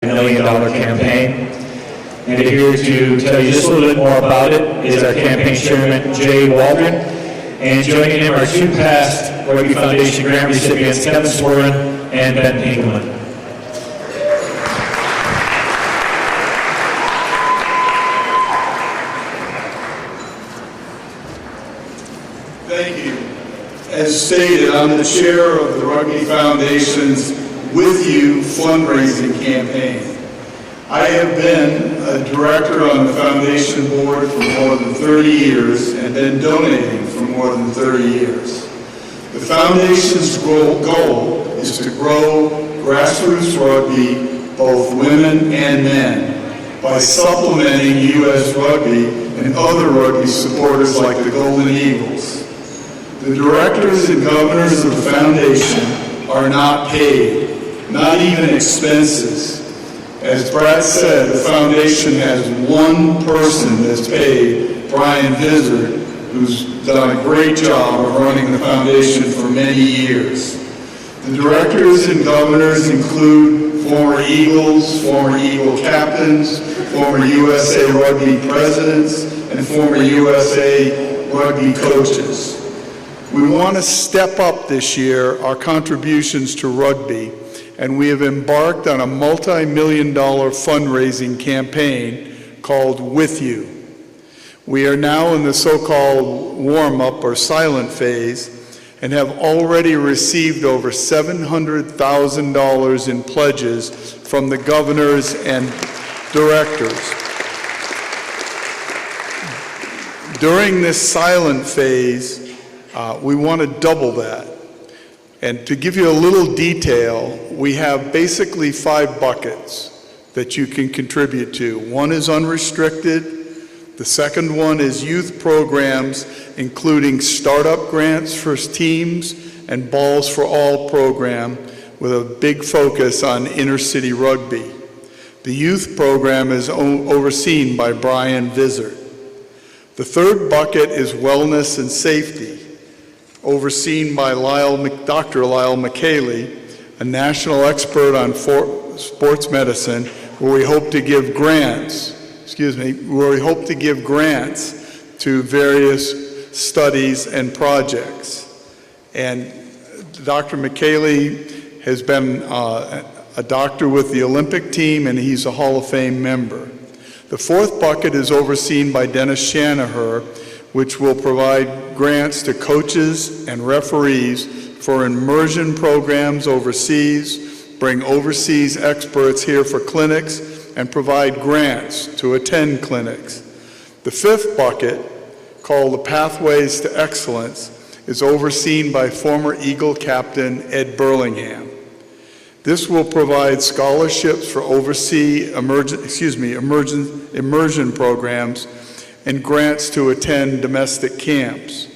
$1 million campaign. And here to tell you just a little bit more about it is our campaign chairman, Jay Waldron. And joining him are two past Rugby Foundation grant recipients, Kevin Swerven and Ben Pinkelman. Thank you. As stated, I'm the chair of the Rugby Foundation's With You fundraising campaign. I have been a director on the foundation board for more than 30 years and been donating for more than 30 years. The foundation's goal is to grow grassroots rugby, both women and men, by supplementing U.S. Rugby and other rugby supporters like the Golden Eagles. The directors and governors of the foundation are not paid, not even expenses. As Brad said, the foundation has one person that's paid, Brian Vizard, who's done a great job of running the foundation for many years. The directors and governors include former Eagles, former Eagle captains, former USA Rugby presidents, and former USA Rugby coaches. We want to step up this year our contributions to rugby, and we have embarked on a multi-million-dollar fundraising campaign called With You. We are now in the so-called warm-up or silent phase and have already received over $700,000 in pledges from the governors and directors. During this silent phase, we want to double that. And to give you a little detail, we have basically 5 buckets that you can contribute to. One is unrestricted. The second one is youth programs, including startup grants for teams and Balls for All program with a big focus on inner city rugby. The youth program is overseen by Brian Vizard. The third bucket is wellness and safety, overseen by Dr. Lyle McKaylee, a national expert on sports medicine, where we hope to give grants, to various studies and projects. And Dr. McKaylee has been a doctor with the Olympic team, and he's a Hall of Fame member. The fourth bucket is overseen by Dennis Shanaher, which will provide grants to coaches and referees for immersion programs overseas, bring overseas experts here for clinics, and provide grants to attend clinics. The fifth bucket, called the Pathways to Excellence, is overseen by former Eagle captain Ed Burlingham. This will provide scholarships for overseas immersion programs and grants to attend domestic camps.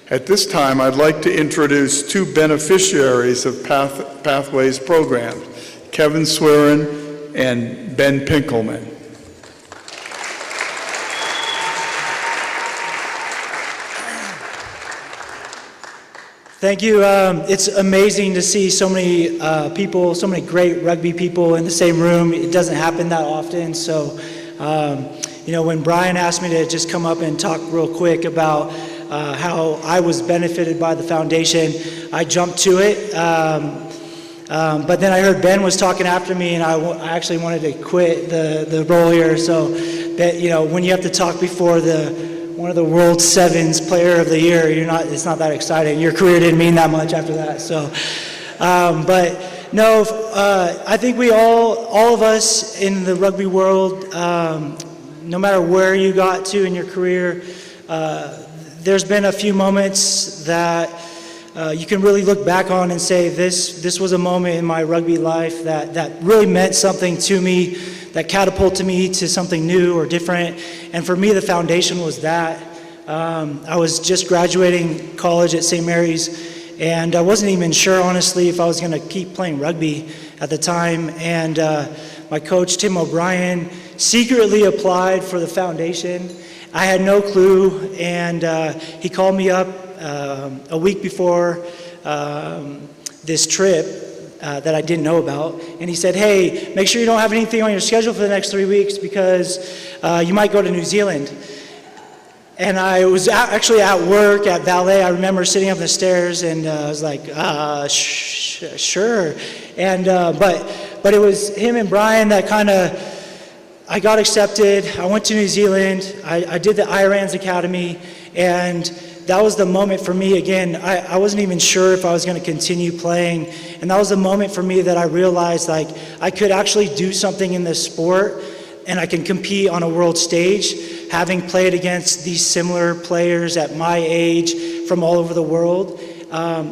At this time, I'd like to introduce 2 beneficiaries of Pathways programs, Kevin Swerven and Ben Pinkelman. Thank you. It's amazing to see so many people, so many great rugby people in the same room. It doesn't happen that often. So, when Brian asked me to just come up and talk real quick about how I was benefited by the foundation, I jumped to it. But then I heard Ben was talking after me, and I actually wanted to quit the role here. So that, when you have to talk before one of the World Sevens Player of the Year, it's not that exciting. Your career didn't mean that much after that. So, but no, I think we all of us in the rugby world, no matter where you got to in your career, there's been a few moments that you can really look back on and say, this was a moment in my rugby life that really meant something to me, that catapulted me to something new or different. And for me, the foundation was that. I was just graduating college at St. Mary's, and I wasn't even sure, honestly, if I was going to keep playing rugby at the time. And my coach, Tim O'Brien, secretly applied for the foundation. I had no clue, and he called me up a week before this trip that I didn't know about. And he said, hey, make sure you don't have anything on your schedule for the next 3 weeks because you might go to New Zealand. And I was actually at work at Vaea. I remember sitting up the stairs and I was like, sure. And but it was him and Brian that kind of, I got accepted. I went to New Zealand. I did the Iran's Academy, and that was the moment for me again. I wasn't even sure if I was going to continue playing, and that was the moment for me that I realized like I could actually do something in this sport, and I can compete on a world stage, having played against these similar players at my age from all over the world.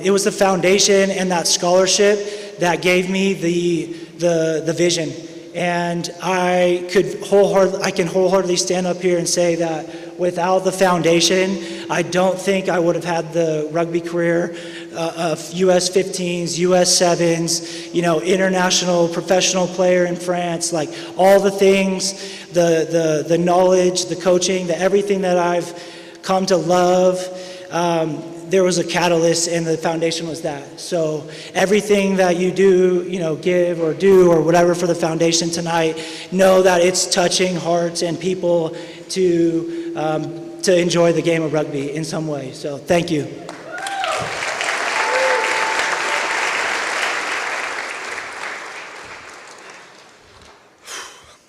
It was the foundation and that scholarship that gave me the vision. And I can wholeheartedly stand up here and say that without the foundation, I don't think I would have had the rugby career of US 15s, US 7s, international professional player in France, like all the things, the knowledge, the coaching, everything that I've come to love. There was a catalyst, and the foundation was that. So everything that you do, give or do or whatever for the foundation tonight, know that it's touching hearts and people to enjoy the game of rugby in some way. So thank you.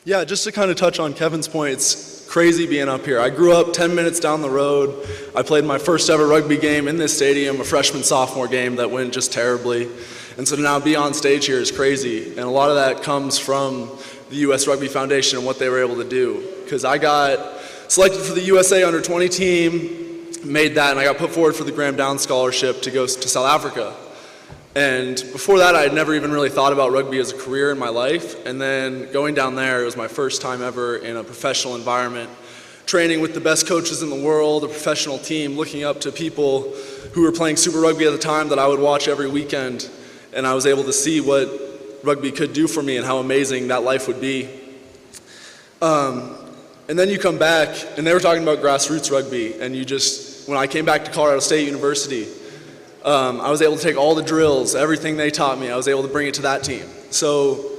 Yeah, just to kind of touch on Kevin's point, it's crazy being up here. I grew up 10 minutes down the road. I played my first ever rugby game in this stadium, a freshman-sophomore game that went just terribly. And so to now be on stage here is crazy. And a lot of that comes from the U.S. Rugby Foundation and what they were able to do. Because I got selected for the USA Under-20 team, made that, and I got put forward for the Graham Downs Scholarship to go to South Africa. And before that, I had never even really thought about rugby as a career in my life. And then going down there, it was my first time ever in a professional environment, training with the best coaches in the world, a professional team, looking up to people who were playing Super Rugby at the time that I would watch every weekend. And I was able to see what rugby could do for me and how amazing that life would be. And then you come back, and they were talking about grassroots rugby, and when I came back to Colorado State University, I was able to take all the drills, everything they taught me, I was able to bring it to that team. So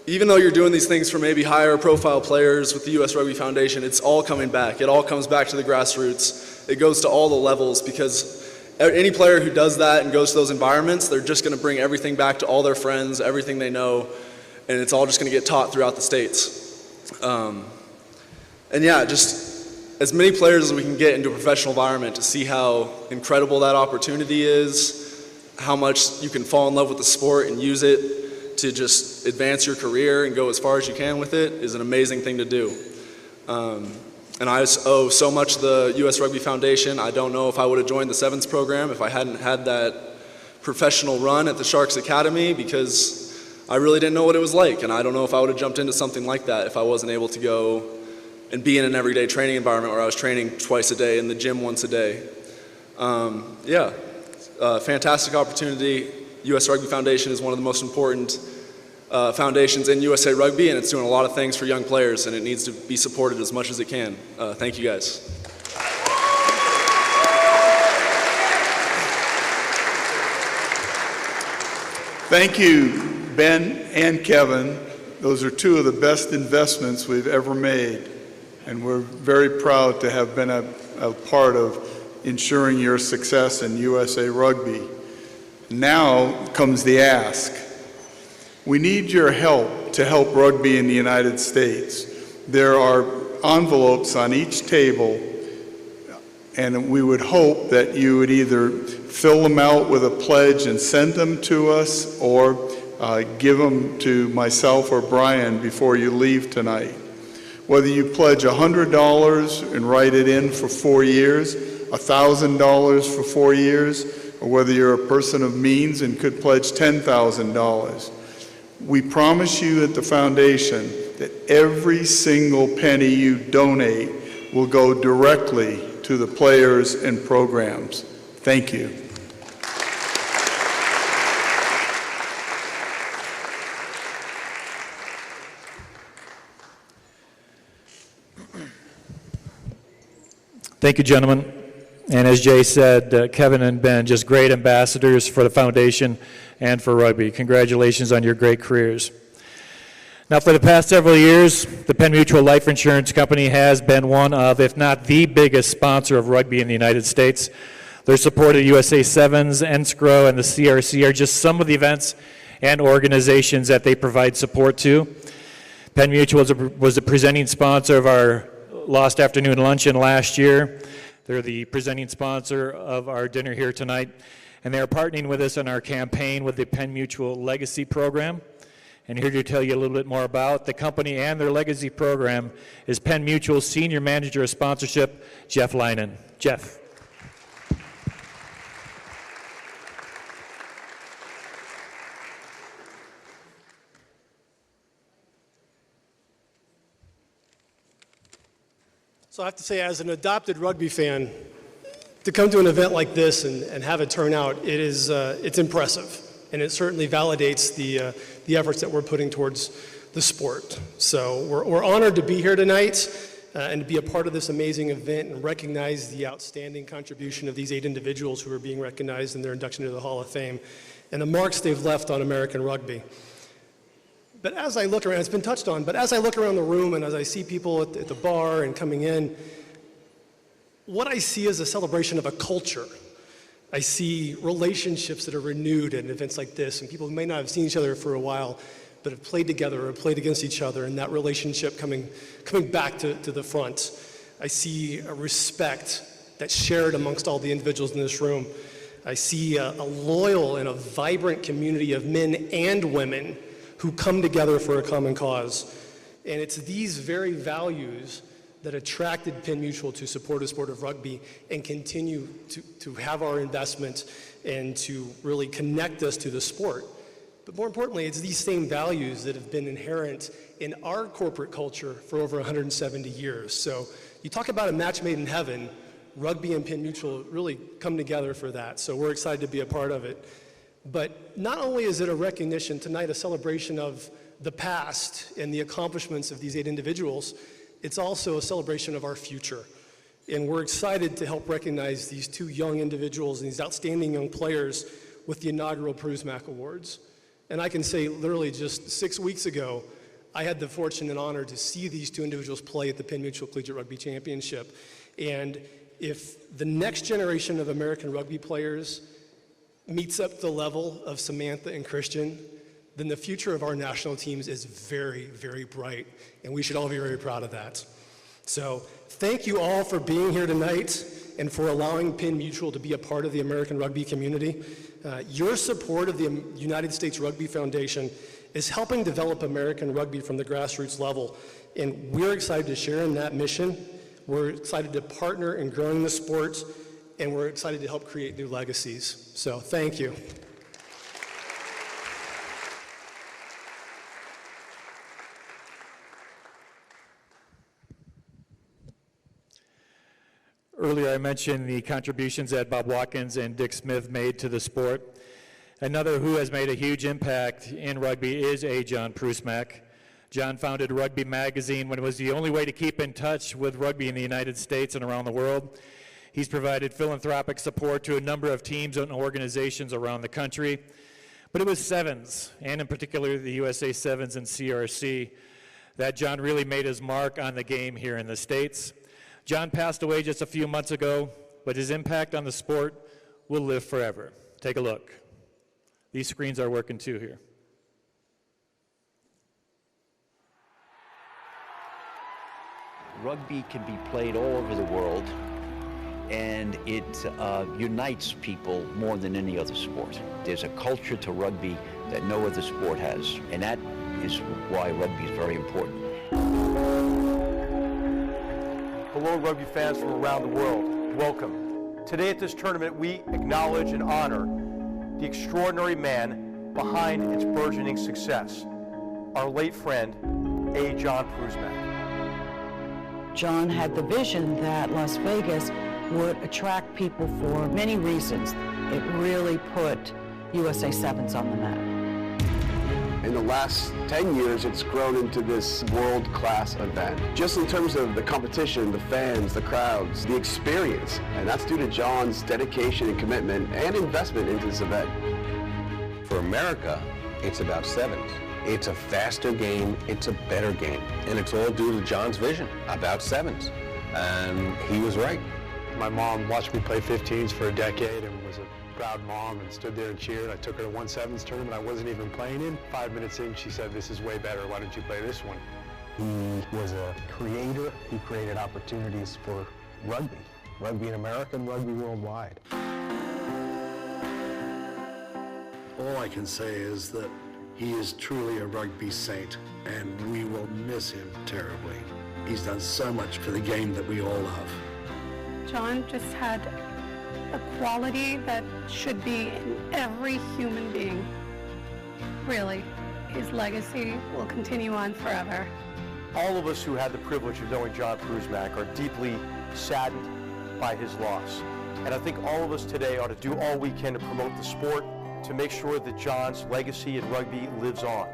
even though you're doing these things for maybe higher profile players with the U.S. Rugby Foundation, it's all coming back. It all comes back to the grassroots. It goes to all the levels, because any player who does that and goes to those environments, they're just going to bring everything back to all their friends, everything they know, and it's all just going to get taught throughout the states. And yeah, just as many players as we can get into a professional environment to see how incredible that opportunity is, how much you can fall in love with the sport and use it to just advance your career and go as far as you can with it is an amazing thing to do. And I owe so much to the U.S. Rugby Foundation. I don't know if I would have joined the Sevens program if I hadn't had that professional run at the Sharks Academy, because I really didn't know what it was like, and I don't know if I would have jumped into something like that if I wasn't able to go and be in an everyday training environment where I was training twice a day in the gym once a day. Fantastic opportunity. U.S. Rugby Foundation is one of the most important foundations in USA Rugby, and it's doing a lot of things for young players, and it needs to be supported as much as it can. Thank you guys. Thank you, Ben and Kevin. Those are two of the best investments we've ever made, and we're very proud to have been a part of ensuring your success in USA Rugby. Now comes the ask. We need your help to help rugby in the United States. There are envelopes on each table, and we would hope that you would either fill them out with a pledge and send them to us, or give them to myself or Brian before you leave tonight. Whether you pledge $100 and write it in for 4 years, $1,000 for 4 years, or whether you're a person of means and could pledge $10,000. We promise you at the foundation that every single penny you donate will go directly to the players and programs. Thank you. Thank you, gentlemen. And as Jay said, Kevin and Ben, just great ambassadors for the foundation and for rugby. Congratulations on your great careers. Now, for the past several years, the Penn Mutual Life Insurance Company has been one of, if not the biggest sponsor of rugby in the United States. Their support of USA Sevens, NSCRO, and the CRC are just some of the events and organizations that they provide support to. Penn Mutual was the presenting sponsor of our Lost Afternoon Luncheon last year. They're the presenting sponsor of our dinner here tonight, and they are partnering with us on our campaign with the Penn Mutual Legacy Program. And here to tell you a little bit more about the company and their legacy program is Penn Mutual's Senior Manager of Sponsorship, Jeff Leinen. Jeff. So I have to say, as an adopted rugby fan, to come to an event like this and have it turn out, it's impressive. And it certainly validates the efforts that we're putting towards the sport. So we're honored to be here tonight and to be a part of this amazing event and recognize the outstanding contribution of these 8 individuals who are being recognized in their induction into the Hall of Fame and the marks they've left on American rugby. But as I look around, it's been touched on, but as I look around the room and as I see people at the bar and coming in, what I see is a celebration of a culture. I see relationships that are renewed at events like this, and people who may not have seen each other for a while, but have played together or played against each other, and that relationship coming back to the front. I see a respect that's shared amongst all the individuals in this room. I see a loyal and a vibrant community of men and women who come together for a common cause. And it's these very values that attracted Penn Mutual to support the sport of rugby and continue to have our investment and to really connect us to the sport. But more importantly, it's these same values that have been inherent in our corporate culture for over 170 years. So you talk about a match made in heaven, rugby and Penn Mutual really come together for that. So we're excited to be a part of it. But not only is it a recognition tonight, a celebration of the past and the accomplishments of these 8 individuals, it's also a celebration of our future. And we're excited to help recognize these 2 young individuals and these outstanding young players with the Inaugural Prusmack Awards. And I can say literally just 6 weeks ago, I had the fortune and honor to see these 2 individuals play at the Penn Mutual Collegiate Rugby Championship. And if the next generation of American rugby players meets up the level of Samantha and Christian, then the future of our national teams is very, very bright, and we should all be very proud of that. So thank you all for being here tonight and for allowing Penn Mutual to be a part of the American rugby community. Your support of the United States Rugby Foundation is helping develop American rugby from the grassroots level, and we're excited to share in that mission. We're excited to partner in growing the sport, and we're excited to help create new legacies. So thank you. Earlier I mentioned the contributions that Bob Watkins and Dick Smith made to the sport. Another who has made a huge impact in rugby is John Prusmack. John founded Rugby magazine when it was the only way to keep in touch with rugby in the United States and around the world. He's provided philanthropic support to a number of teams and organizations around the country. But it was Sevens, and in particular the USA Sevens and CRC, that John really made his mark on the game here in the States. John passed away just a few months ago, but his impact on the sport will live forever. Take a look. These screens are working too here. Rugby can be played all over the world, and it unites people more than any other sport. There's a culture to rugby that no other sport has, and that is why rugby is very important. Hello, rugby fans from around the world. Welcome. Today at this tournament, we acknowledge and honor the extraordinary man behind its burgeoning success, our late friend, John Prusmack. John had the vision that Las Vegas would attract people for many reasons. It really put USA Sevens on the map. In the last 10 years, it's grown into this world-class event. Just in terms of the competition, the fans, the crowds, the experience, and that's due to John's dedication and commitment and investment into this event. For America, it's about sevens. It's a faster game, it's a better game, and it's all due to John's vision about sevens. And he was right. My mom watched me play 15s for a decade and was a proud mom and stood there and cheered. I took her to one sevens tournament I wasn't even playing in. 5 minutes in, she said, "This is way better. Why don't you play this one?" He was a creator. He created opportunities for rugby. Rugby in America and rugby worldwide. All I can say is that he is truly a rugby saint, and we will miss him terribly. He's done so much for the game that we all love. John just had a quality that should be in every human being. Really, his legacy will continue on forever. All of us who had the privilege of knowing John Prusmack are deeply saddened by his loss. And I think all of us today ought to do all we can to promote the sport, to make sure that John's legacy in rugby lives on.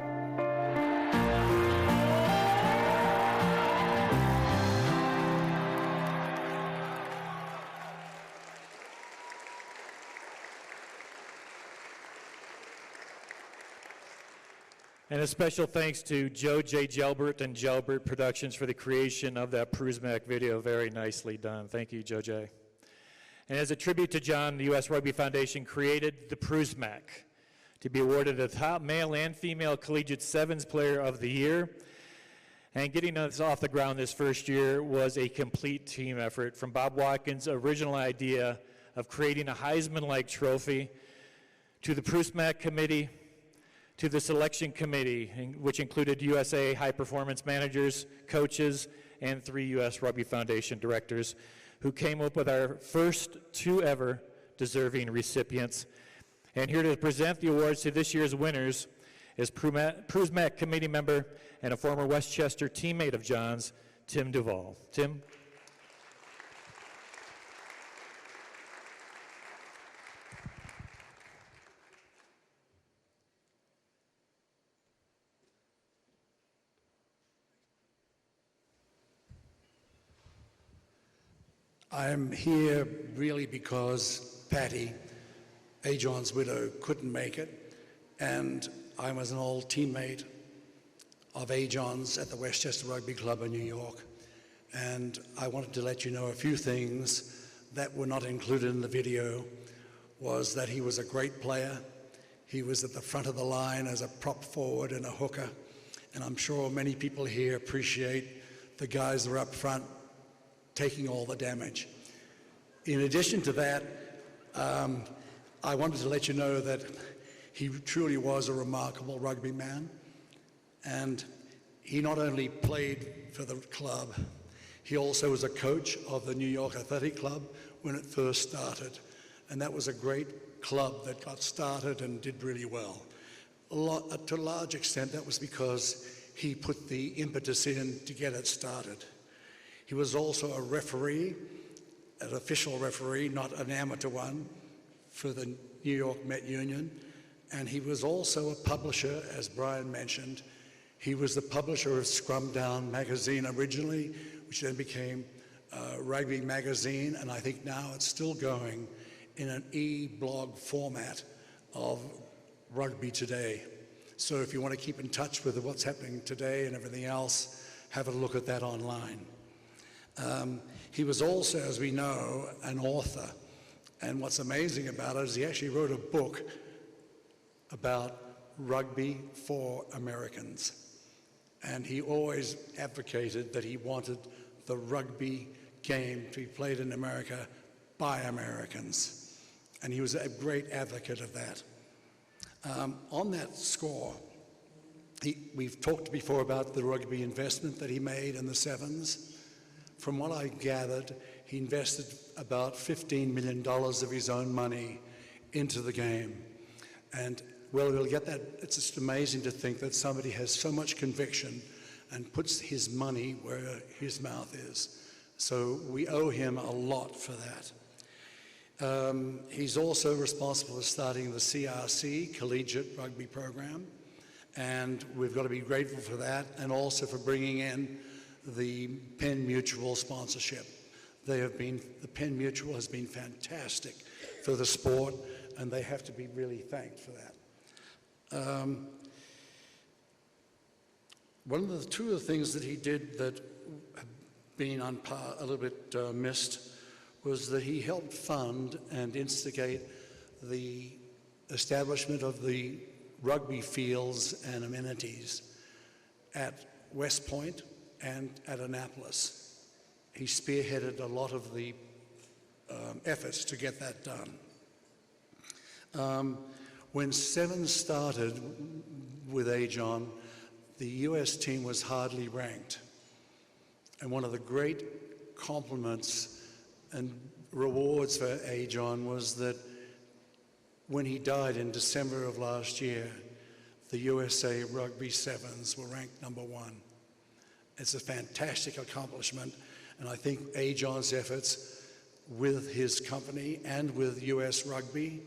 And a special thanks to Joe J. Gelbert and Gelbert Productions for the creation of that Prusmack video. Very nicely done. Thank you, Joe J. And as a tribute to John, the U.S. Rugby Foundation created the Prusmack to be awarded the top male and female collegiate sevens player of the year. And getting us off the ground this first year was a complete team effort, from Bob Watkins' original idea of creating a Heisman-like trophy to the Prusmack Committee, to the selection committee, which included USA high performance managers, coaches, and 3 U.S. Rugby Foundation directors, who came up with our first 2 ever deserving recipients. And here to present the awards to this year's winners is Prusmack committee member and a former Westchester teammate of John's, Tim Duvall. Tim? I'm here really because Patty, A-John's widow, couldn't make it, and I was an old teammate of A-John's at the Westchester Rugby Club in New York, and I wanted to let you know a few things that were not included in the video. Was that he was a great player. He was at the front of the line as a prop forward and a hooker, and I'm sure many people here appreciate the guys that are up front taking all the damage. In addition to that, I wanted to let you know that he truly was a remarkable rugby man, and he not only played for the club, he also was a coach of the New York Athletic Club when it first started, and that was a great club that got started and did really well. To a large extent, that was because he put the impetus in to get it started. He was also a referee, an official referee, not an amateur one, for the New York Met Union. And he was also a publisher, as Brian mentioned. He was the publisher of Scrum Down magazine originally, which then became Rugby magazine, and I think now it's still going in an e-blog format of Rugby Today. So if you want to keep in touch with what's happening today and everything else, have a look at that online. He was also, as we know, an author. And what's amazing about it is he actually wrote a book about rugby for Americans. And he always advocated that he wanted the rugby game to be played in America by Americans. And he was a great advocate of that. On that score, we've talked before about the rugby investment that he made in the sevens. From what I gathered, he invested about $15 million of his own money into the game. And well, we'll get that. It's just amazing to think that somebody has so much conviction and puts his money where his mouth is. So we owe him a lot for that. He's also responsible for starting the CRC, Collegiate Rugby Program, And we've got to be grateful for that, and also for bringing in the Penn Mutual sponsorship. The Penn Mutual has been fantastic for the sport, and they have to be really thanked for that. Two of the things that he did that have been a little bit missed was that he helped fund and instigate the establishment of the rugby fields and amenities at West Point and at Annapolis. He spearheaded a lot of the efforts to get that done. When Sevens started with A-John, the US team was hardly ranked. And one of the great compliments and rewards for A-John was that when he died in December of last year, the USA Rugby Sevens were ranked #1. It's a fantastic accomplishment, and I think A-John's efforts with his company and with US Rugby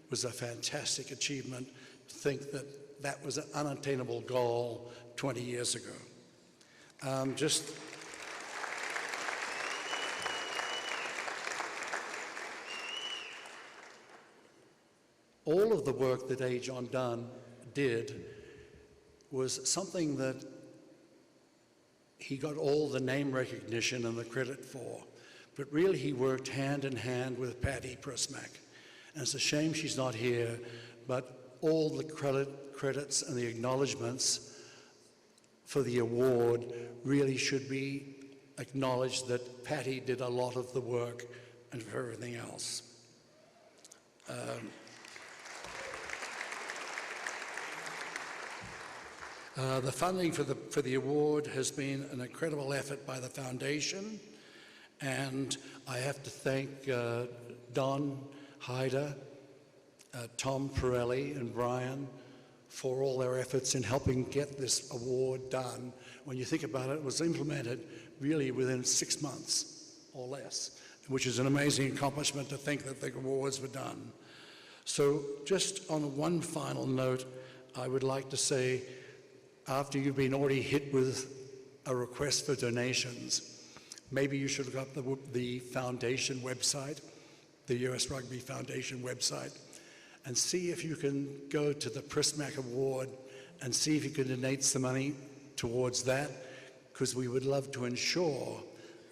was a fantastic achievement. To think that that was an unattainable goal 20 years ago. All of the work that A-John did was something that he got all the name recognition and the credit for, but really he worked hand in hand with Patty Prusmack. And it's a shame she's not here, but all the credits and the acknowledgements for the award really should be acknowledged that Patty did a lot of the work and for everything else. The funding for the award has been an incredible effort by the foundation, and I have to thank Don Hyder, Tom Pirelli, and Brian for all their efforts in helping get this award done. When you think about it, it was implemented really within 6 months or less, which is an amazing accomplishment to think that the awards were done. So just on one final note, I would like to say, after you've been already hit with a request for donations, maybe you should look up the foundation website, the US Rugby Foundation website, and see if you can go to the Prusmack Award and see if you can donate some money towards that, because we would love to ensure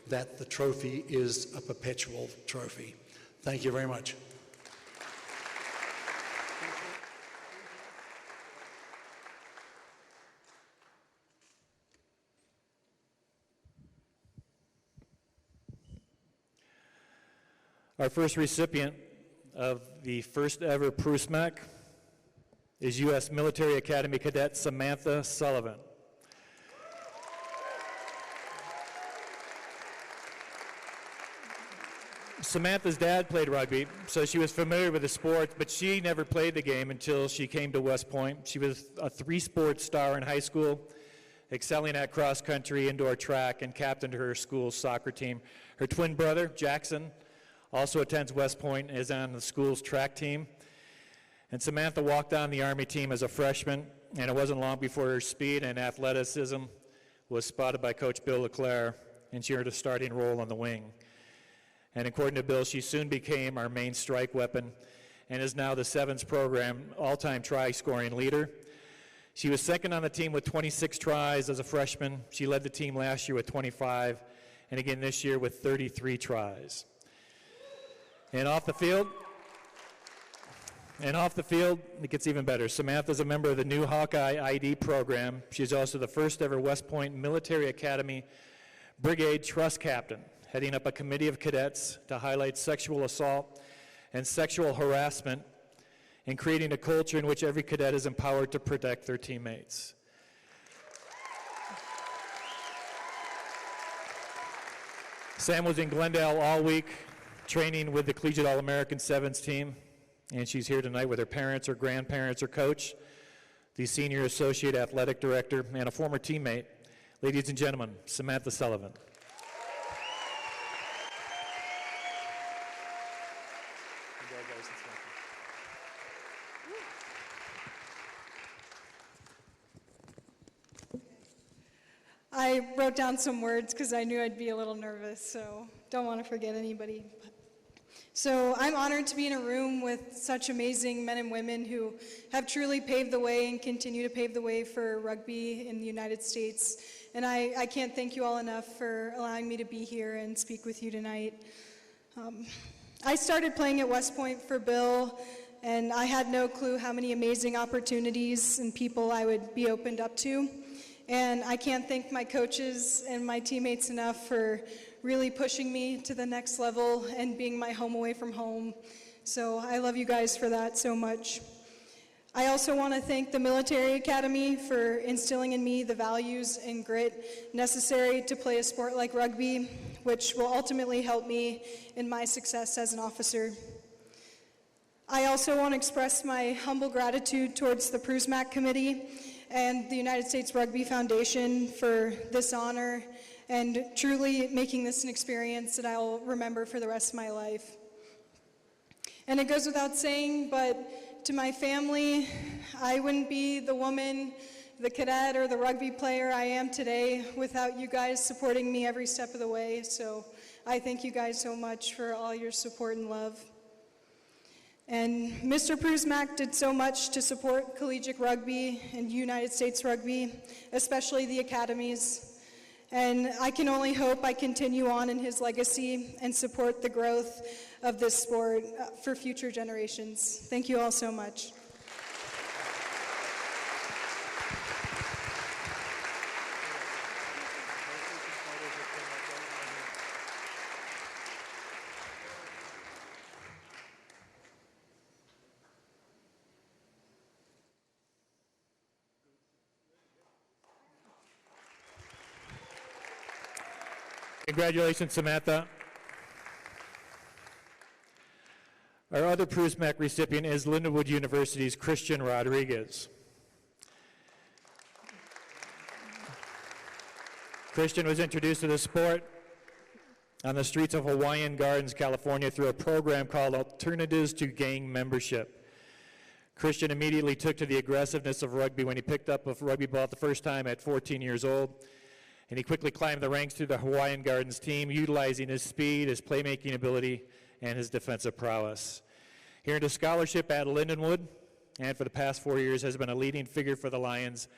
that the trophy is a perpetual trophy. Thank you very much. Our first recipient of the first ever Prusmack is U.S. Military Academy Cadet Samantha Sullivan. Samantha's dad played rugby, so she was familiar with the sport, but she never played the game until she came to West Point. She was a three-sport star in high school, excelling at cross-country, indoor track, and captained her school's soccer team. Her twin brother, Jackson, also attends West Point and is on the school's track team. And Samantha walked on the Army team as a freshman, and it wasn't long before her speed and athleticism was spotted by Coach Bill LeClaire, and she earned a starting role on the wing. And according to Bill, she soon became our main strike weapon and is now the Sevens program all-time try-scoring leader. She was second on the team with 26 tries as a freshman. She led the team last year with 25, and again this year with 33 tries. And off the field, it gets even better. Samantha's a member of the new Hawkeye ID program. She's also the first ever West Point Military Academy Brigade Trust Captain, heading up a committee of cadets to highlight sexual assault and sexual harassment and creating a culture in which every cadet is empowered to protect their teammates. Sam was in Glendale all week, training with the Collegiate All-American Sevens team, and she's here tonight with her parents, her grandparents, her coach, the Senior Associate Athletic Director, and a former teammate. Ladies and gentlemen, Samantha Sullivan. I wrote down some words because I knew I'd be a little nervous, so don't want to forget anybody. So I'm honored to be in a room with such amazing men and women who have truly paved the way and continue to pave the way for rugby in the United States. And I can't thank you all enough for allowing me to be here and speak with you tonight. I started playing at West Point for Bill, and I had no clue how many amazing opportunities and people I would be opened up to. And I can't thank my coaches and my teammates enough for really pushing me to the next level and being my home away from home. So I love you guys for that so much. I also want to thank the Military Academy for instilling in me the values and grit necessary to play a sport like rugby, which will ultimately help me in my success as an officer. I also want to express my humble gratitude towards the Prusmack Committee and the United States Rugby Foundation for this honor and truly making this an experience that I will remember for the rest of my life. And it goes without saying, but to my family, I wouldn't be the woman, the cadet, or the rugby player I am today without you guys supporting me every step of the way. So I thank you guys so much for all your support and love. And Mr. Prusmack did so much to support collegiate rugby and United States rugby, especially the academies. And I can only hope I continue on in his legacy and support the growth of this sport for future generations. Thank you all so much. Congratulations, Samantha. Our other Prusmack recipient is Lindenwood University's Christian Rodriguez. Christian was introduced to the sport on the streets of Hawaiian Gardens, California through a program called Alternatives to Gang Membership. Christian immediately took to the aggressiveness of rugby when he picked up a rugby ball the first time at 14 years old. And he quickly climbed the ranks through the Hawaiian Gardens team, utilizing his speed, his playmaking ability, and his defensive prowess. He earned a scholarship at Lindenwood, and for the past 4 years has been a leading figure for the Lions,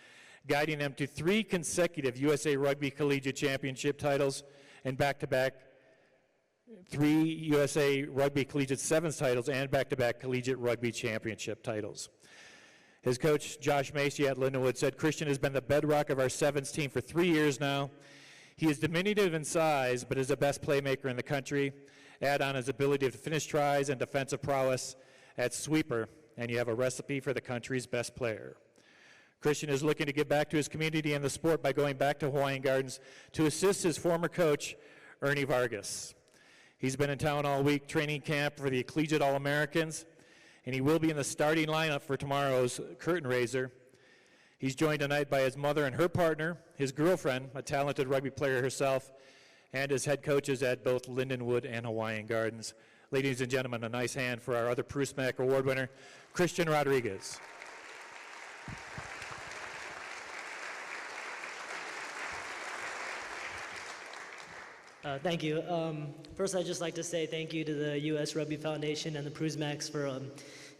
guiding them to 3 consecutive USA Rugby Collegiate Championship titles and back-to-back 3 USA Rugby Collegiate Sevens titles and back-to-back Collegiate Rugby Championship titles. His coach, Josh Macy at Lindenwood, said Christian has been the bedrock of our sevens team for 3 years now. He is diminutive in size, but is the best playmaker in the country. Add on his ability to finish tries and defensive prowess at sweeper, and you have a recipe for the country's best player. Christian is looking to give back to his community and the sport by going back to Hawaiian Gardens to assist his former coach, Ernie Vargas. He's been in town all week training camp for the Collegiate All-Americans, and he will be in the starting lineup for tomorrow's curtain raiser. He's joined tonight by his mother and her partner, his girlfriend, a talented rugby player herself, and his head coaches at both Lindenwood and Hawaiian Gardens. Ladies and gentlemen, a nice hand for our other Prusmack Award winner, Christian Rodriguez. Thank you. First, I'd just like to say thank you to the U.S. Rugby Foundation and the Prusmacks for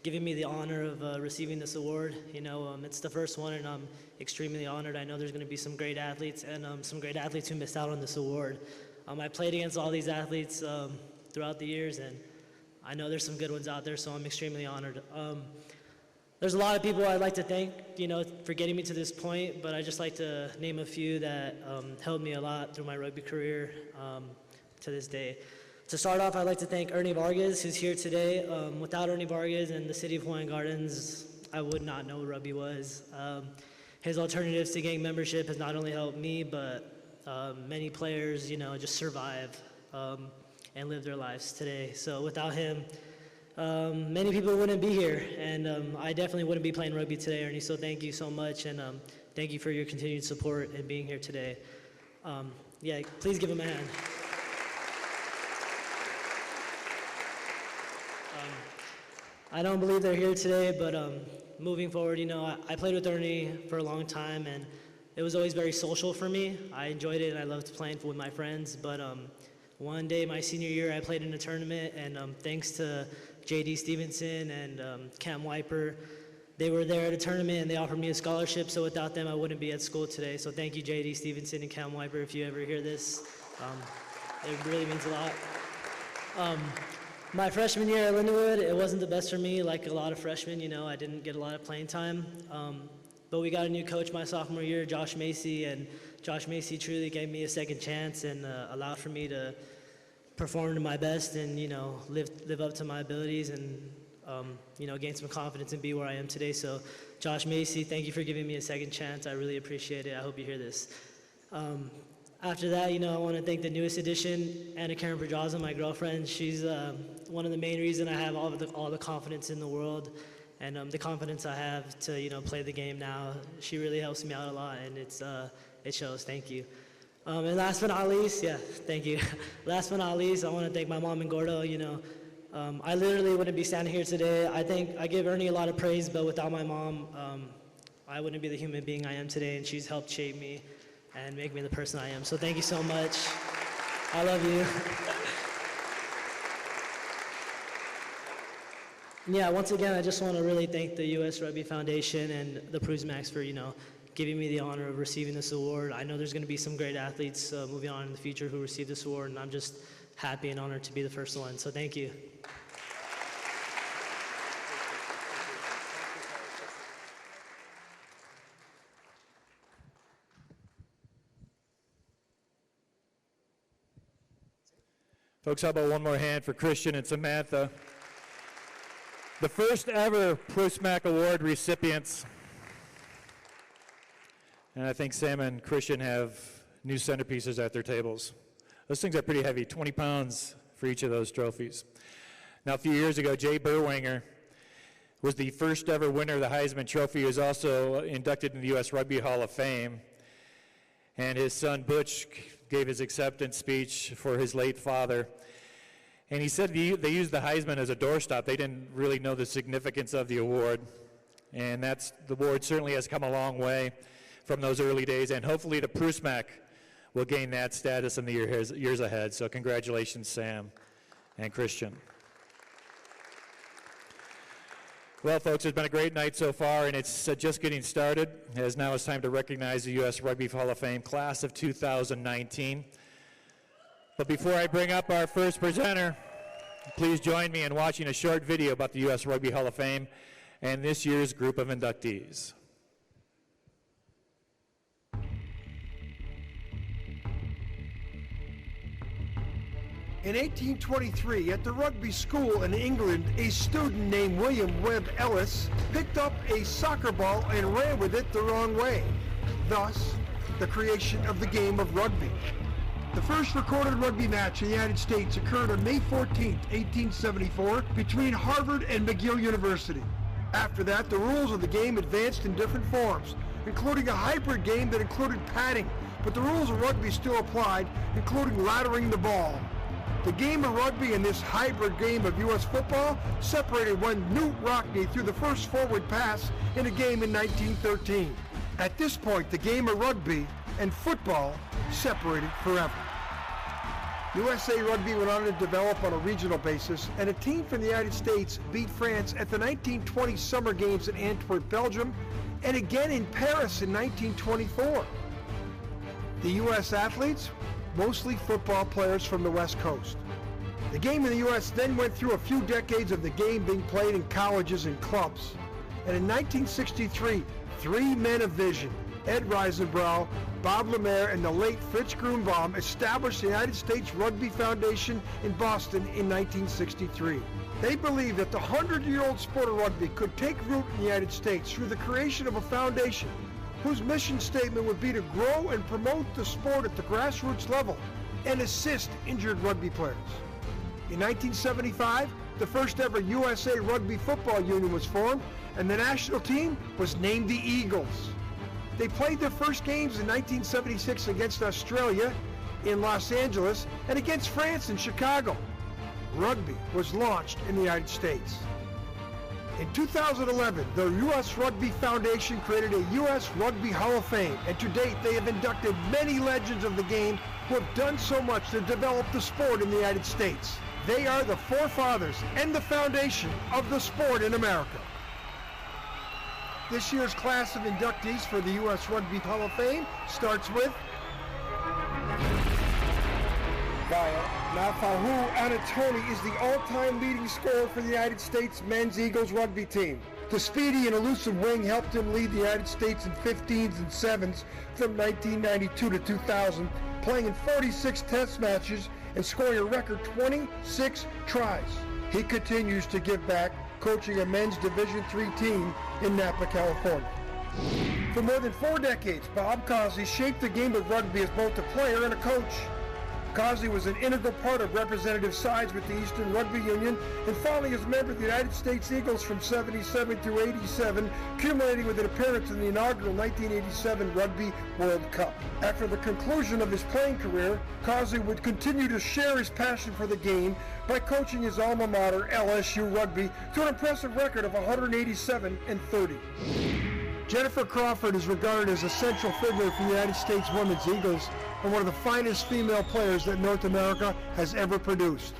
giving me the honor of receiving this award. You know, it's the first one, and I'm extremely honored. I know there's going to be some great athletes, and some great athletes who missed out on this award. I played against all these athletes throughout the years, and I know there's some good ones out there, so I'm extremely honored. There's a lot of people I'd like to thank, you know, for getting me to this point, but I'd just like to name a few that helped me a lot through my rugby career to this day. To start off, I'd like to thank Ernie Vargas, who's here today. Without Ernie Vargas and the city of Hawaiian Gardens, I would not know what rugby was. His alternatives to gang membership has not only helped me, but many players, you know, just survive and live their lives today. So without him, many people wouldn't be here, and I definitely wouldn't be playing rugby today, Ernie, so thank you so much, and thank you for your continued support and being here today. Yeah, please give him a hand. I don't believe they're here today, but moving forward, you know, I played with Ernie for a long time, and it was always very social for me. I enjoyed it and I loved playing with my friends. But one day, my senior year, I played in a tournament, and thanks to J.D. Stevenson and Cam Wiper, they were there at a tournament and they offered me a scholarship. So without them, I wouldn't be at school today. So thank you, J.D. Stevenson and Cam Wiper, if you ever hear this. It really means a lot. My freshman year at Lindenwood, it wasn't the best for me. Like a lot of freshmen, you know, I didn't get a lot of playing time. But we got a new coach my sophomore year, Josh Macy, and Josh Macy truly gave me a second chance and allowed for me to perform to my best and, you know, live up to my abilities and, you know, gain some confidence and be where I am today. So, Josh Macy, thank you for giving me a second chance. I really appreciate it. I hope you hear this. After that, you know, I want to thank the newest addition, Anna Karen Pedraza, my girlfriend. She's one of the main reasons I have all the confidence in the world and the confidence I have to, you know, play the game now. She really helps me out a lot, and it shows. Thank you. And last but not least, yeah, thank you. Last but not least, I want to thank my mom and Gordo. You know, I literally wouldn't be standing here today. I think I give Ernie a lot of praise, but without my mom, I wouldn't be the human being I am today, and she's helped shape me and make me the person I am. So thank you so much. I love you. Yeah, once again, I just want to really thank the U.S. Rugby Foundation and the Prusmacks for, you know, giving me the honor of receiving this award. I know there's going to be some great athletes moving on in the future who receive this award, and I'm just happy and honored to be the first one. So thank you. Folks, how about one more hand for Christian and Samantha? The first ever Prusmack Award recipients. And I think Sam and Christian have new centerpieces at their tables. Those things are pretty heavy, 20 pounds for each of those trophies. Now, a few years ago, Jay Burwanger was the first ever winner of the Heisman Trophy. He was also inducted in the U.S. Rugby Hall of Fame. And his son, Butch, gave his acceptance speech for his late father. And he said they used the Heisman as a doorstop. They didn't really know the significance of the award. And the award certainly has come a long way from those early days. And hopefully the Prusmack will gain that status in the years ahead. So congratulations, Sam and Christian. Well, folks, it's been a great night so far, and it's just getting started, as now it's time to recognize the U.S. Rugby Hall of Fame class of 2019. But before I bring up our first presenter, please join me in watching a short video about the U.S. Rugby Hall of Fame and this year's group of inductees. In 1823, at the rugby school in England, a student named William Webb Ellis picked up a soccer ball and ran with it the wrong way. Thus, the creation of the game of rugby. The first recorded rugby match in the United States occurred on May 14, 1874, between Harvard and McGill University. After that, the rules of the game advanced in different forms, including a hybrid game that included padding, but the rules of rugby still applied, including laddering the ball. The game of rugby and this hybrid game of U.S. football separated when Newt Rockne threw the first forward pass in a game in 1913. At this point, the game of rugby and football separated forever. USA Rugby went on to develop on a regional basis, and a team from the United States beat France at the 1920 Summer Games in Antwerp, Belgium, and again in Paris in 1924. The U.S. athletes, mostly football players from the West Coast. The game in the U.S. then went through a few decades of the game being played in colleges and clubs. And in 1963, three men of vision, Ed Reisenbrow, Bob Lemaire, and the late Fritz Grunbaum, established the United States Rugby Foundation in Boston in 1963. They believed that the 100-year-old sport of rugby could take root in the United States through the creation of a foundation whose mission statement would be to grow and promote the sport at the grassroots level and assist injured rugby players. In 1975, the first ever USA Rugby Football Union was formed, and the national team was named the Eagles. They played their first games in 1976 against Australia in Los Angeles and against France in Chicago. Rugby was launched in the United States. In 2011, the U.S. Rugby Foundation created a U.S. Rugby Hall of Fame, and to date they have inducted many legends of the game who have done so much to develop the sport in the United States. They are the forefathers and the foundation of the sport in America. This year's class of inductees for the U.S. Rugby Hall of Fame starts with Vaea. Nafahu Anitoni is the all-time leading scorer for the United States men's Eagles rugby team. The speedy and elusive wing helped him lead the United States in 15s and 7s from 1992 to 2000, playing in 46 test matches and scoring a record 26 tries. He continues to give back, coaching a men's Division III team in Napa, California. For more than 4 decades, Bob Kazi shaped the game of rugby as both a player and a coach. Kazi was an integral part of representative sides with the Eastern Rugby Union and finally as a member of the United States Eagles from 77 through 87, culminating with an appearance in the inaugural 1987 Rugby World Cup. After the conclusion of his playing career, Kazi would continue to share his passion for the game by coaching his alma mater, LSU Rugby, to an impressive record of 187-30. Jennifer Crawford is regarded as a central figure for the United States Women's Eagles and one of the finest female players that North America has ever produced.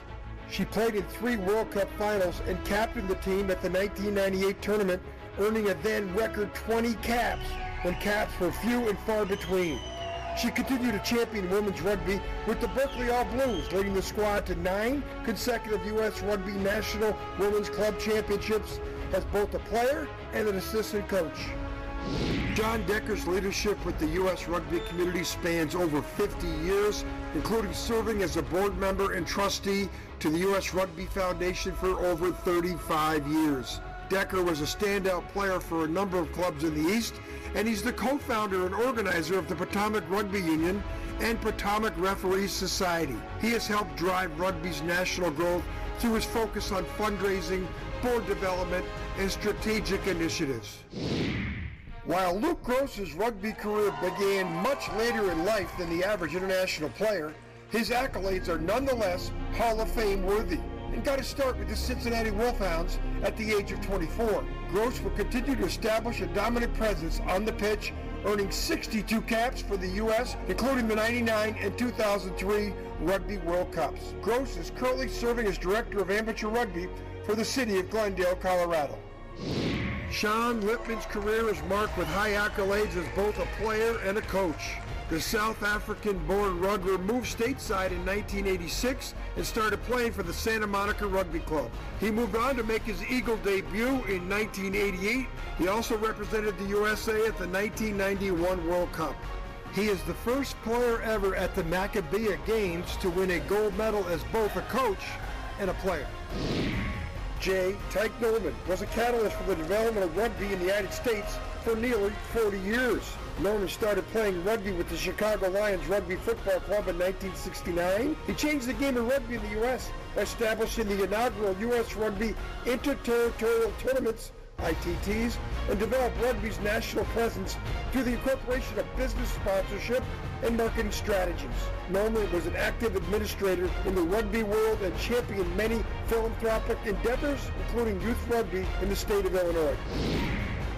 She played in 3 World Cup finals and captained the team at the 1998 tournament, earning a then record 20 caps when caps were few and far between. She continued to champion women's rugby with the Berkeley All Blues, leading the squad to 9 consecutive U.S. Rugby National Women's Club Championships as both a player and an assistant coach. John Decker's leadership with the U.S. rugby community spans over 50 years, including serving as a board member and trustee to the U.S. Rugby Foundation for over 35 years. Decker was a standout player for a number of clubs in the East, and he's the co-founder and organizer of the Potomac Rugby Union and Potomac Referees Society. He has helped drive rugby's national growth through his focus on fundraising, board development, and strategic initiatives. While Luke Gross's rugby career began much later in life than the average international player, his accolades are nonetheless Hall of Fame worthy, and got his start with the Cincinnati Wolfhounds at the age of 24. Gross will continue to establish a dominant presence on the pitch, earning 62 caps for the U.S., including the 99 and 2003 Rugby World Cups. Gross is currently serving as Director of Amateur Rugby for the city of Glendale, Colorado. Shawn Lipman's career is marked with high accolades as both a player and a coach. The South African-born rugger moved stateside in 1986 and started playing for the Santa Monica Rugby Club. He moved on to make his Eagle debut in 1988. He also represented the USA at the 1991 World Cup. He is the first player ever at the Maccabea Games to win a gold medal as both a coach and a player. Tyke was a catalyst for the development of rugby in the United States for nearly 40 years. Norman started playing rugby with the Chicago Lions Rugby Football Club in 1969. He changed the game of rugby in the U.S. by establishing the inaugural U.S. Rugby Interterritorial Tournaments, ITTs, and developed rugby's national presence through the incorporation of business sponsorship and marketing strategies. Norman was an active administrator in the rugby world and championed many philanthropic endeavors, including youth rugby in the state of Illinois.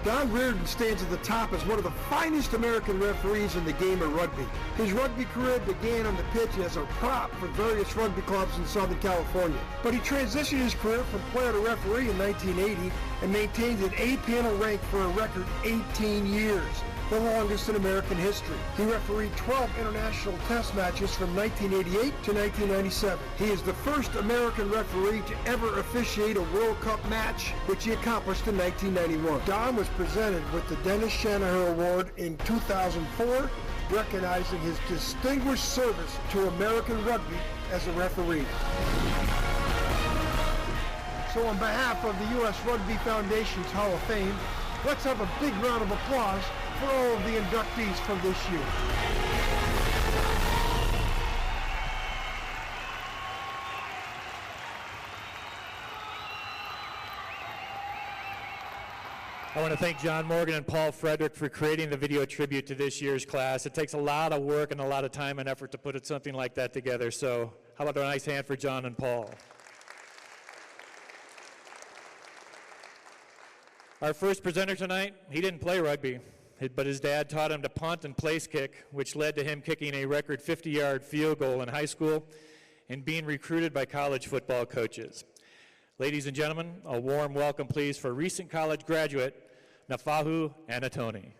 Don Reardon stands at the top as one of the finest American referees in the game of rugby. His rugby career began on the pitch as a prop for various rugby clubs in Southern California. But he transitioned his career from player to referee in 1980 and maintained an A-panel rank for a record 18 years, the longest in American history. He refereed 12 international test matches from 1988 to 1997. He is the first American referee to ever officiate a World Cup match, which he accomplished in 1991. Don was presented with the Dennis Shanahan Award in 2004, recognizing his distinguished service to American rugby as a referee. So on behalf of the U.S. Rugby Foundation's Hall of Fame, let's have a big round of applause for all of the inductees from this year. I want to thank John Morgan and Paul Frederick for creating the video tribute to this year's class. It takes a lot of work and a lot of time and effort to put something like that together. So how about a nice hand for John and Paul? Our first presenter tonight, he didn't play rugby, but his dad taught him to punt and place kick, which led to him kicking a record 50-yard field goal in high school and being recruited by college football coaches. Ladies and gentlemen, a warm welcome, please, for recent college graduate, Nafahu Anitoni.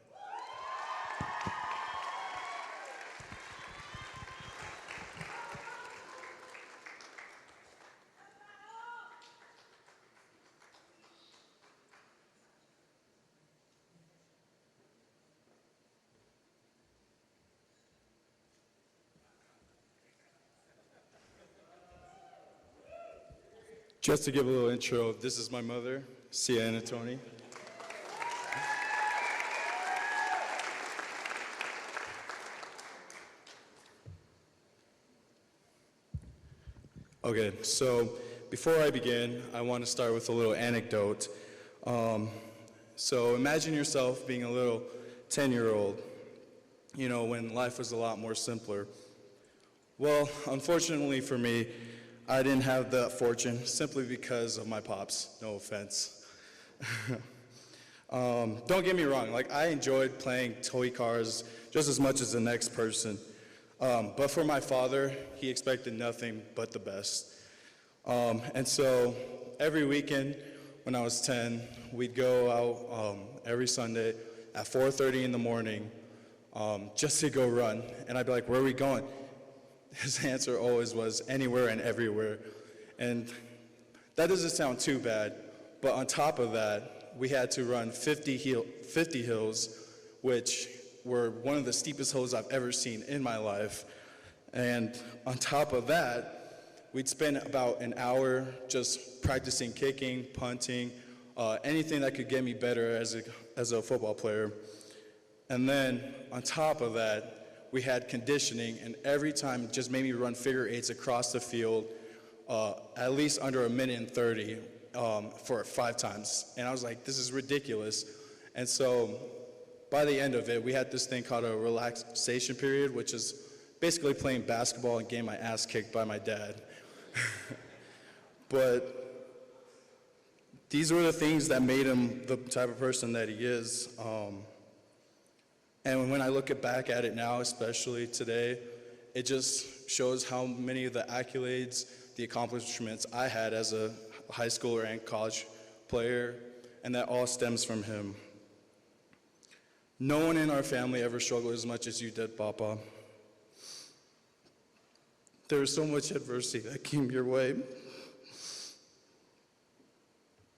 Just to give a little intro, this is my mother, Anitoni. Okay, so before I begin, I want to start with a little anecdote. So imagine yourself being a little 10-year-old, you know, when life was a lot more simpler. Well, unfortunately for me, I didn't have that fortune simply because of my pops, no offense. Don't get me wrong, like I enjoyed playing toy cars just as much as the next person. But for my father, he expected nothing but the best. And so every weekend when I was 10, we'd go out every Sunday at 4:30 in the morning just to go run. And I'd be like, where are we going? His answer always was anywhere and everywhere. And that doesn't sound too bad, but on top of that, we had to run 50 hills, which were one of the steepest hills I've ever seen in my life. And on top of that, we'd spend about an hour just practicing kicking, punting, anything that could get me better as a football player. And then on top of that, we had conditioning, and every time it just made me run figure eights across the field, at least under a minute and 30 for 5 times. And I was like, this is ridiculous. And so by the end of it, we had this thing called a relaxation period, which is basically playing basketball and getting my ass kicked by my dad. But these were the things that made him the type of person that he is. And when I look back at it now, especially today, it just shows how many of the accolades, the accomplishments I had as a high schooler and college player, and that all stems from him. No one in our family ever struggled as much as you did, Papa. There was so much adversity that came your way.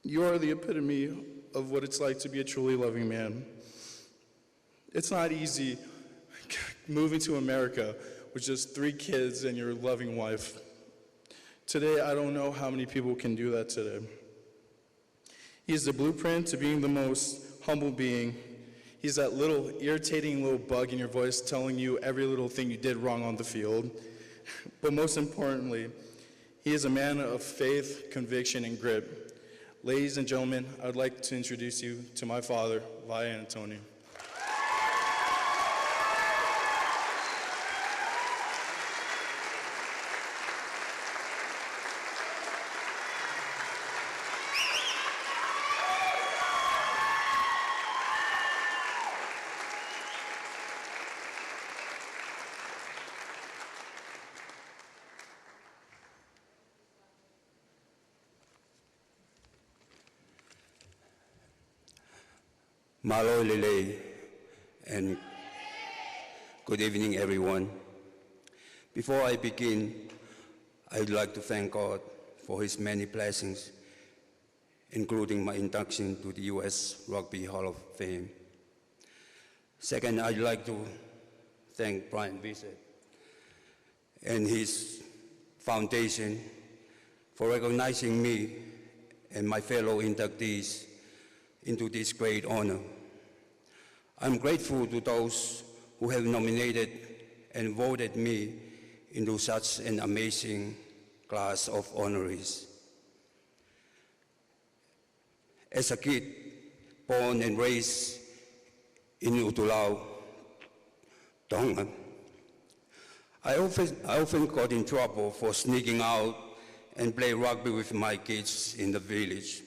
You are the epitome of what it's like to be a truly loving man. It's not easy moving to America with just 3 kids and your loving wife. Today, I don't know how many people can do that today. He is the blueprint to being the most humble being. He's that little irritating little bug in your voice telling you every little thing you did wrong on the field. But most importantly, he is a man of faith, conviction, and grit. Ladies and gentlemen, I would like to introduce you to my father, Vaea Anitoni. Malo Lele, and good evening, everyone. Before I begin, I'd like to thank God for His many blessings, including my induction to the U.S. Rugby Hall of Fame. Second, I'd like to thank Brian Bissett and his foundation for recognizing me and my fellow inductees into this great honor. I'm grateful to those who have nominated and voted me into such an amazing class of honorees. As a kid, born and raised in Utulao, Tonga, I often got in trouble for sneaking out and play rugby with my kids in the village.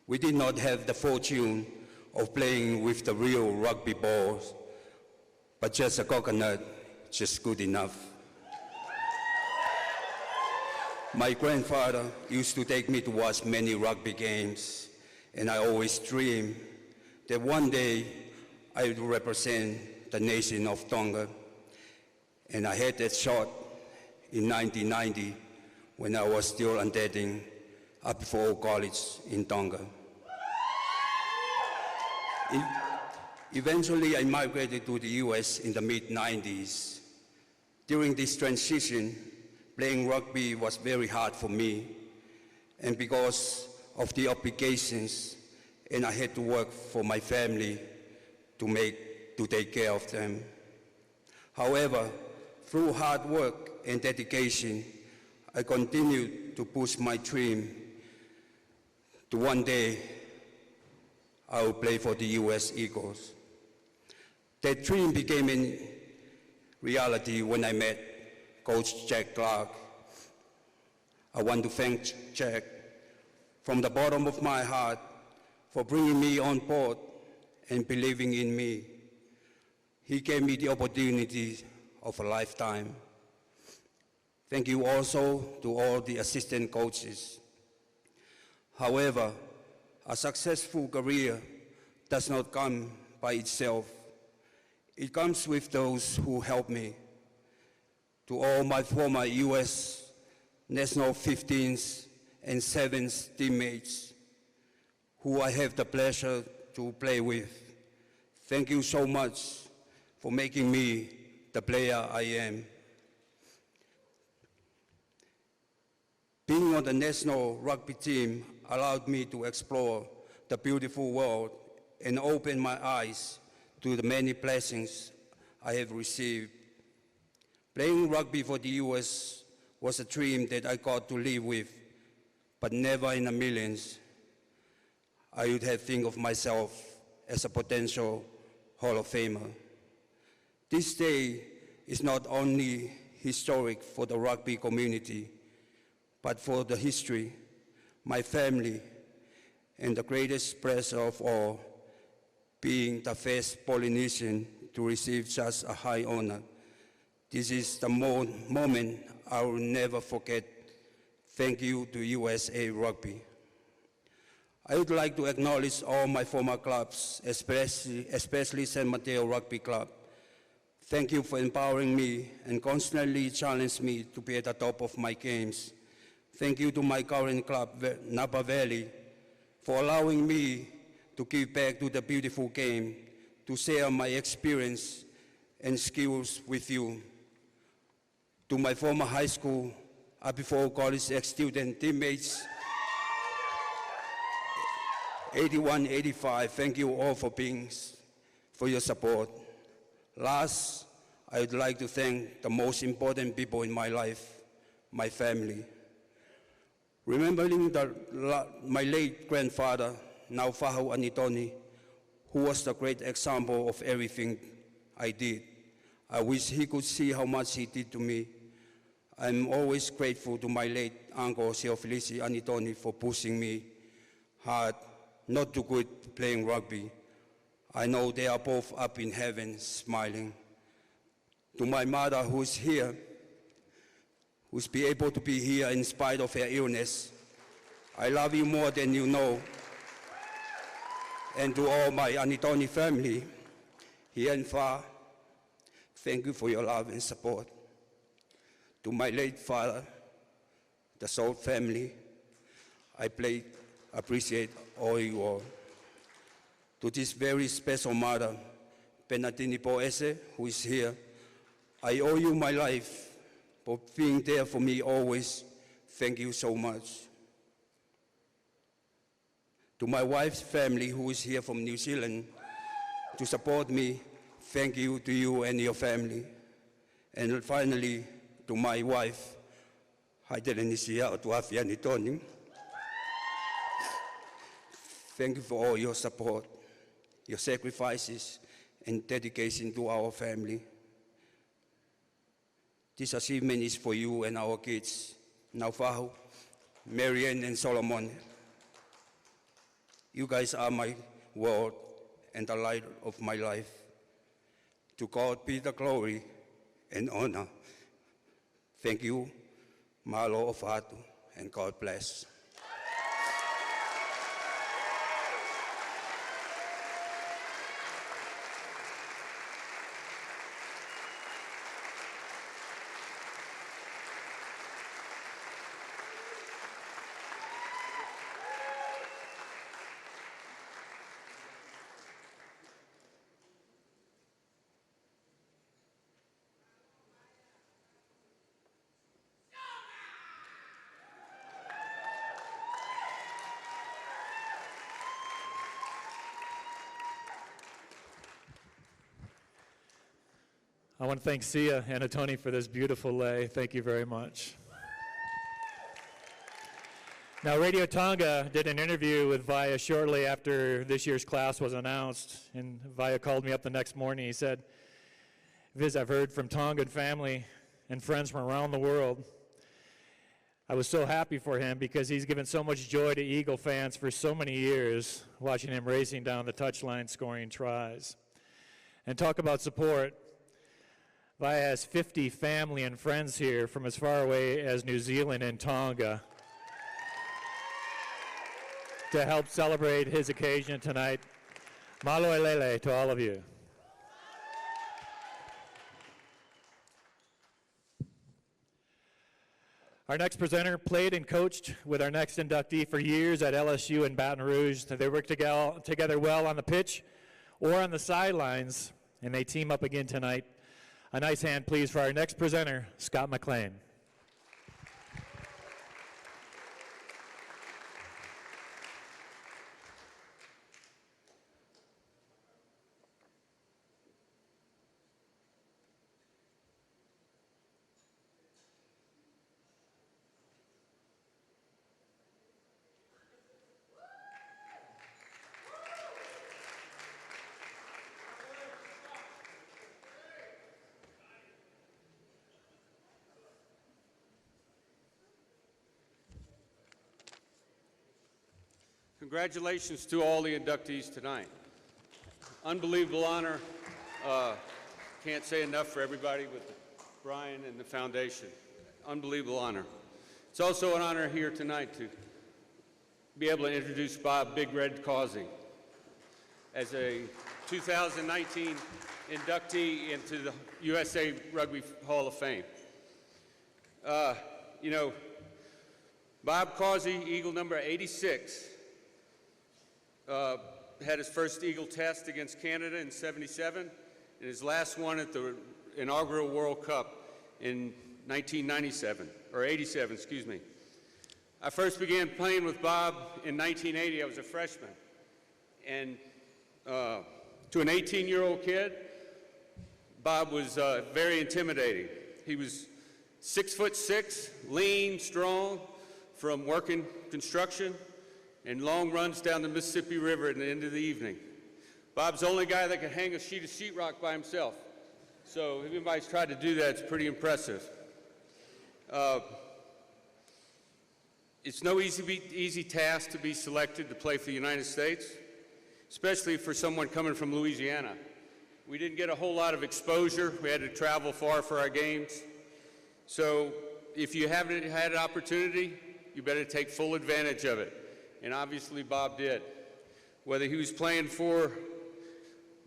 We did not have the fortune of playing with the real rugby balls, but just a coconut, just good enough. My grandfather used to take me to watch many rugby games, and I always dreamed that one day I would represent the nation of Tonga. And I had that shot in 1990 when I was still attending up before college in Tonga. Eventually, I migrated to the US in the mid-90s. During this transition, playing rugby was very hard for me, and because of the obligations, and I had to work for my family to take care of them. However, through hard work and dedication, I continued to push my dream to one day I will play for the US Eagles. That dream became a reality when I met Coach Jack Clark. I want to thank Jack from the bottom of my heart for bringing me on board and believing in me. He gave me the opportunity of a lifetime. Thank you also to all the assistant coaches. However, a successful career does not come by itself. It comes with those who help me. To all my former US National 15s and 7s teammates who I have the pleasure to play with, thank you so much for making me the player I am. Being on the national rugby team allowed me to explore the beautiful world and open my eyes to the many blessings I have received. Playing rugby for the US was a dream that I got to live with, but never in a millions I would have think of myself as a potential Hall of Famer. This day is not only historic for the rugby community, but for the history, my family, and the greatest pleasure of all, being the first Polynesian to receive such a high honor. This is the moment I will never forget. Thank you to USA Rugby. I would like to acknowledge all my former clubs, especially San Mateo Rugby Club. Thank you for empowering me and constantly challenge me to be at the top of my games. Thank you to my current club, Napa Valley, for allowing me to give back to the beautiful game, to share my experience and skills with you. To my former high school, before college ex-student teammates, 81, 85, thank you all for your support. Last, I would like to thank the most important people in my life, my family. Remembering my late grandfather, now Fahu Anitoni, who was the great example of everything I did. I wish he could see how much he did to me. I'm always grateful to my late uncle, Sir Felici Anitoni, for pushing me hard, not to quit playing rugby. I know they are both up in heaven, smiling. To my mother, who's here, who's be able to be here in spite of her illness, I love you more than you know. And to all my Anitoni family, here and far, thank you for your love and support. To my late father, the Salt family, I appreciate all you all. To this very special mother, Penatini Poese, who is here, I owe you my life for being there for me always. Thank you so much. To my wife's family, who is here from New Zealand, to support me, thank you to you and your family. And finally, to my wife, Anitoni. Thank you for all your support, your sacrifices, and dedication to our family. This achievement is for you and our kids, Naufahu, Marianne, and Solomon. You guys are my world and the light of my life. To God be the glory and honor. Thank you, Malo of Hatu, and God bless. I want to thank Sia and Anitoni for this beautiful lay. Thank you very much. Now, Radio Tonga did an interview with Vaea shortly after this year's class was announced, and Vaea called me up the next morning. He said, Viz, I've heard from Tongan family and friends from around the world. I was so happy for him because he's given so much joy to Eagle fans for so many years, watching him racing down the touchline scoring tries. And talk about support. Vaea has 50 family and friends here from as far away as New Zealand and Tonga to help celebrate his occasion tonight. Malo elele to all of you. Our next presenter played and coached with our next inductee for years at LSU and Baton Rouge. They work together well on the pitch or on the sidelines, and they team up again tonight. A nice hand, please, for our next presenter, Scott McLean. Congratulations to all the inductees tonight. Unbelievable honor. Can't say enough for everybody with Brian and the foundation. Unbelievable honor. It's also an honor here tonight to be able to introduce Bob Big Red Kazi as a 2019 inductee into the USA Rugby Hall of Fame. You know, Bob Kazi, Eagle number 86, had his first Eagle test against Canada in '77, and his last one at the inaugural World Cup in 1997, or 87, excuse me. I first began playing with Bob in 1980. I was a freshman. And to an 18-year-old kid, Bob was very intimidating. He was 6'6", lean, strong, from working construction, and long runs down the Mississippi River at the end of the evening. Bob's the only guy that could hang a sheet of sheetrock by himself. So if anybody's tried to do that, it's pretty impressive. It's no easy task to be selected to play for the United States, especially for someone coming from Louisiana. We didn't get a whole lot of exposure. We had to travel far for our games. So if you haven't had an opportunity, you better take full advantage of it. And obviously Bob did. Whether he was playing for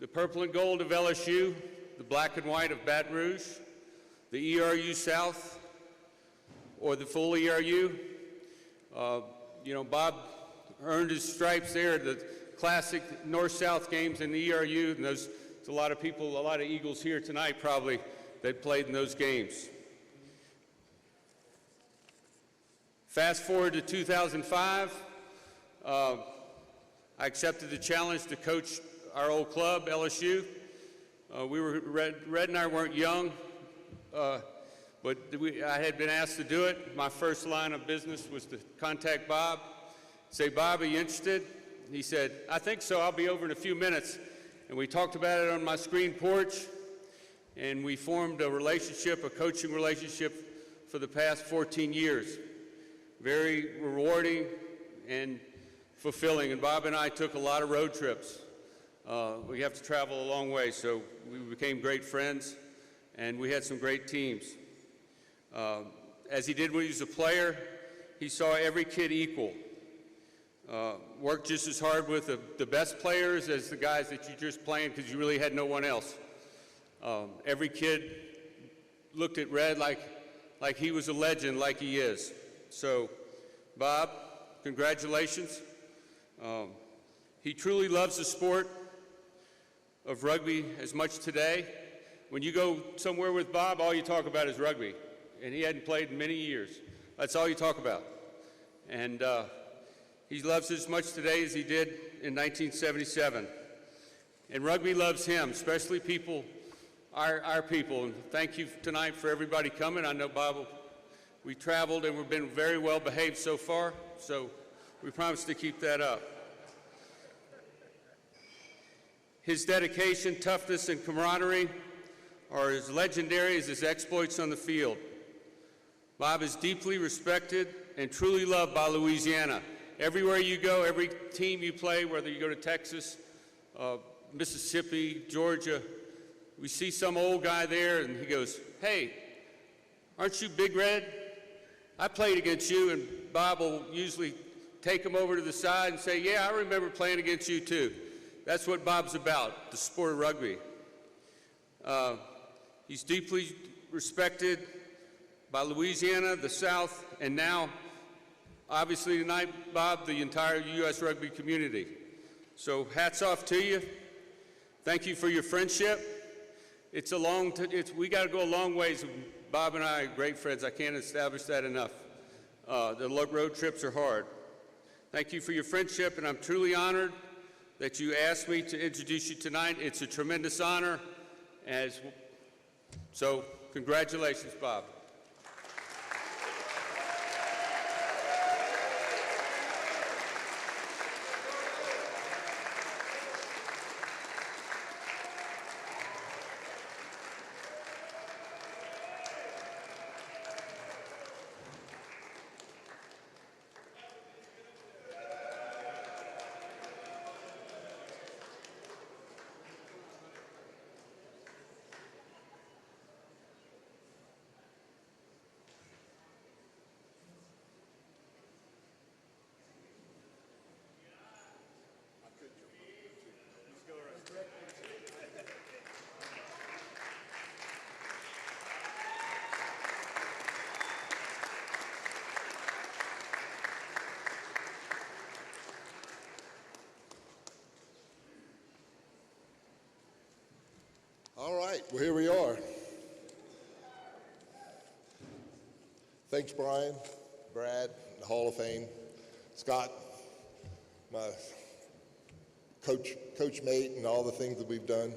the purple and gold of LSU, the black and white of Baton Rouge, the ERU South, or the full ERU, you know, Bob earned his stripes there at the classic North-South games in the ERU, and there's a lot of people, a lot of Eagles here tonight probably that played in those games. Fast forward to 2005, I accepted the challenge to coach our old club, LSU. Red and I weren't young, but I had been asked to do it. My first line of business was to contact Bob, say, Bob, are you interested? He said, I think so, I'll be over in a few minutes. And we talked about it on my screen porch, and we formed a relationship, a coaching relationship for the past 14 years. Very rewarding, and fulfilling. And Bob and I took a lot of road trips. We have to travel a long way, so we became great friends, and we had some great teams. As he did when he was a player, he saw every kid equal. Worked just as hard with the best players as the guys that you just playing because you really had no one else. Every kid looked at Red like he was a legend, like he is. So, Bob, congratulations. He truly loves the sport of rugby as much today. When you go somewhere with Bob, all you talk about is rugby. And he hadn't played in many years. That's all you talk about. And he loves it as much today as he did in 1977. And rugby loves him, especially people, our people. And thank you tonight for everybody coming. I know, Bob, we traveled and we've been very well behaved so far, so we promise to keep that up. His dedication, toughness, and camaraderie are as legendary as his exploits on the field. Bob is deeply respected and truly loved by Louisiana. Everywhere you go, every team you play, whether you go to Texas, Mississippi, Georgia, we see some old guy there and he goes, "Hey, aren't you Big Red? I played against you," and Bob will usually take him over to the side and say, "Yeah, I remember playing against you too." That's what Bob's about, the sport of rugby. He's deeply respected by Louisiana, the South, and now, obviously tonight, Bob, the entire U.S. rugby community. So hats off to you. Thank you for your friendship. We got to go a long ways. Bob and I are great friends. I can't establish that enough. The road trips are hard. Thank you for your friendship, and I'm truly honored that you asked me to introduce you tonight. It's a tremendous honor. So congratulations, Bob. All right, well, here we are. Thanks, Brian, Brad, the Hall of Fame, Scott, my coach mate, and all the things that we've done.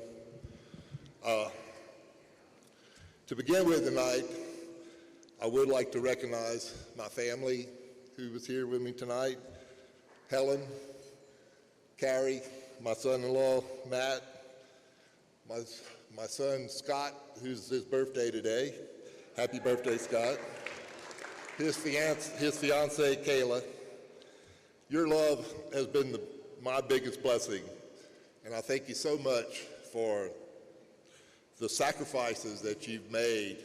To begin with tonight, I would like to recognize my family who was here with me tonight, Helen, Carrie, my son-in-law, Matt, my son, Scott, who's his birthday today. Happy birthday, Scott. His fiancee, Kayla. Your love has been my biggest blessing, and I thank you so much for the sacrifices that you've made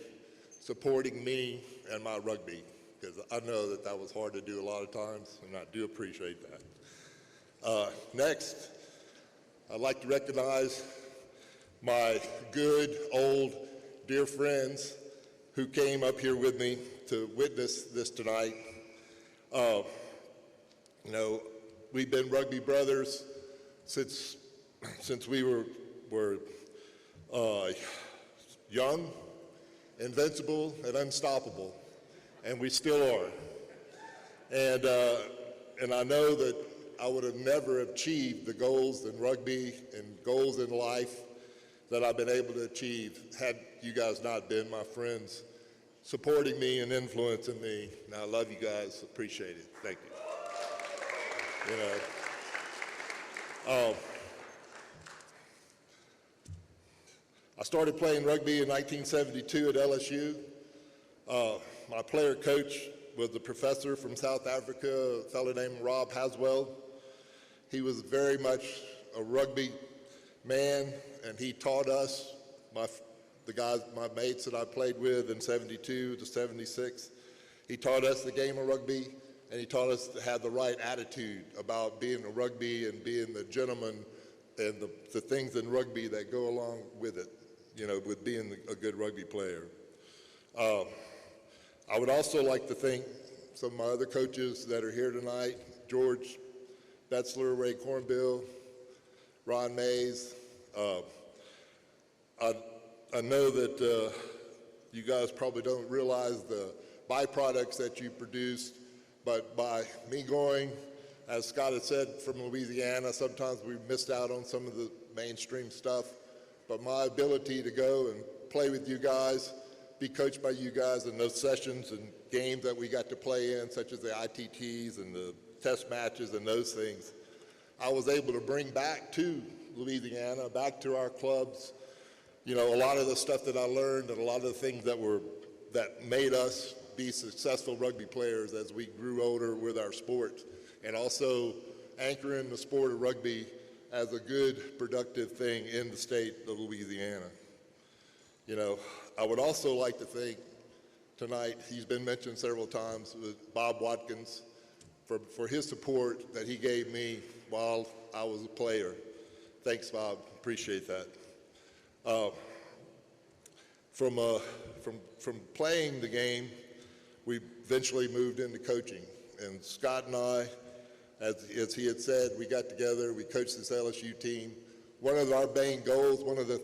supporting me and my rugby, because I know that was hard to do a lot of times, and I do appreciate that. Next, I'd like to recognize my good, old, dear friends who came up here with me to witness this tonight. We've been rugby brothers since we were young, invincible, and unstoppable, and we still are. And I know that I would have never achieved the goals in rugby and goals in life that I've been able to achieve had you guys not been my friends, supporting me and influencing me. And I love you guys, appreciate it, thank you. I started playing rugby in 1972 at LSU. My player coach was a professor from South Africa, a fellow named Rob Haswell. He was very much a rugby man, and he taught us, my mates that I played with in 72 to 76, he taught us the game of rugby, and he taught us to have the right attitude about being a rugby and being the gentleman and the things in rugby that go along with it, you know, with being a good rugby player. I would also like to thank some of my other coaches that are here tonight, George Betzler, Ray Cornbill, Ron Mays. I know that you guys probably don't realize the byproducts that you produced, but by me going, as Scott had said, from Louisiana, sometimes we missed out on some of the mainstream stuff, but my ability to go and play with you guys, be coached by you guys in those sessions and games that we got to play in, such as the ITTs and the test matches and those things, I was able to bring back to Louisiana, back to our clubs, you know, a lot of the stuff that I learned and a lot of the things that made us be successful rugby players as we grew older with our sport, and also anchoring the sport of rugby as a good, productive thing in the state of Louisiana. You know, I would also like to thank tonight, he's been mentioned several times, with Bob Watkins for his support that he gave me while I was a player. Thanks, Bob, appreciate that. From playing the game, we eventually moved into coaching. And Scott and I, as he had said, we got together, we coached this LSU team. One of our main goals, one of the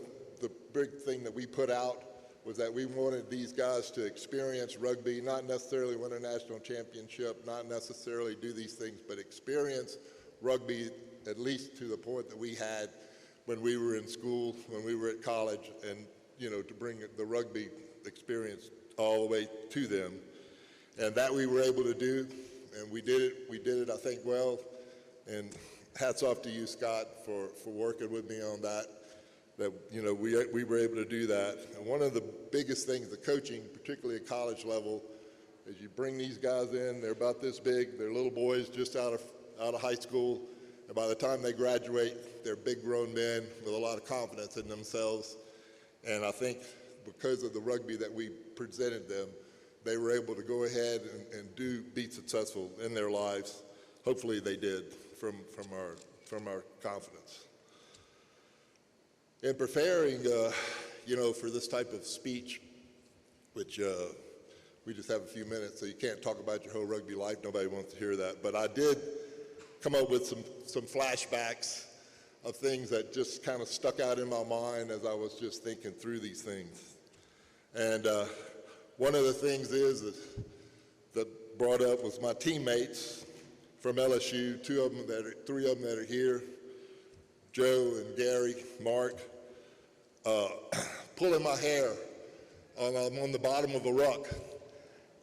big thing that we put out was that we wanted these guys to experience rugby, not necessarily win a national championship, not necessarily do these things, but experience rugby at least to the point that we had when we were in school, when we were at college, and, you know, to bring the rugby experience all the way to them. And that we were able to do, and we did it, I think, well, and hats off to you, Scott, for working with me on that, you know, we were able to do that. And one of the biggest things, the coaching, particularly at college level, is you bring these guys in, they're about this big, they're little boys just out of high school, and by the time they graduate, they're big grown men with a lot of confidence in themselves. And I think because of the rugby that we presented them, they were able to go ahead and be successful in their lives. Hopefully they did from our confidence. In preparing, you know, for this type of speech, which we just have a few minutes, so you can't talk about your whole rugby life. Nobody wants to hear that. But I did come up with some flashbacks of things that just kind of stuck out in my mind as I was just thinking through these things. And one of the things that brought up was my teammates from LSU, three of them that are here, Joe and Gary, Mark, pulling my hair on the bottom of a ruck,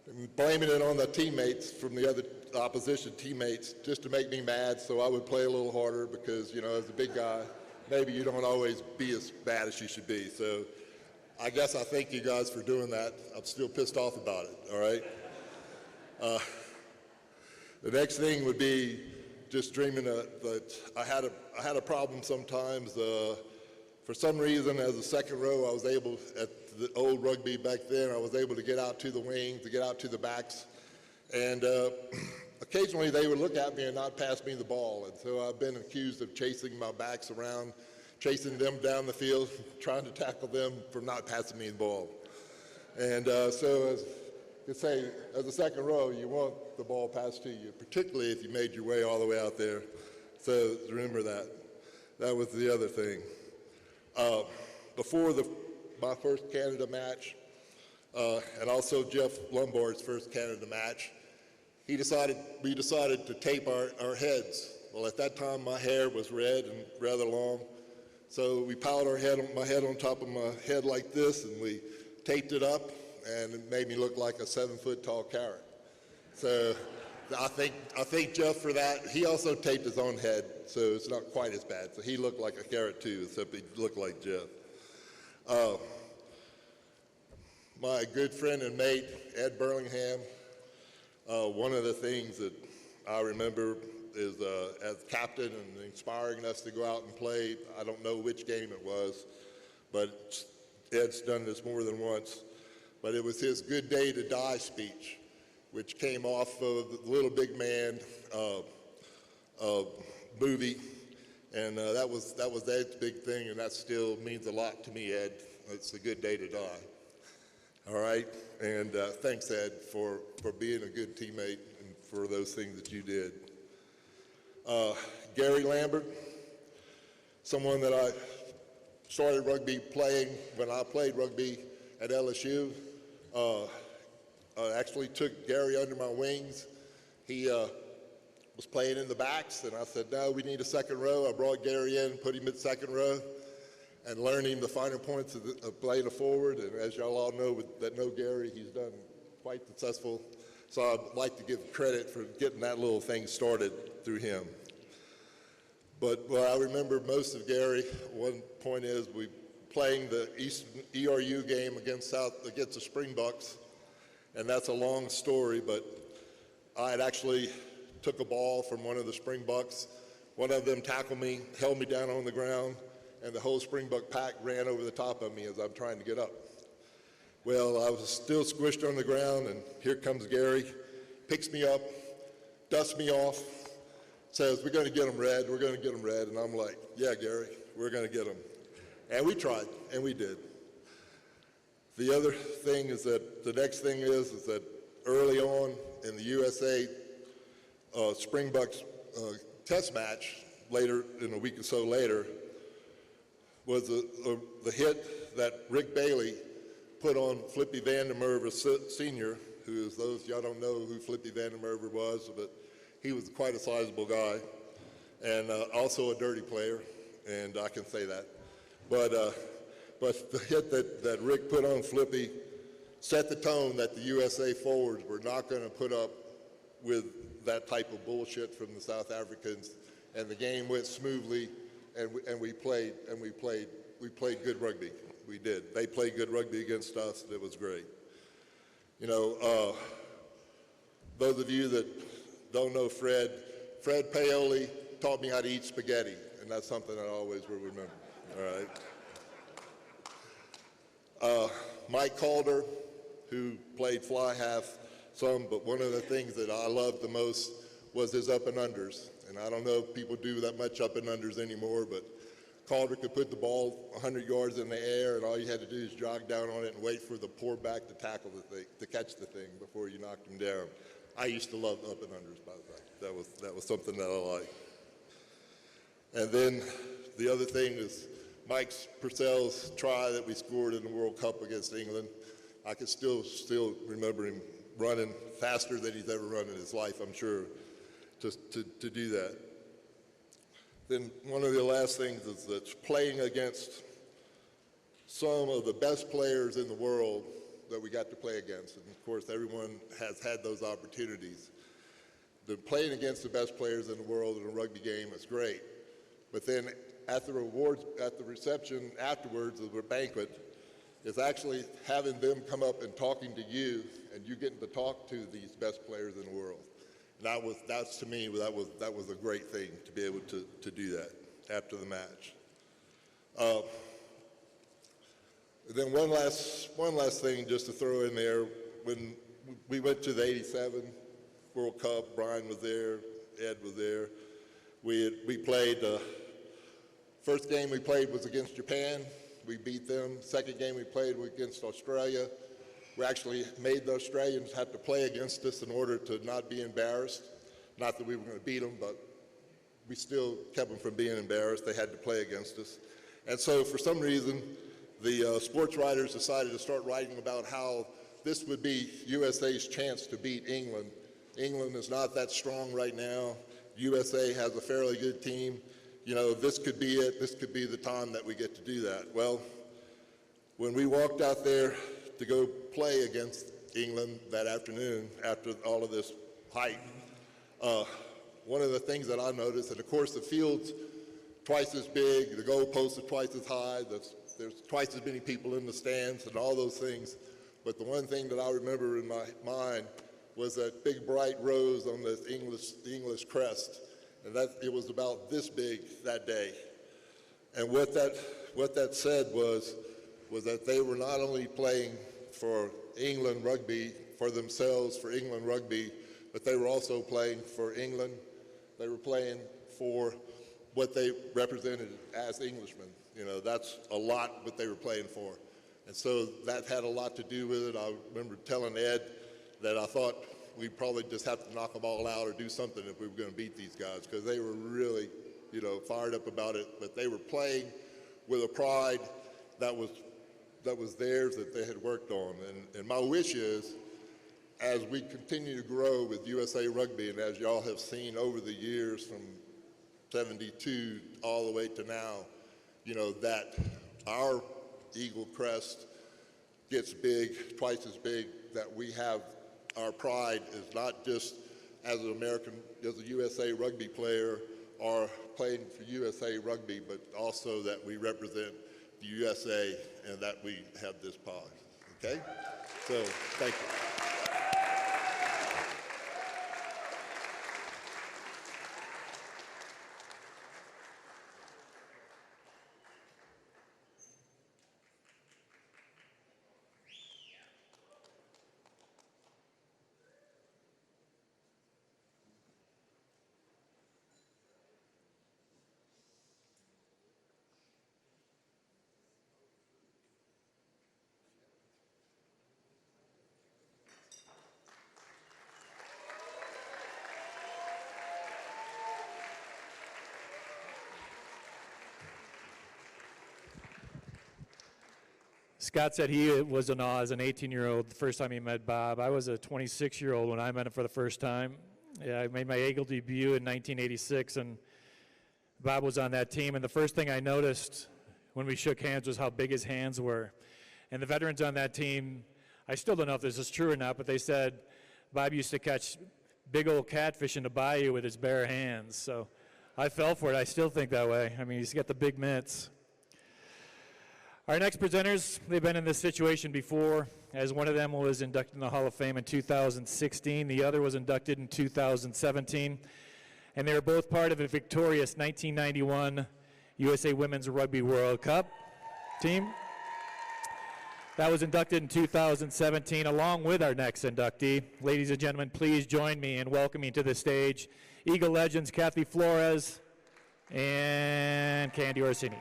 and blaming it on the teammates from the other opposition teammates just to make me mad, so I would play a little harder because, you know, as a big guy, maybe you don't always be as bad as you should be. So I guess I thank you guys for doing that. I'm still pissed off about it, all right? The next thing would be just dreaming that I had a problem sometimes. For some reason, as a second row, I was able, at the old rugby back then, I was able to get out to the wings, to get out to the backs. And occasionally they would look at me and not pass me the ball. And so I've been accused of chasing my backs around, chasing them down the field, trying to tackle them for not passing me the ball. And so as you say, as a second row, you want the ball passed to you, particularly if you made your way all the way out there. So remember that. That was the other thing. Before my first Canada match, and also Jeff Lombard's first Canada match, we decided to tape our heads. Well, at that time, my hair was red and rather long, so we piled my head on top of my head like this, and we taped it up, and it made me look like a 7-foot tall carrot. So I thank Jeff for that. He also taped his own head, so it's not quite as bad. So he looked like a carrot too, except he looked like Jeff. My good friend and mate, Ed Burlingham, one of the things that I remember as captain and inspiring us to go out and play. I don't know which game it was, but Ed's done this more than once. But it was his Good Day to Die speech, which came off of the Little Big Man movie, and that was Ed's big thing, and that still means a lot to me, Ed. It's a good day to die. All right, and thanks, Ed, for being a good teammate and for those things that you did. Gary Lambert, someone that I started rugby playing when I played rugby at LSU. I actually took Gary under my wings. He was playing in the backs, and I said, no, we need a second row. I brought Gary in, put him at second row, and learned him the finer points of playing a forward. And as y'all all know, that know Gary, he's done quite successful. So I'd like to give credit for getting that little thing started through him. But what I remember most of Gary, one point is we playing the Eastern ERU game against the Springbucks, and that's a long story, but I had actually took a ball from one of the Springbucks. One of them tackled me, held me down on the ground, and the whole Springbuck pack ran over the top of me as I'm trying to get up. Well, I was still squished on the ground, and here comes Gary, picks me up, dusts me off, says, we're going to get him, Red, we're going to get him, Red. And I'm like, yeah, Gary, we're going to get him. And we tried, and we did. The other thing is that, the next thing is that early on in the USA Springbucks test match, later, in a week or so later, was the hit that Rick Bailey put on Flippy Vandermerwe Sr., who is those, y'all don't know who Flippy Vandermerwe was, but he was quite a sizable guy, and also a dirty player, and I can say that. But the hit that Rick put on Flippy set the tone that the USA forwards were not going to put up with that type of bullshit from the South Africans, and the game went smoothly, and we played good rugby. We did. They played good rugby against us. It was great. You know, those of you that don't know Fred Paoli taught me how to eat spaghetti, and that's something I always will remember. All right. Mike Calder, who played fly half some, but one of the things that I loved the most was his up and unders. And I don't know if people do that much up and unders anymore, but Calder could put the ball 100 yards in the air, and all you had to do is jog down on it and wait for the poor back to tackle the thing, to catch the thing before you knocked him down. I used to love up and unders, by the way. That was something that I liked. And then the other thing is Mike Purcell's try that we scored in the World Cup against England. I can still remember him running faster than he's ever run in his life, I'm sure, just to do that. Then one of the last things is that playing against some of the best players in the world that we got to play against, and of course everyone has had those opportunities. Playing against the best players in the world in a rugby game is great, but then at the reception afterwards of the banquet, is actually having them come up and talking to you, and you getting to talk to these best players in the world. And that's to me, that was a great thing to be able to do that after the match. Then one last thing just to throw in there. When we went to the '87 World Cup, Brian was there, Ed was there. We played. First game we played was against Japan. We beat them. Second game we played was against Australia. We actually made the Australians have to play against us in order to not be embarrassed. Not that we were going to beat them, but we still kept them from being embarrassed. They had to play against us. And so for some reason, the sports writers decided to start writing about how this would be USA's chance to beat England. England is not that strong right now. USA has a fairly good team. You know, this could be it. This could be the time that we get to do that. Well, when we walked out there to go play against England that afternoon after all of this hype, one of the things that I noticed, and of course the field's twice as big, the goalposts are twice as high, there's twice as many people in the stands and all those things, but the one thing that I remember in my mind was that big bright rose on the English crest, and it was about this big that day. And what that said was that they were not only playing for England rugby, for themselves, for England rugby, but they were also playing for England. They were playing for what they represented as Englishmen. You know, that's a lot what they were playing for. And so that had a lot to do with it. I remember telling Ed that I thought we'd probably just have to knock them all out or do something if we were going to beat these guys, because they were really, you know, fired up about it. But they were playing with a pride that was theirs, that they had worked on. And my wish is, as we continue to grow with USA Rugby, and as y'all have seen over the years from 72 all the way to now, you know, that our Eagle Crest gets big, twice as big, that we have our pride is not just as an American, as a USA Rugby player or playing for USA Rugby, but also that we represent the USA and that we have this pride, okay? So, thank you. Scott said he was in awe as an 18-year-old the first time he met Bob. I was a 26-year-old when I met him for the first time. Yeah, I made my Eagle debut in 1986, and Bob was on that team. And the first thing I noticed when we shook hands was how big his hands were. And the veterans on that team, I still don't know if this is true or not, but they said Bob used to catch big old catfish in the bayou with his bare hands. So I fell for it. I still think that way. I mean, he's got the big mitts. Our next presenters, they've been in this situation before, as one of them was inducted in the Hall of Fame in 2016. The other was inducted in 2017. And they were both part of a victorious 1991 USA Women's Rugby World Cup team. That was inducted in 2017, along with our next inductee. Ladies and gentlemen, please join me in welcoming to the stage Eagle legends Kathy Flores and Candy Orsini.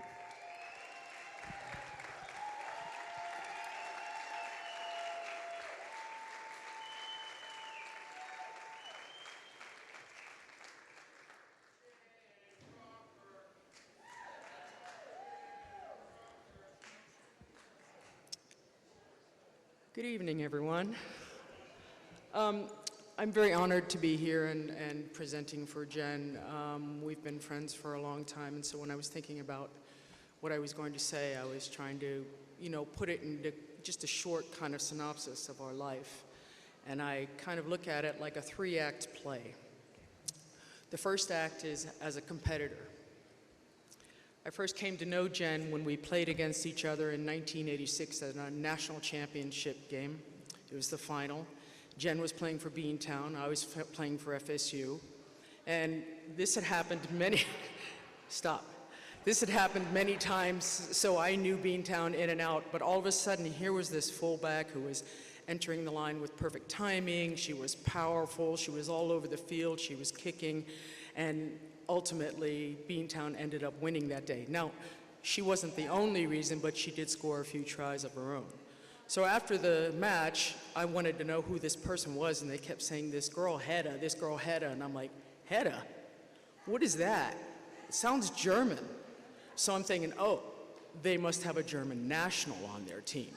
Good evening, everyone. I'm very honored to be here and presenting for Jen. We've been friends for a long time, and so when I was thinking about what I was going to say, I was trying to, you know, put it into just a short kind of synopsis of our life. And I kind of look at it like a 3-act play. The first act is as a competitor. I first came to know Jen when we played against each other in 1986 at a national championship game. It was the final. Jen was playing for Beantown. I was playing for FSU. And this had happened many, This had happened many times, so I knew Beantown in and out, but all of a sudden here was this fullback who was entering the line with perfect timing. She was powerful. She was all over the field. She was kicking. And ultimately, Beantown ended up winning that day. Now, she wasn't the only reason, but she did score a few tries of her own. So after the match, I wanted to know who this person was, and they kept saying, this girl Hedda, and I'm like, Hedda? What is that? It sounds German. So I'm thinking, oh, they must have a German national on their team.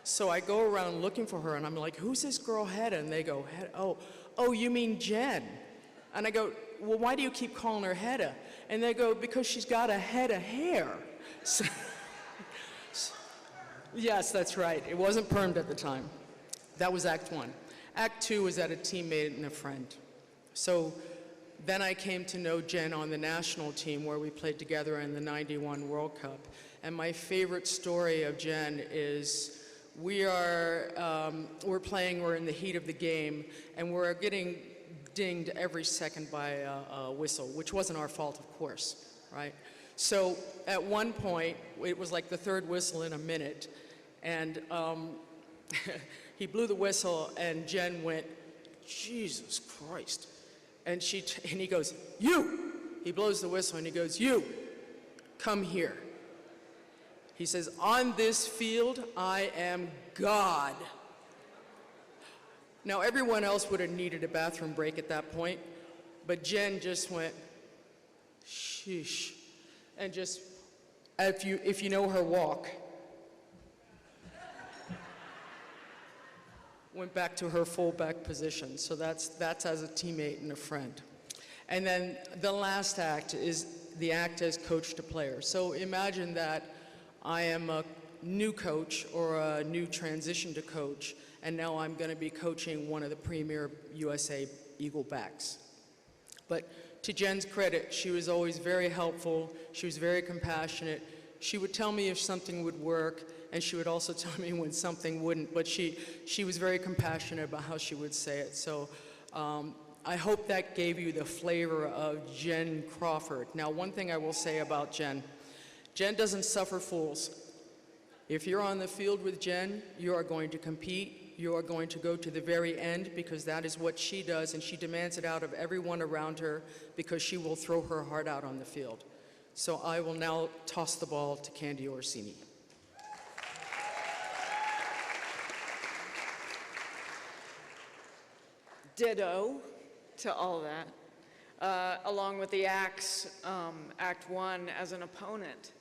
So I go around looking for her, and I'm like, who's this girl Hedda? And they go, oh, you mean Jen? And I go, well, why do you keep calling her Hedda? And they go, because she's got a head of hair. So, yes, that's right. It wasn't permed at the time. That was Act 1. Act 2 was at a teammate and a friend. So then I came to know Jen on the national team where we played together in the '91 World Cup. And my favorite story of Jen is we're in the heat of the game, and we're getting dinged every second by a whistle, which wasn't our fault, of course, right? So at one point, it was like the third whistle in a minute, and he blew the whistle, and Jen went, Jesus Christ. And he goes, you! He blows the whistle, and he goes, you, come here. He says, on this field, I am God. Now, everyone else would have needed a bathroom break at that point, but Jen just went, sheesh, and just, if you know her walk, went back to her fullback position. So that's as a teammate and a friend. And then the last act is the act as coach to player. So imagine that I am a new coach or a new transition to coach, and now I'm going to be coaching one of the premier USA Eagle backs. But to Jen's credit, she was always very helpful. She was very compassionate. She would tell me if something would work, and she would also tell me when something wouldn't. But she was very compassionate about how she would say it. So I hope that gave you the flavor of Jen Crawford. Now, one thing I will say about Jen doesn't suffer fools. If you're on the field with Jen, you are going to compete. You are going to go to the very end, because that is what she does, and she demands it out of everyone around her, because she will throw her heart out on the field. So I will now toss the ball to Candy Orsini. Ditto to all that, along with the acts, Act 1 as an opponent.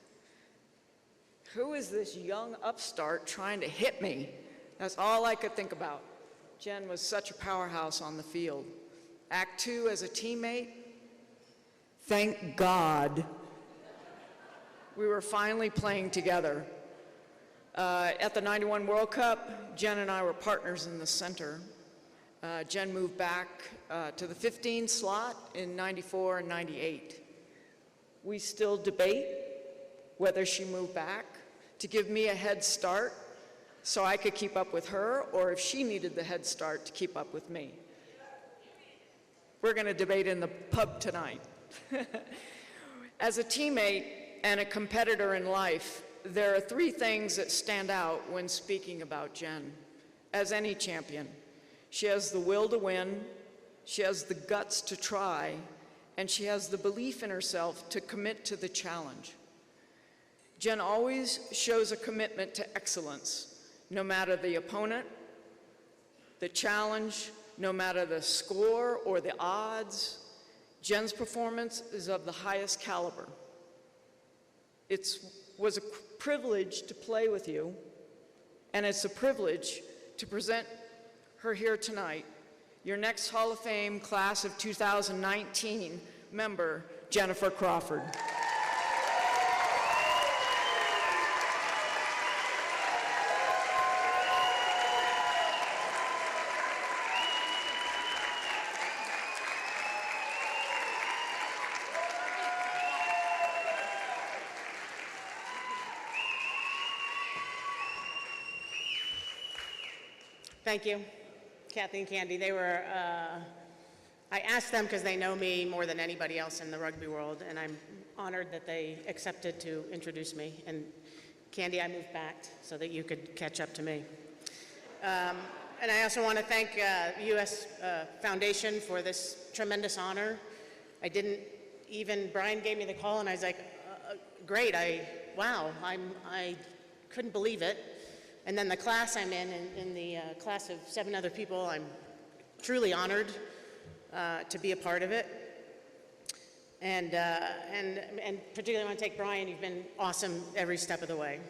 Who is this young upstart trying to hit me? That's all I could think about. Jen was such a powerhouse on the field. Act 2 as a teammate, thank God we were finally playing together. At the 91 World Cup, Jen and I were partners in the center. Jen moved back to the 15 slot in 94 and 98. We still debate whether she moved back to give me a head start so I could keep up with her, or if she needed the head start to keep up with me. We're going to debate in the pub tonight. As a teammate and a competitor in life, there are 3 things that stand out when speaking about Jen. As any champion, she has the will to win, she has the guts to try, and she has the belief in herself to commit to the challenge. Jen always shows a commitment to excellence, no matter the opponent, the challenge, no matter the score or the odds. Jen's performance is of the highest caliber. It was a privilege to play with you, and it's a privilege to present her here tonight, your next Hall of Fame class of 2019 member, Jennifer Crawford. Thank you, Kathy and Candy. They were, I asked them because they know me more than anybody else in the rugby world, and I'm honored that they accepted to introduce me. And Candy, I moved back so that you could catch up to me. And I also want to thank U.S. Foundation for this tremendous honor. I didn't even, Brian gave me the call and I was like, great, wow, I couldn't believe it. And then the class I'm in the class of 7 other people, I'm truly honored to be a part of it. And particularly want to thank Brian, you've been awesome every step of the way.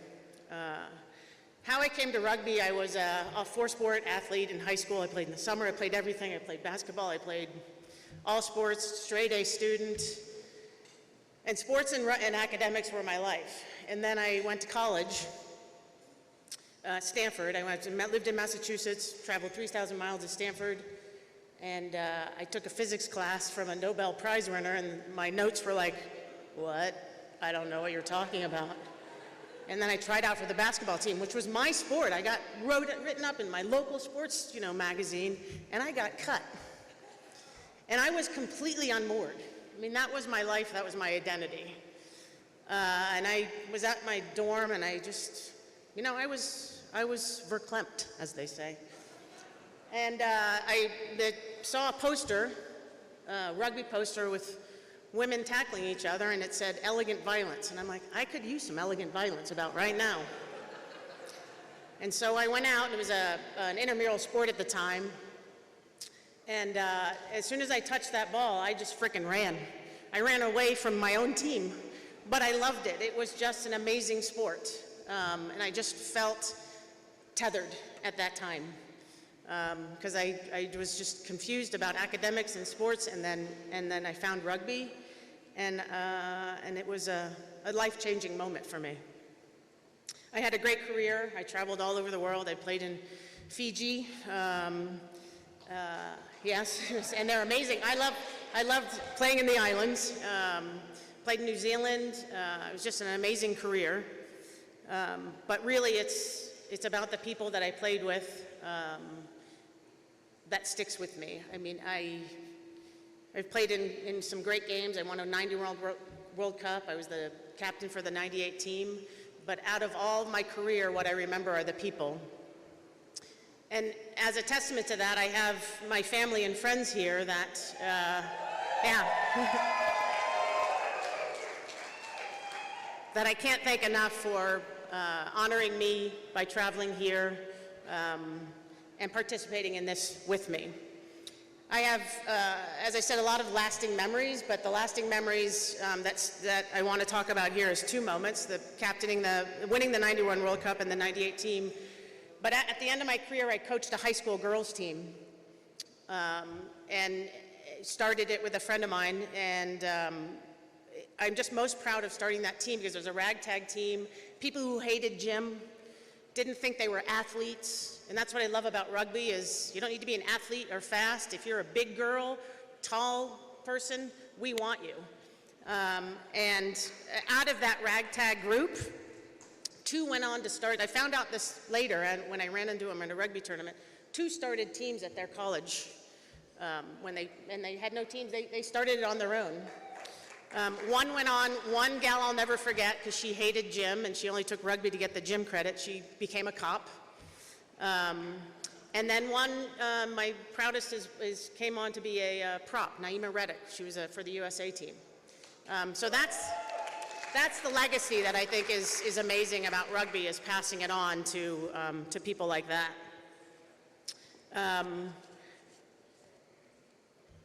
How I came to rugby, I was a 4-sport athlete in high school. I played in the summer, I played everything. I played basketball, I played all sports, straight A student. And sports and academics were my life. And then I went to college. Stanford. I lived in Massachusetts, traveled 3,000 miles to Stanford, and I took a physics class from a Nobel Prize winner, and my notes were like, what? I don't know what you're talking about. And then I tried out for the basketball team, which was my sport. I got written up in my local sports magazine, and I got cut. And I was completely unmoored. I mean, that was my life, that was my identity. And I was at my dorm, and I just, you know, I was verklempt, as they say. And I saw a poster, a rugby poster with women tackling each other, and it said elegant violence. And I'm like, I could use some elegant violence about right now. And so I went out, and it was an intramural sport at the time. And as soon as I touched that ball, I just frickin' ran. I ran away from my own team, but I loved it. It was just an amazing sport. And I just felt tethered at that time. Because I was just confused about academics and sports, and then I found rugby, and it was a life-changing moment for me. I had a great career. I traveled all over the world. I played in Fiji. Yes, and they're amazing. I loved playing in the islands. Played in New Zealand. It was just an amazing career. But really, it's about the people that I played with. That sticks with me. I mean, I've played in some great games. I won a 90 World Cup. I was the captain for the 98 team. But out of all my career, what I remember are the people. And as a testament to that, I have my family and friends here that, that I can't thank enough for honoring me by traveling here and participating in this with me. I have, as I said, a lot of lasting memories, but the lasting memories that I want to talk about here is two moments: the winning the 91 World Cup and the 98 team. But at the end of my career, I coached a high school girls team, and started it with a friend of mine. And I'm just most proud of starting that team because it was a ragtag team. People who hated gym, didn't think they were athletes. And that's what I love about rugby is you don't need to be an athlete or fast. If you're a big girl, tall person, we want you. And out of that ragtag group, two went on to start. I found out this later when I ran into them in a rugby tournament. Two started teams at their college. When they had no teams, they started it on their own. One went on, one gal I'll never forget because she hated gym and she only took rugby to get the gym credit. She became a cop. And then one, my proudest came on to be a prop, Naima Reddick. She was for the USA team. So that's the legacy that I think is amazing about rugby, is passing it on to people like that.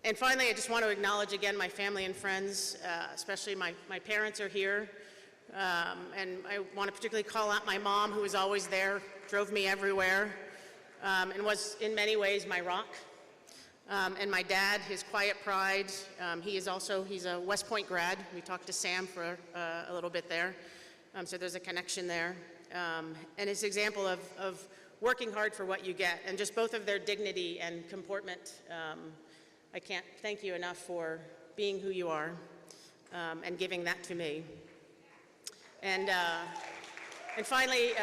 And finally, I just want to acknowledge again my family and friends, especially my parents are here. And I want to particularly call out my mom, who was always there, drove me everywhere, and was in many ways my rock. And my dad, his quiet pride. He's a West Point grad. We talked to Sam for a little bit there. So there's a connection there. And his example of working hard for what you get, and just both of their dignity and comportment. I can't thank you enough for being who you are and giving that to me. And finally,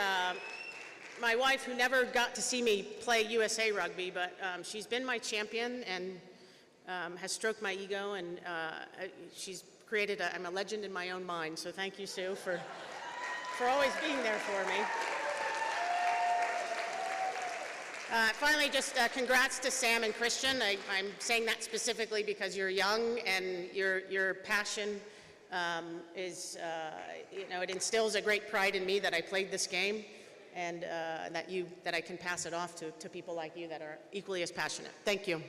my wife, who never got to see me play USA Rugby, but she's been my champion and has stroked my ego, and she's created I'm a legend in my own mind. So thank you, Sue, for always being there for me. Finally, just congrats to Sam and Christian. I'm saying that specifically because you're young and your passion it instills a great pride in me that I played this game, and that I can pass it off to people like you that are equally as passionate. Thank you.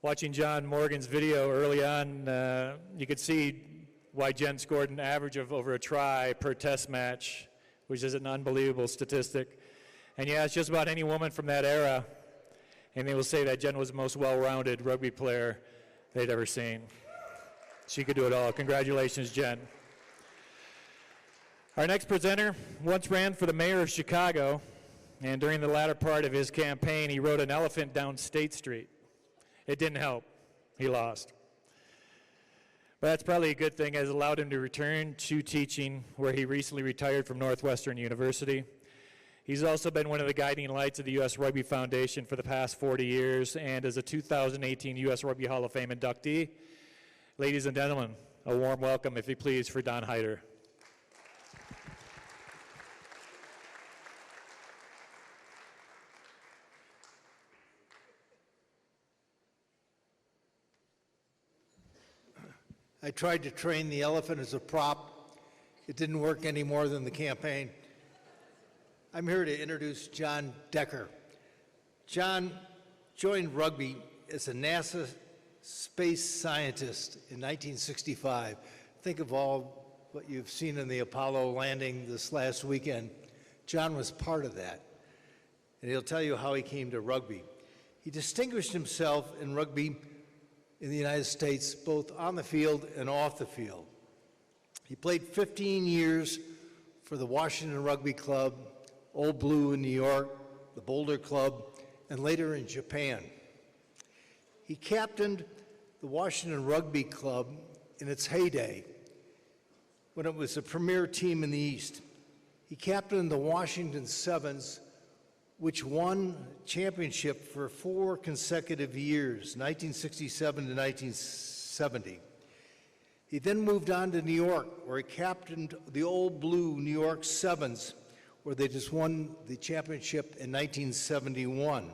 Watching John Morgan's video early on, you could see why Jen scored an average of over a try per test match, which is an unbelievable statistic. And yeah, it's just about any woman from that era, and they will say that Jen was the most well-rounded rugby player they'd ever seen. She could do it all. Congratulations, Jen. Our next presenter once ran for the mayor of Chicago, and during the latter part of his campaign, he rode an elephant down State Street. It didn't help. He lost. But that's probably a good thing, as it allowed him to return to teaching, where he recently retired from Northwestern University. He's also been one of the guiding lights of the U.S. Rugby Foundation for the past 40 years and is a 2018 U.S. Rugby Hall of Fame inductee. Ladies and gentlemen, a warm welcome, if you please, for Don Hyder. I tried to train the elephant as a prop. It didn't work any more than the campaign. I'm here to introduce John Decker. John joined rugby as a NASA space scientist in 1965. Think of all what you've seen in the Apollo landing this last weekend. John was part of that, and he'll tell you how he came to rugby. He distinguished himself in rugby in the United States, both on the field and off the field. He played 15 years for the Washington Rugby Club, Old Blue in New York, the Boulder Club, and later in Japan. He captained the Washington Rugby Club in its heyday, when it was a premier team in the East. He captained the Washington Sevens, which won championship for 4 consecutive years, 1967 to 1970. He then moved on to New York, where he captained the Old Blue New York Sevens, where they just won the championship in 1971.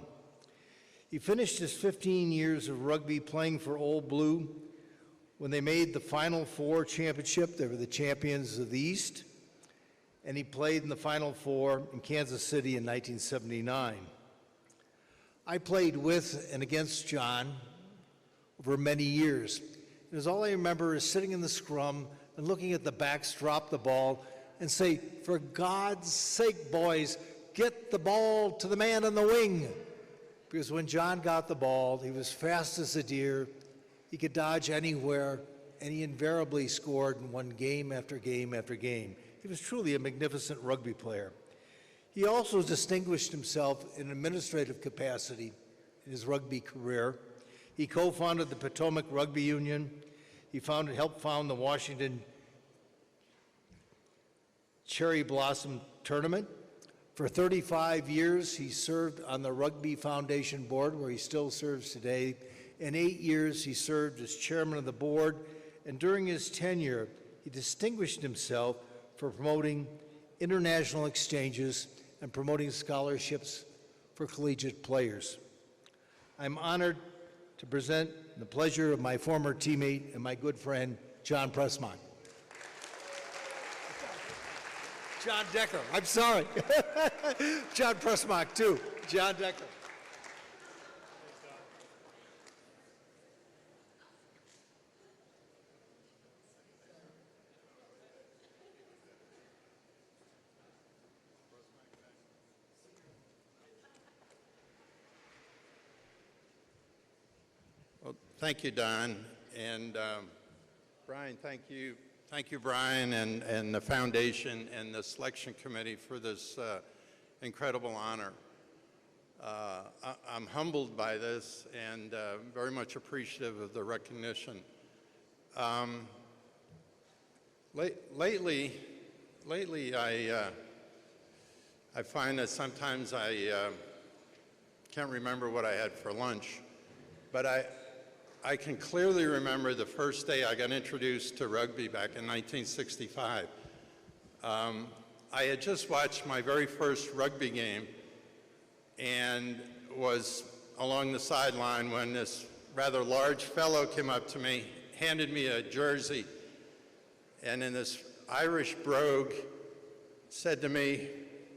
He finished his 15 years of rugby playing for Old Blue when they made the Final Four championship. They were the champions of the East, and he played in the Final Four in Kansas City in 1979. I played with and against John over many years. And all I remember is sitting in the scrum and looking at the backs drop the ball and say, "For God's sake, boys, get the ball to the man on the wing." Because when John got the ball, he was fast as a deer, he could dodge anywhere, and he invariably scored and won game after game after game. He was truly a magnificent rugby player. He also distinguished himself in administrative capacity in his rugby career. He co-founded the Potomac Rugby Union. He helped found the Washington Cherry Blossom Tournament. For 35 years, he served on the Rugby Foundation Board, where he still serves today. In 8 years, he served as chairman of the board, and during his tenure, he distinguished himself for promoting international exchanges and promoting scholarships for collegiate players. I'm honored to present the pleasure of my former teammate and my good friend, John Prusmack. John Decker, I'm sorry. John Prusmack, too. John Decker. Well, thank you, Don. And Brian, thank you. Thank you, Brian, and the foundation and the selection committee for this incredible honor. I'm humbled by this and very much appreciative of the recognition. Lately, I find that sometimes I can't remember what I had for lunch, but I can clearly remember the first day I got introduced to rugby back in 1965. I had just watched my very first rugby game and was along the sideline when this rather large fellow came up to me, handed me a jersey, and in this Irish brogue said to me,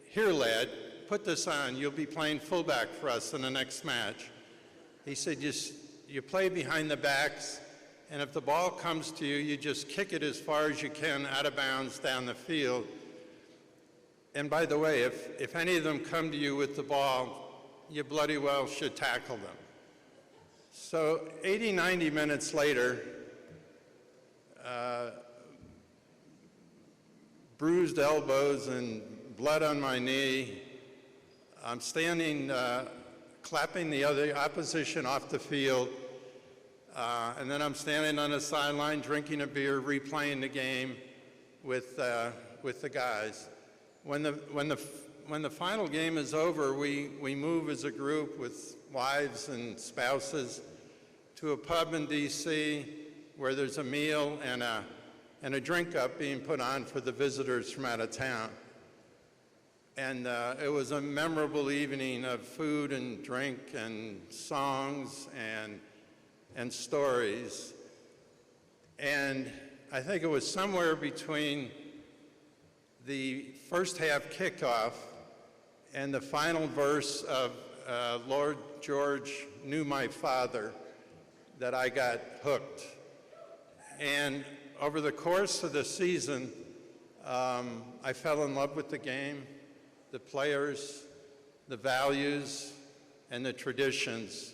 "Here, lad, put this on. You'll be playing fullback for us in the next match." He said, you play behind the backs, And if the ball comes to you, you just kick it as far as you can out of bounds down the field. And by the way, if any of them come to you with the ball, you bloody well should tackle them. So 80, 90 minutes later, bruised elbows and blood on my knee, I'm standing, clapping the opposition off the field, and then I'm standing on the sideline drinking a beer, replaying the game with the guys. When the final game is over, we move as a group with wives and spouses to a pub in D.C. where there's a meal and a drink up being put on for the visitors from out of town. And it was a memorable evening of food and drink and songs and stories. And I think it was somewhere between the first half kickoff and the final verse of Lord George Knew My Father that I got hooked. And over the course of the season, I fell in love with the game, the players, the values, and the traditions,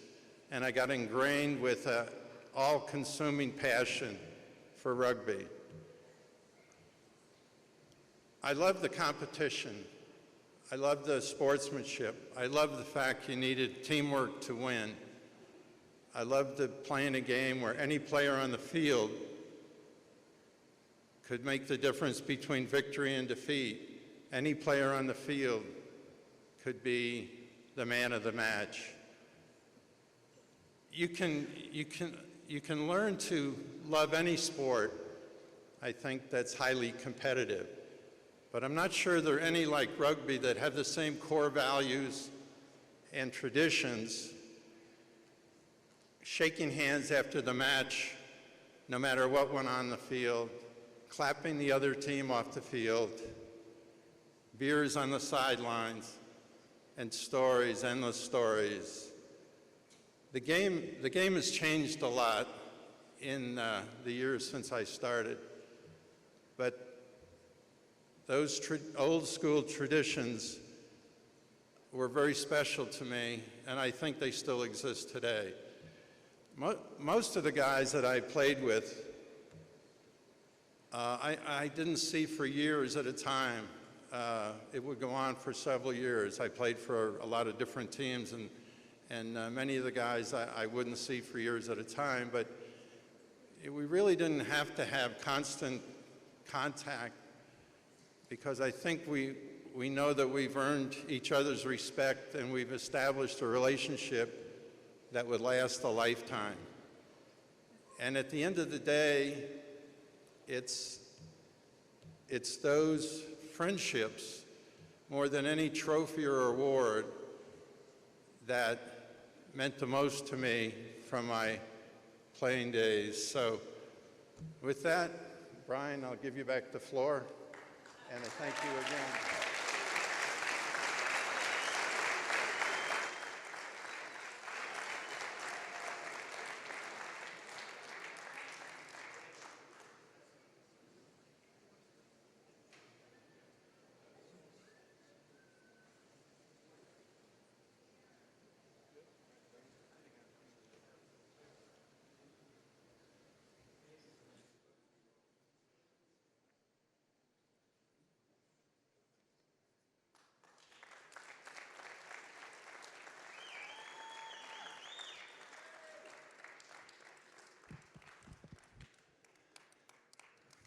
and I got ingrained with an all-consuming passion for rugby. I love the competition. I love the sportsmanship. I love the fact you needed teamwork to win. I loved playing a game where any player on the field could make the difference between victory and defeat. Any player on the field could be the man of the match. You can learn to love any sport, I think, that's highly competitive. But I'm not sure there are any like rugby that have the same core values and traditions. Shaking hands after the match, no matter what went on the field, clapping the other team off the field, beers on the sidelines, and stories, endless stories. The game has changed a lot in the years since I started, but those old school traditions were very special to me, and I think they still exist today. Most of the guys that I played with, I didn't see for years at a time. It would go on for several years. I played for a lot of different teams, and many of the guys I wouldn't see for years at a time, but we really didn't have to have constant contact because I think we know that we've earned each other's respect and we've established a relationship that would last a lifetime. And at the end of the day, it's those friendships more than any trophy or award that meant the most to me from my playing days. So with that, Brian, I'll give you back the floor, and I thank you again.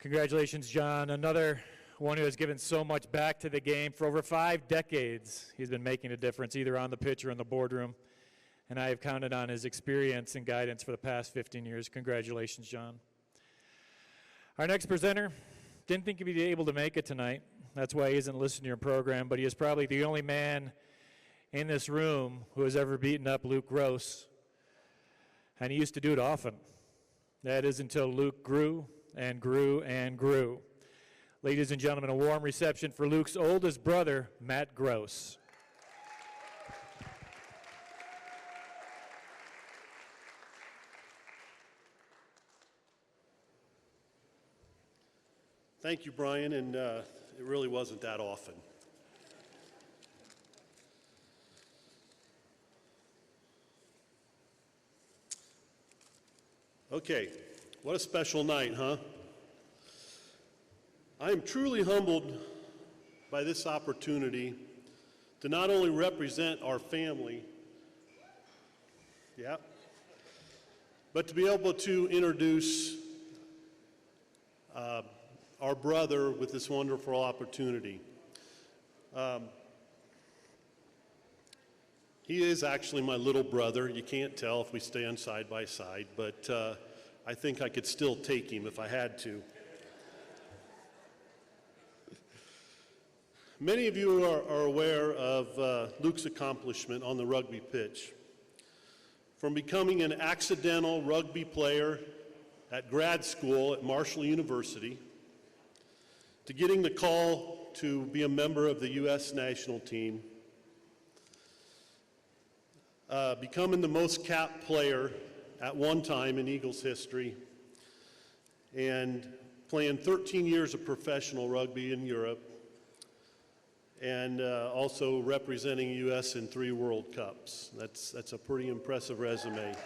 Congratulations, John. Another one who has given so much back to the game. For over 5 decades, he's been making a difference either on the pitch or in the boardroom. And I have counted on his experience and guidance for the past 15 years. Congratulations, John. Our next presenter didn't think he'd be able to make it tonight. That's why he isn't listening to your program, but he is probably the only man in this room who has ever beaten up Luke Gross. And he used to do it often. That is until Luke grew and grew and grew. Ladies and gentlemen, a warm reception for Luke's oldest brother, Matt Gross. Thank you, Brian, and it really wasn't that often. Okay, what a special night, huh? I am truly humbled by this opportunity to not only represent our family, but to be able to introduce our brother with this wonderful opportunity. He is actually my little brother. You can't tell if we stand side by side, but I think I could still take him if I had to. Many of you are aware of Luke's accomplishment on the rugby pitch. From becoming an accidental rugby player at grad school at Marshall University, to getting the call to be a member of the U.S. national team, becoming the most capped player at one time in Eagles history, and playing 13 years of professional rugby in Europe, and also representing U.S. in 3 World Cups. That's a pretty impressive resume.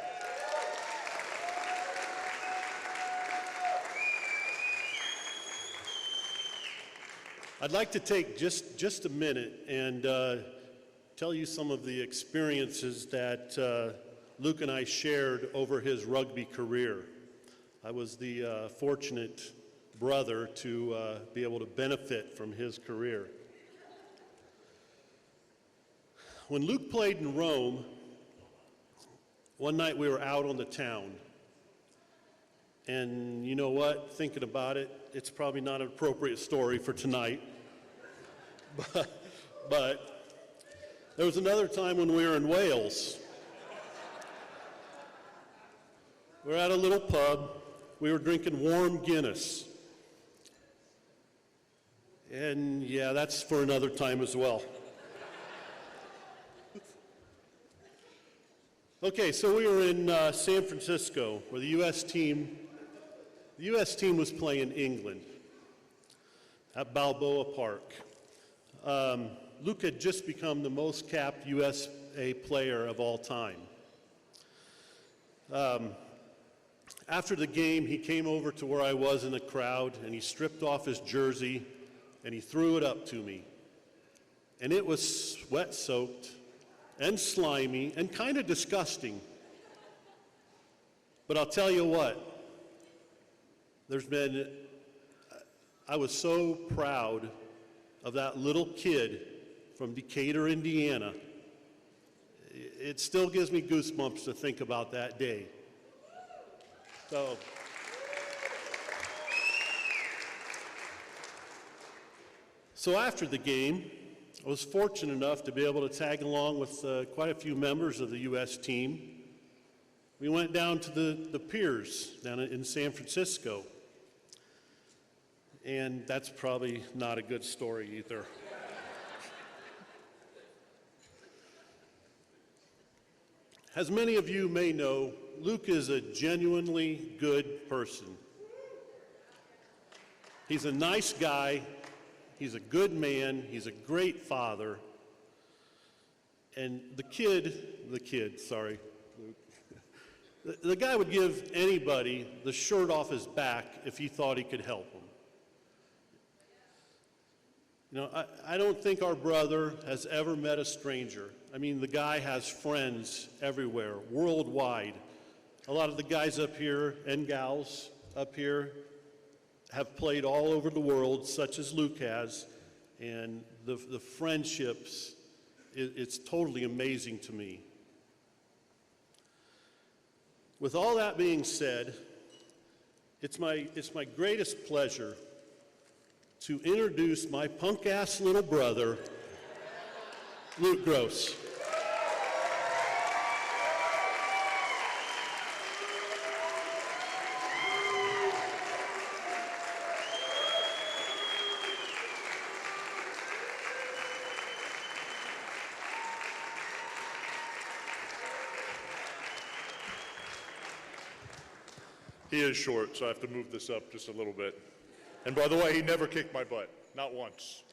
I'd like to take just a minute and tell you some of the experiences that Luke and I shared over his rugby career. I was the fortunate brother to be able to benefit from his career. When Luke played in Rome, one night we were out on the town. And you know what? Thinking about it, it's probably not an appropriate story for tonight. But there was another time when we were in Wales. We were at a little pub. We were drinking warm Guinness. And yeah, that's for another time as well. Okay, so we were in San Francisco where the U.S. team was playing England at Balboa Park. Luke had just become the most capped USA player of all time. After the game, he came over to where I was in the crowd, and he stripped off his jersey, and he threw it up to me. And it was sweat-soaked and slimy and kind of disgusting. But I'll tell you what, I was so proud of that little kid from Decatur, Indiana. It still gives me goosebumps to think about that day. So after the game, I was fortunate enough to be able to tag along with quite a few members of the U.S. team. We went down to the piers down in San Francisco. And that's probably not a good story either. As many of you may know, Luke is a genuinely good person. He's a nice guy. He's a good man. He's a great father. And the guy would give anybody the shirt off his back if he thought he could help him. You know, I don't think our brother has ever met a stranger. I mean, the guy has friends everywhere, worldwide. A lot of the guys up here and gals up here have played all over the world, such as Luke has, and the friendships, it's totally amazing to me. With all that being said, it's my greatest pleasure to introduce my punk-ass little brother, Luke Gross. He is short, so I have to move this up just a little bit. And by the way, he never kicked my butt, not once.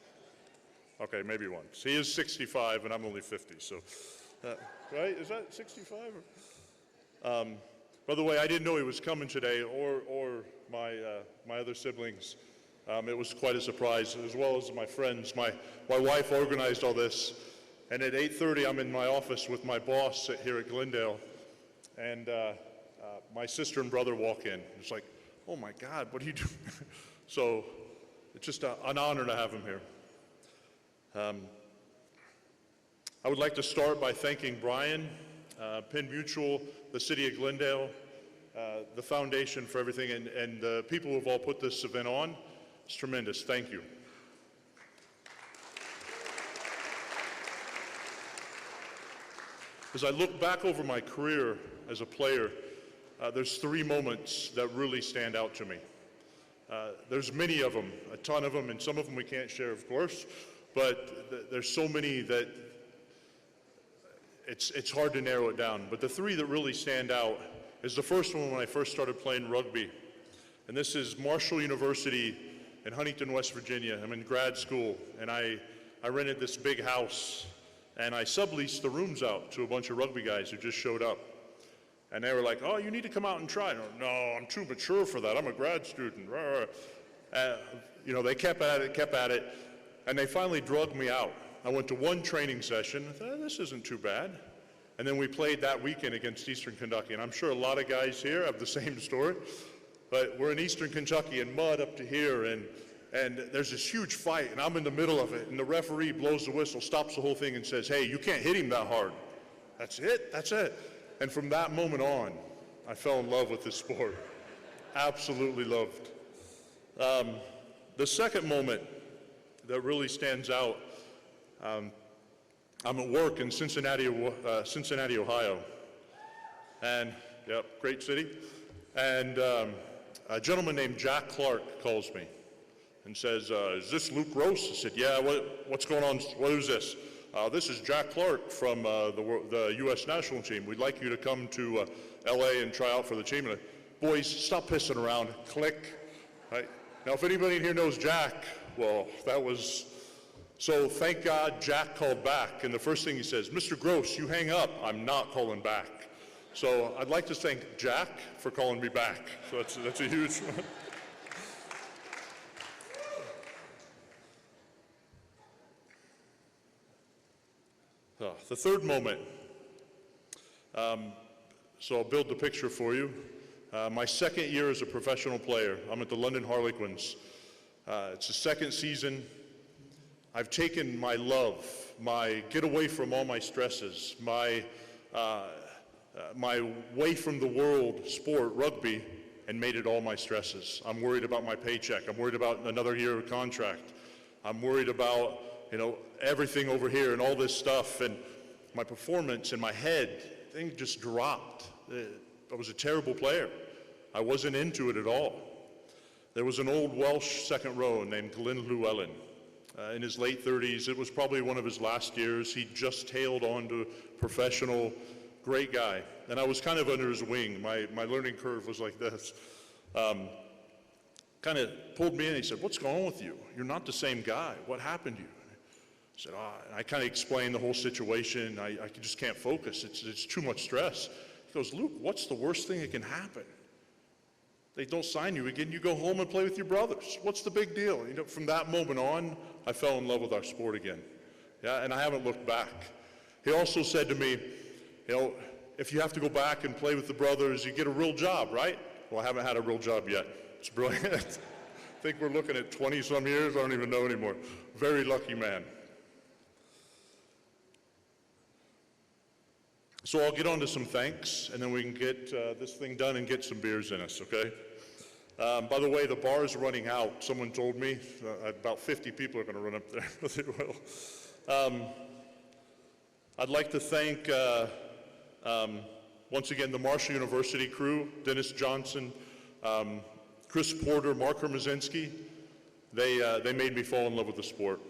Okay, maybe once. He is 65 and I'm only 50, so, right? Is that 65? By the way, I didn't know he was coming today, or my other siblings. It was quite a surprise, as well as my friends. My wife organized all this, and at 8:30, I'm in my office with my boss here at Glendale, and my sister and brother walk in. It's like, oh my God, what are you doing? So it's just an honor to have him here. I would like to start by thanking Brian, Penn Mutual, the City of Glendale, the foundation for everything, and the people who have all put this event on. It's tremendous. Thank you. As I look back over my career as a player, there's 3 moments that really stand out to me. There's many of them, a ton of them, and some of them we can't share, of course, but there's so many that it's hard to narrow it down. But the 3 that really stand out is the first one when I first started playing rugby. And this is Marshall University in Huntington, West Virginia. I'm in grad school, and I rented this big house, and I subleased the rooms out to a bunch of rugby guys who just showed up. And they were like, oh, you need to come out and try. No, I'm too mature for that. I'm a grad student. You know, they kept at it, and they finally drugged me out. I went to 1 training session. I thought, this isn't too bad. And then we played that weekend against Eastern Kentucky. And I'm sure a lot of guys here have the same story. But we're in Eastern Kentucky in mud up to here, and there's this huge fight, and I'm in the middle of it, and the referee blows the whistle, stops the whole thing, and says, hey, you can't hit him that hard. That's it, that's it. And from that moment on, I fell in love with this sport. Absolutely loved. The second moment that really stands out, I'm at work in Cincinnati, Ohio. And, yep, great city. And a gentleman named Jack Clark calls me and says, is this Luke Gross? I said, yeah, what's going on? What is this? This is Jack Clark from the U.S. national team. We'd like you to come to L.A. and try out for the team. And boys, stop pissing around. Click. Right? Now, if anybody in here knows Jack, well, that was... So thank God Jack called back. And the first thing he says, Mr. Gross, you hang up. I'm not calling back. So I'd like to thank Jack for calling me back. So that's a huge one. The third moment, so I'll build the picture for you. My second year as a professional player, I'm at the London Harlequins. It's the second season. I've taken my love, my get away from all my stresses, my way from the world sport, rugby, and made it all my stresses. I'm worried about my paycheck. I'm worried about another year of contract. I'm worried about, you know, everything over here and all this stuff, and my performance in my head, things just dropped. I was a terrible player. I wasn't into it at all. There was an old Welsh second row named Glyn Llewellyn. In his late 30s, it was probably one of his last years. He just tailed on to professional, great guy. And I was kind of under his wing. My learning curve was like this. Kind of pulled me in. He said, what's going on with you? You're not the same guy. What happened to you? I said, and I kind of explained the whole situation. I just can't focus. It's too much stress. He goes, Luke, what's the worst thing that can happen? They don't sign you again. You go home and play with your brothers. What's the big deal? You know, from that moment on, I fell in love with our sport again. Yeah, and I haven't looked back. He also said to me, you know, if you have to go back and play with the brothers, you get a real job, right? Well, I haven't had a real job yet. It's brilliant. I think we're looking at 20-some years. I don't even know anymore. Very lucky man. So I'll get on to some thanks, and then we can get this thing done and get some beers in us, okay? By the way, the bar is running out. Someone told me about 50 people are going to run up there. They will. I'd like to thank, once again, the Marshall University crew, Dennis Johnson, Chris Porter, Mark Hermazinski. They made me fall in love with the sport.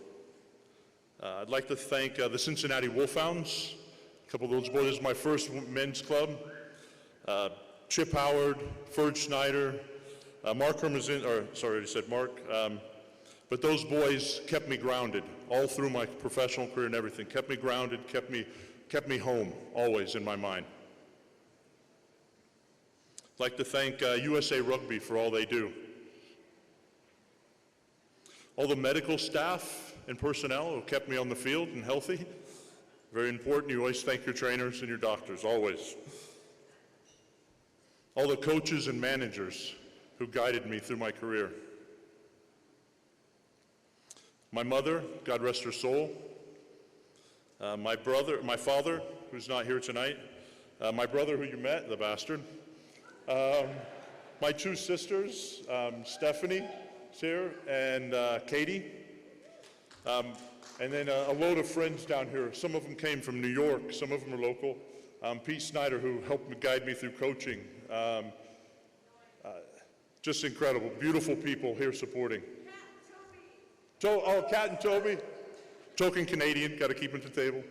I'd like to thank the Cincinnati Wolfhounds. A couple of those boys. This is my first men's club. Chip Howard, Ferg Schneider, Mark Hermazin, or sorry, I said Mark, but those boys kept me grounded all through my professional career and everything, kept me grounded, kept me home, always in my mind. I'd like to thank USA Rugby for all they do. All the medical staff and personnel who kept me on the field and healthy. Very important, you always thank your trainers and your doctors, always. All the coaches and managers who guided me through my career. My mother, God rest her soul. My father, who's not here tonight. My brother who you met, the bastard. My two sisters, Stephanie is here, and Katie. And then a load of friends down here. Some of them came from New York, some of them are local. Pete Snyder, who helped guide me through coaching. Just incredible, beautiful people here supporting. Kat and Toby. Token Canadian, got to keep them at the table.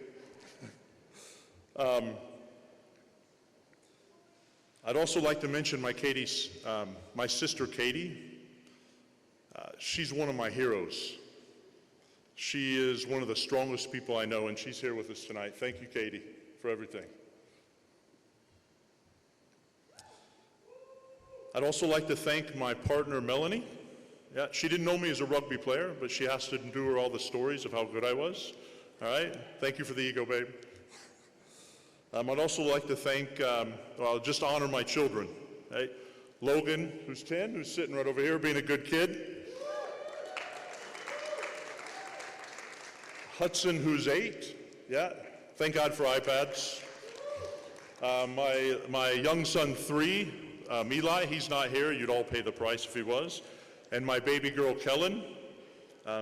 I'd also like to mention my sister Katie. She's one of my heroes. She is one of the strongest people I know, and she's here with us tonight. Thank you, Katie, for everything. I'd also like to thank my partner, Melanie. Yeah, she didn't know me as a rugby player, but she has to endure all the stories of how good I was. All right? Thank you for the ego, babe. I'd also like to thank, just honor my children. Right? Logan, who's 10, who's sitting right over here, being a good kid. Hudson, who's 8. Yeah, thank God for iPads. My young son, 3, Eli, he's not here. You'd all pay the price if he was. And my baby girl, Kellen,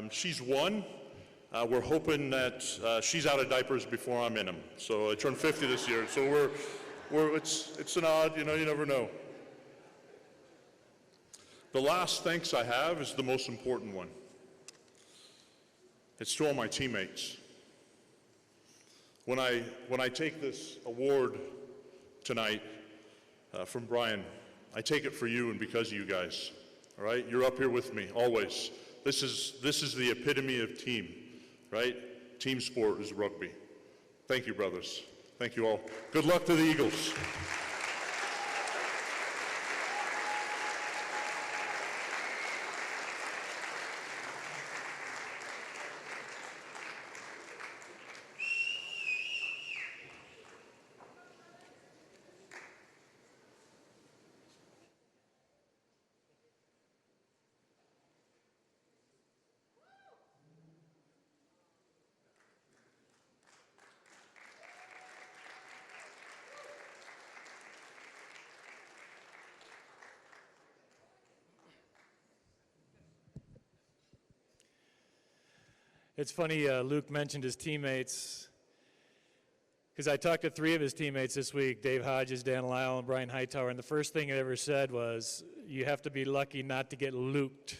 she's 1. We're hoping that she's out of diapers before I'm in them. So I turned 50 this year. So it's an odd, you never know. The last thanks I have is the most important one. It's to all my teammates. When I take this award tonight from Brian, I take it for you and because of you guys. All right, you're up here with me always. This is the epitome of team, right? Team sport is rugby. Thank you, brothers. Thank you all. Good luck to the Eagles. It's funny, Luke mentioned his teammates, because I talked to 3 of his teammates this week, Dave Hodges, Dan Lyle, and Brian Hightower, and the first thing he ever said was, you have to be lucky not to get Luked.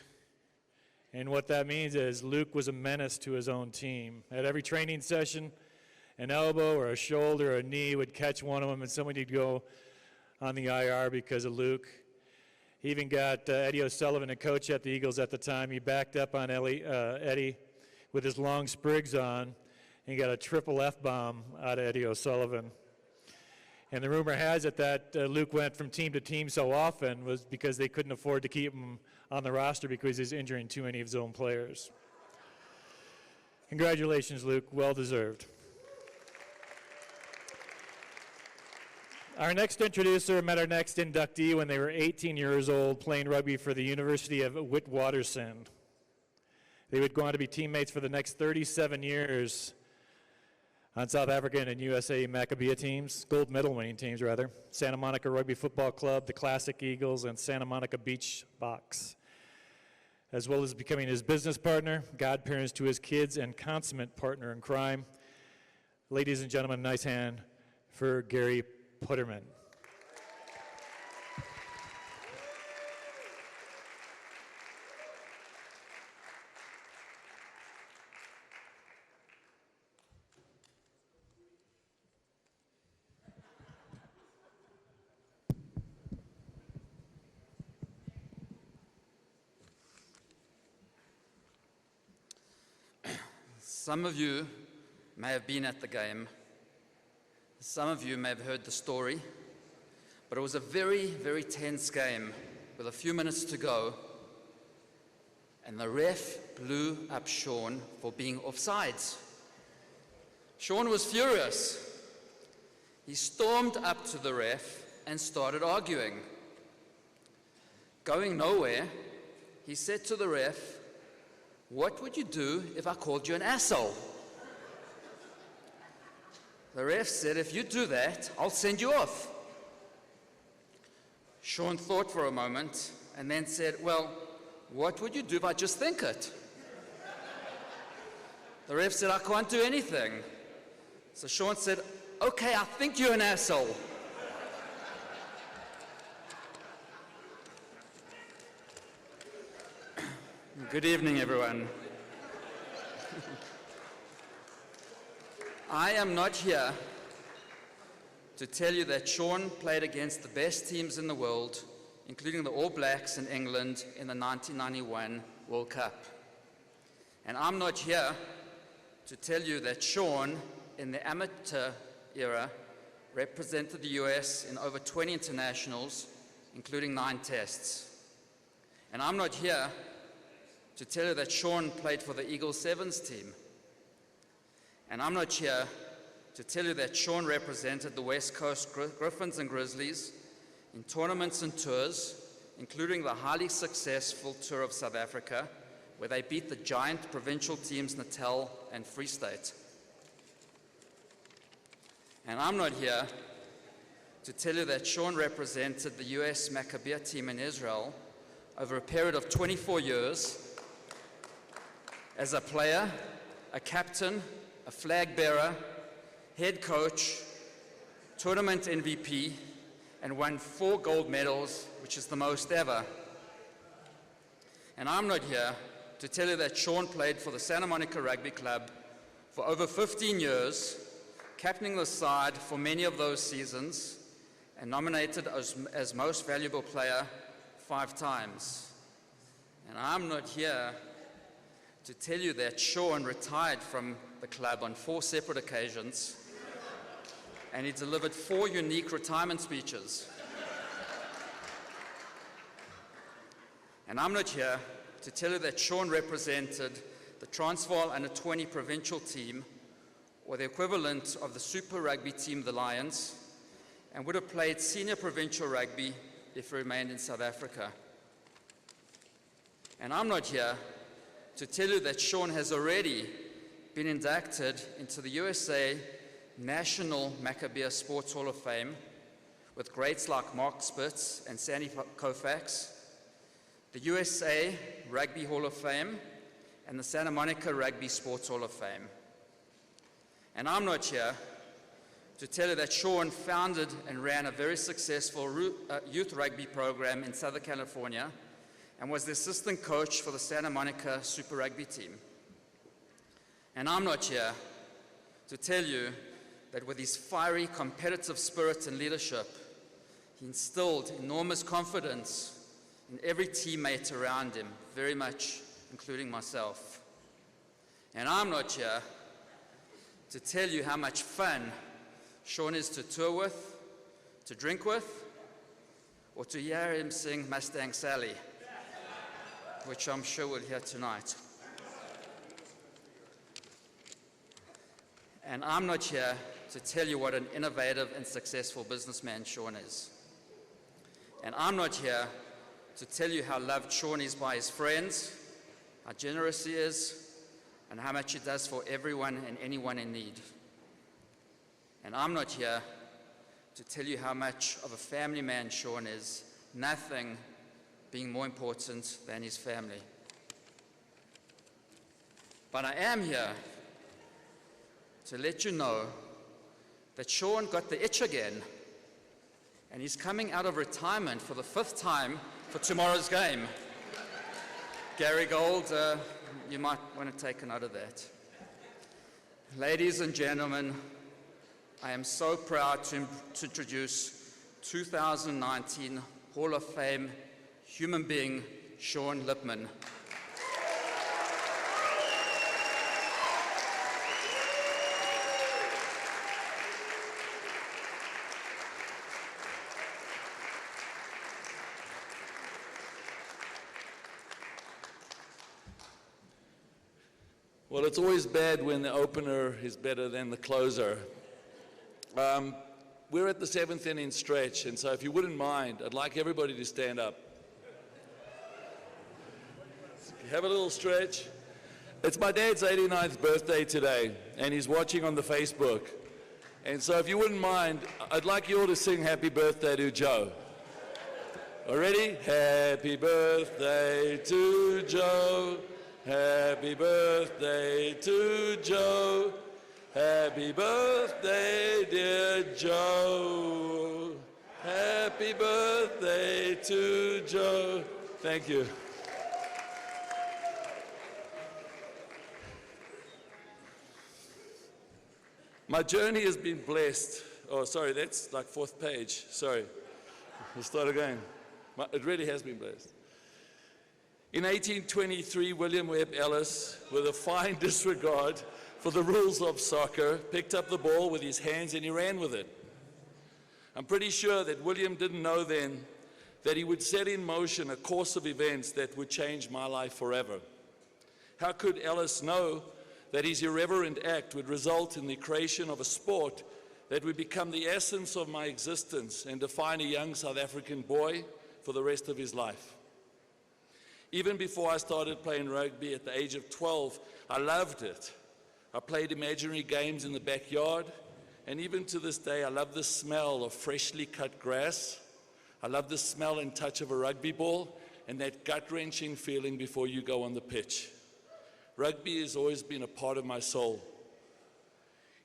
And what that means is Luke was a menace to his own team. At every training session, an elbow or a shoulder or a knee would catch one of them, and somebody would go on the IR because of Luke. He even got Eddie O'Sullivan, a coach at the Eagles at the time. He backed up on Eddie with his long sprigs on, and he got a triple F-bomb out of Eddie O'Sullivan. And the rumor has it that Luke went from team to team so often was because they couldn't afford to keep him on the roster because he's injuring too many of his own players. Congratulations, Luke, well deserved. Our next introducer met our next inductee when they were 18 years old playing rugby for the University of Witwatersrand. They would go on to be teammates for the next 37 years on South African and USA Maccabea teams, gold medal winning teams rather, Santa Monica Rugby Football Club, the Classic Eagles, and Santa Monica Beach Box, as well as becoming his business partner, godparents to his kids, and consummate partner in crime. Ladies and gentlemen, nice hand for Gary Putterman. Some of you may have been at the game. Some of you may have heard the story, but it was a very, very tense game with a few minutes to go, and the ref blew up Shawn for being offsides. Shawn was furious. He stormed up to the ref and started arguing. Going nowhere, he said to the ref, "What would you do if I called you an asshole?" The ref said, "If you do that, I'll send you off." Shawn thought for a moment and then said, "Well, what would you do if I just think it?" The ref said, "I can't do anything." So Shawn said, "Okay, I think you're an asshole." Good evening, everyone. I am not here to tell you that Shawn played against the best teams in the world, including the All Blacks in England in the 1991 World Cup. And I'm not here to tell you that Shawn, in the amateur era, represented the US in over 20 internationals, including 9 tests. And I'm not here to tell you that Shawn played for the Eagle Sevens team. And I'm not here to tell you that Shawn represented the West Coast Griffins and Grizzlies in tournaments and tours, including the highly successful Tour of South Africa, where they beat the giant provincial teams Natal and Free State. And I'm not here to tell you that Shawn represented the US Maccabiah team in Israel over a period of 24 years as a player, a captain, a flag bearer, head coach, tournament MVP, and won 4 gold medals, which is the most ever. And I'm not here to tell you that Shawn played for the Santa Monica Rugby Club for over 15 years, captaining the side for many of those seasons, and nominated as most valuable player 5 times. And I'm not here to tell you that Shawn retired from the club on 4 separate occasions, and he delivered 4 unique retirement speeches. And I'm not here to tell you that Shawn represented the Transvaal Under-20 provincial team, or the equivalent of the Super Rugby team, the Lions, and would have played senior provincial rugby if he remained in South Africa. And I'm not here to tell you that Shawn has already been inducted into the USA National Maccabiah Sports Hall of Fame with greats like Mark Spitz and Sandy Koufax, the USA Rugby Hall of Fame, and the Santa Monica Rugby Sports Hall of Fame. And I'm not here to tell you that Shawn founded and ran a very successful youth rugby program in Southern California and was the assistant coach for the Santa Monica Super Rugby team. And I'm not here to tell you that with his fiery competitive spirit and leadership, he instilled enormous confidence in every teammate around him, very much including myself. And I'm not here to tell you how much fun Shawn is to tour with, to drink with, or to hear him sing Mustang Sally, which I'm sure we'll hear tonight. And I'm not here to tell you what an innovative and successful businessman Shawn is. And I'm not here to tell you how loved Shawn is by his friends, how generous he is, and how much he does for everyone and anyone in need. And I'm not here to tell you how much of a family man Shawn is, nothing being more important than his family. But I am here to let you know that Shawn got the itch again, and he's coming out of retirement for the 5th time for tomorrow's game. Gary Gold, you might want to take a note of that. Ladies and gentlemen, I am so proud to introduce 2019 Hall of Fame human being, Shawn Lipman. Well, it's always bad when the opener is better than the closer. We're at the 7th inning stretch, and so if you wouldn't mind, I'd like everybody to stand up. Have a little stretch. It's my dad's 89th birthday today, and he's watching on the Facebook. And so if you wouldn't mind, I'd like you all to sing Happy Birthday to Joe. All ready? Happy birthday to Joe. Happy birthday to Joe. Happy birthday, dear Joe. Happy birthday to Joe. Thank you. My journey has been blessed. Oh, sorry, that's like 4th page. Sorry. We'll start again. It really has been blessed. In 1823, William Webb Ellis, with a fine disregard for the rules of soccer, picked up the ball with his hands and he ran with it. I'm pretty sure that William didn't know then that he would set in motion a course of events that would change my life forever. How could Ellis know that his irreverent act would result in the creation of a sport that would become the essence of my existence and define a young South African boy for the rest of his life? Even before I started playing rugby at the age of 12, I loved it. I played imaginary games in the backyard, and even to this day, I love the smell of freshly cut grass. I love the smell and touch of a rugby ball, and that gut-wrenching feeling before you go on the pitch. Rugby has always been a part of my soul.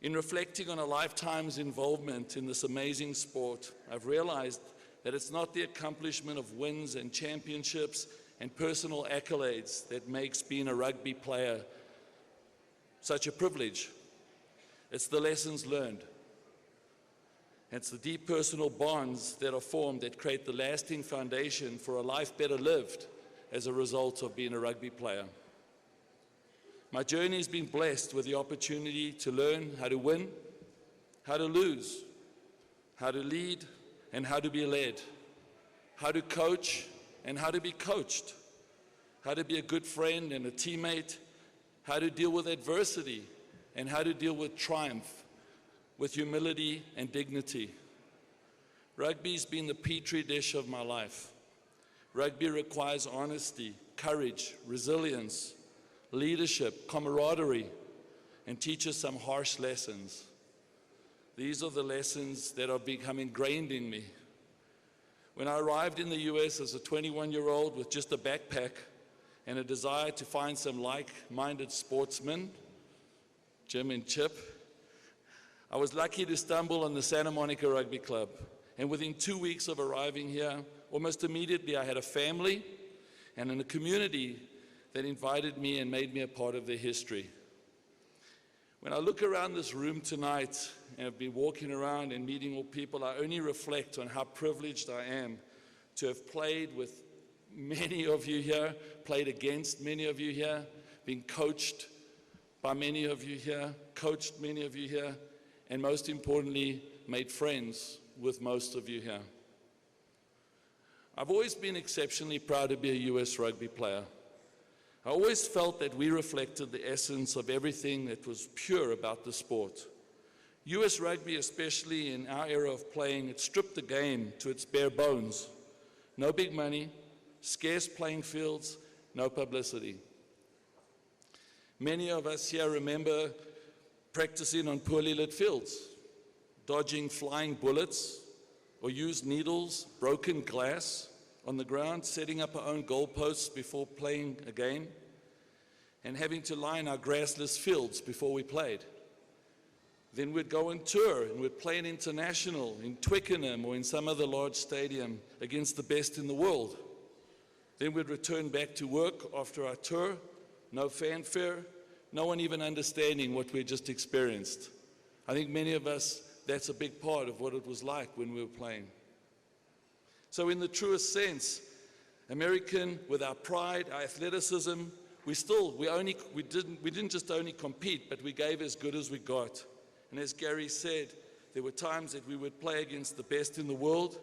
In reflecting on a lifetime's involvement in this amazing sport, I've realized that it's not the accomplishment of wins and championships and personal accolades that makes being a rugby player such a privilege. It's the lessons learned. It's the deep personal bonds that are formed that create the lasting foundation for a life better lived as a result of being a rugby player. My journey has been blessed with the opportunity to learn how to win, how to lose, how to lead and how to be led, how to coach and how to be coached, how to be a good friend and a teammate, how to deal with adversity and how to deal with triumph, with humility and dignity. Rugby's been the petri dish of my life. Rugby requires honesty, courage, resilience, leadership, camaraderie, and teaches some harsh lessons. These are the lessons that are becoming ingrained in me. When I arrived in the US as a 21-year-old with just a backpack and a desire to find some like-minded sportsmen, Jim and Chip, I was lucky to stumble on the Santa Monica Rugby Club. And within 2 weeks of arriving here, almost immediately I had a family and in a community that invited me and made me a part of their history. When I look around this room tonight and I've been walking around and meeting all people, I only reflect on how privileged I am to have played with many of you here, played against many of you here, been coached by many of you here, coached many of you here, and most importantly, made friends with most of you here. I've always been exceptionally proud to be a US rugby player. I always felt that we reflected the essence of everything that was pure about the sport. US rugby, especially in our era of playing, it stripped the game to its bare bones. No big money, scarce playing fields, no publicity. Many of us here remember practicing on poorly lit fields, dodging flying bullets, or used needles, broken glass on the ground, setting up our own goalposts before playing a game, and having to line our grassless fields before we played. Then we'd go on tour and we'd play an international in Twickenham or in some other large stadium against the best in the world. Then we'd return back to work after our tour, no fanfare, no one even understanding what we just experienced. I think many of us, that's a big part of what it was like when we were playing. So in the truest sense, American, with our pride, our athleticism, we didn't just only compete, but we gave as good as we got. And as Gary said, there were times that we would play against the best in the world,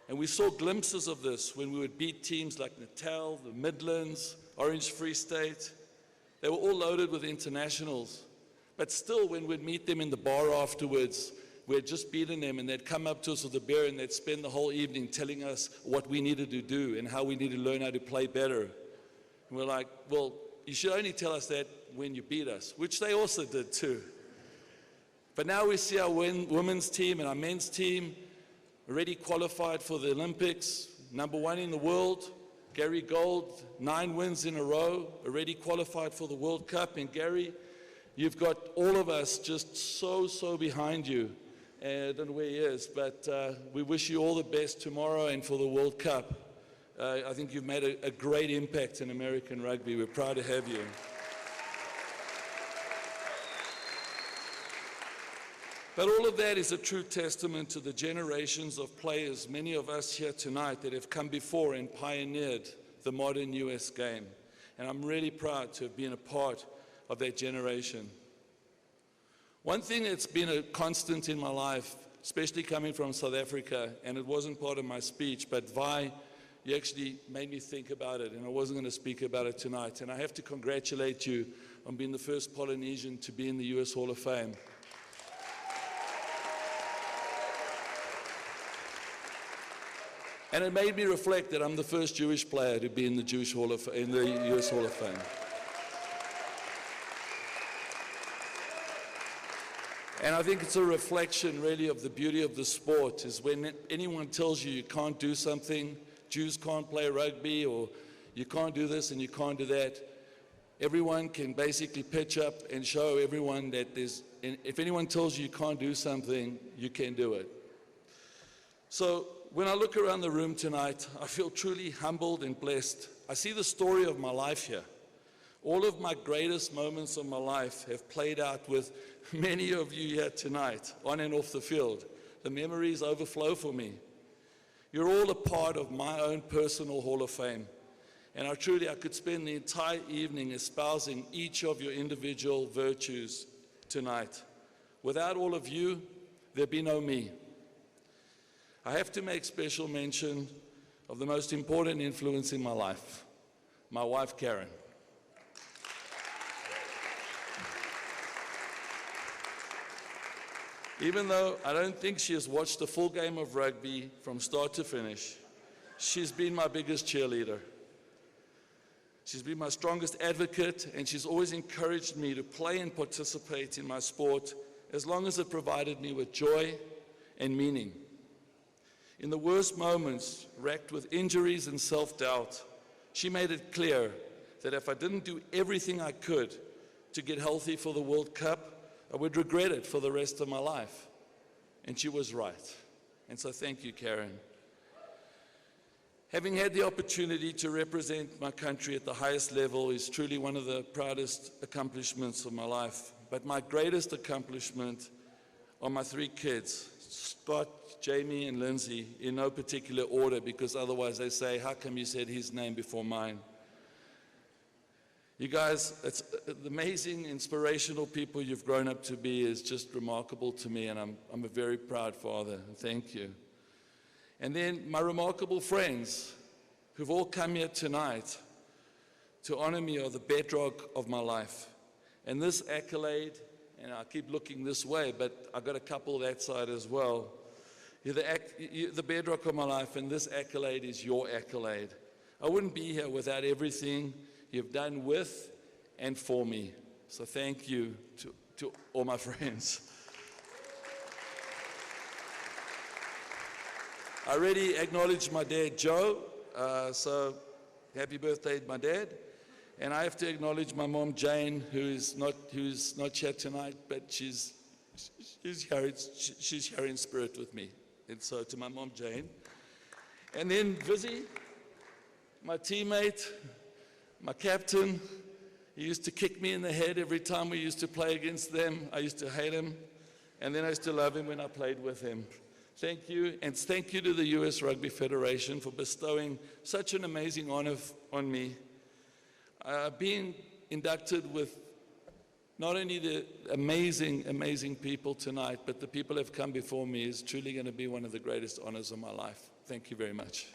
and we saw glimpses of this when we would beat teams like Natal, the Midlands, Orange Free State. They were all loaded with internationals. But still, when we'd meet them in the bar afterwards, we had just beaten them, and they'd come up to us with a beer, and they'd spend the whole evening telling us what we needed to do and how we needed to learn how to play better. And we're like, well, you should only tell us that when you beat us, which they also did too. But now we see our women's team and our men's team already qualified for the Olympics, #1 in the world. Gary Gold, 9 wins in a row, already qualified for the World Cup. And Gary, you've got all of us just so behind you. I don't know where he is, but we wish you all the best tomorrow and for the World Cup. I think you've made a great impact in American rugby. We're proud to have you. But all of that is a true testament to the generations of players, many of us here tonight, that have come before and pioneered the modern US game. And I'm really proud to have been a part of that generation. One thing that's been a constant in my life, especially coming from South Africa, and it wasn't part of my speech, but Vaea, you actually made me think about it, and I wasn't going to speak about it tonight. And I have to congratulate you on being the first Polynesian to be in the US Hall of Fame. And it made me reflect that I'm the first Jewish player to be in the US Hall of Fame. And I think it's a reflection really of the beauty of the sport, is when anyone tells you you can't do something, Jews can't play rugby, or you can't do this and you can't do that, everyone can basically pitch up and show everyone that if anyone tells you you can't do something, you can do it. So when I look around the room tonight, I feel truly humbled and blessed. I see the story of my life here. All of my greatest moments of my life have played out with many of you here tonight, on and off the field. The memories overflow for me. You're all a part of my own personal Hall of Fame. And I could spend the entire evening espousing each of your individual virtues tonight. Without all of you, there'd be no me. I have to make special mention of the most important influence in my life, my wife, Karen. Even though I don't think she has watched a full game of rugby from start to finish, she's been my biggest cheerleader. She's been my strongest advocate, and she's always encouraged me to play and participate in my sport as long as it provided me with joy and meaning. In the worst moments, racked with injuries and self-doubt, she made it clear that if I didn't do everything I could to get healthy for the World Cup, I would regret it for the rest of my life. And she was right. And so thank you, Karen. Having had the opportunity to represent my country at the highest level is truly one of the proudest accomplishments of my life. But my greatest accomplishment are my 3 kids, Scott, Jamie, and Lindsay, in no particular order, because otherwise they say, how come you said his name before mine? You guys, it's the amazing, inspirational people you've grown up to be is just remarkable to me, and I'm a very proud father. Thank you. And then my remarkable friends who've all come here tonight to honor me are the bedrock of my life. And this accolade, and I keep looking this way, but I've got a couple that side as well. You're the bedrock of my life, and this accolade is your accolade. I wouldn't be here without everything you've done with and for me. So thank you to all my friends. I already acknowledged my dad, Joe, so happy birthday, my dad. And I have to acknowledge my mom, Jane, who's not here tonight, but she's here in spirit with me. And so to my mom, Jane. And then Vizzy, my teammate, my captain. He used to kick me in the head every time we used to play against them. I used to hate him, and then I used to love him when I played with him. Thank you, and thank you to the US Rugby Federation for bestowing such an amazing honor on me. Being inducted with not only the amazing, amazing people tonight, but the people who have come before me is truly going to be one of the greatest honors of my life. Thank you very much.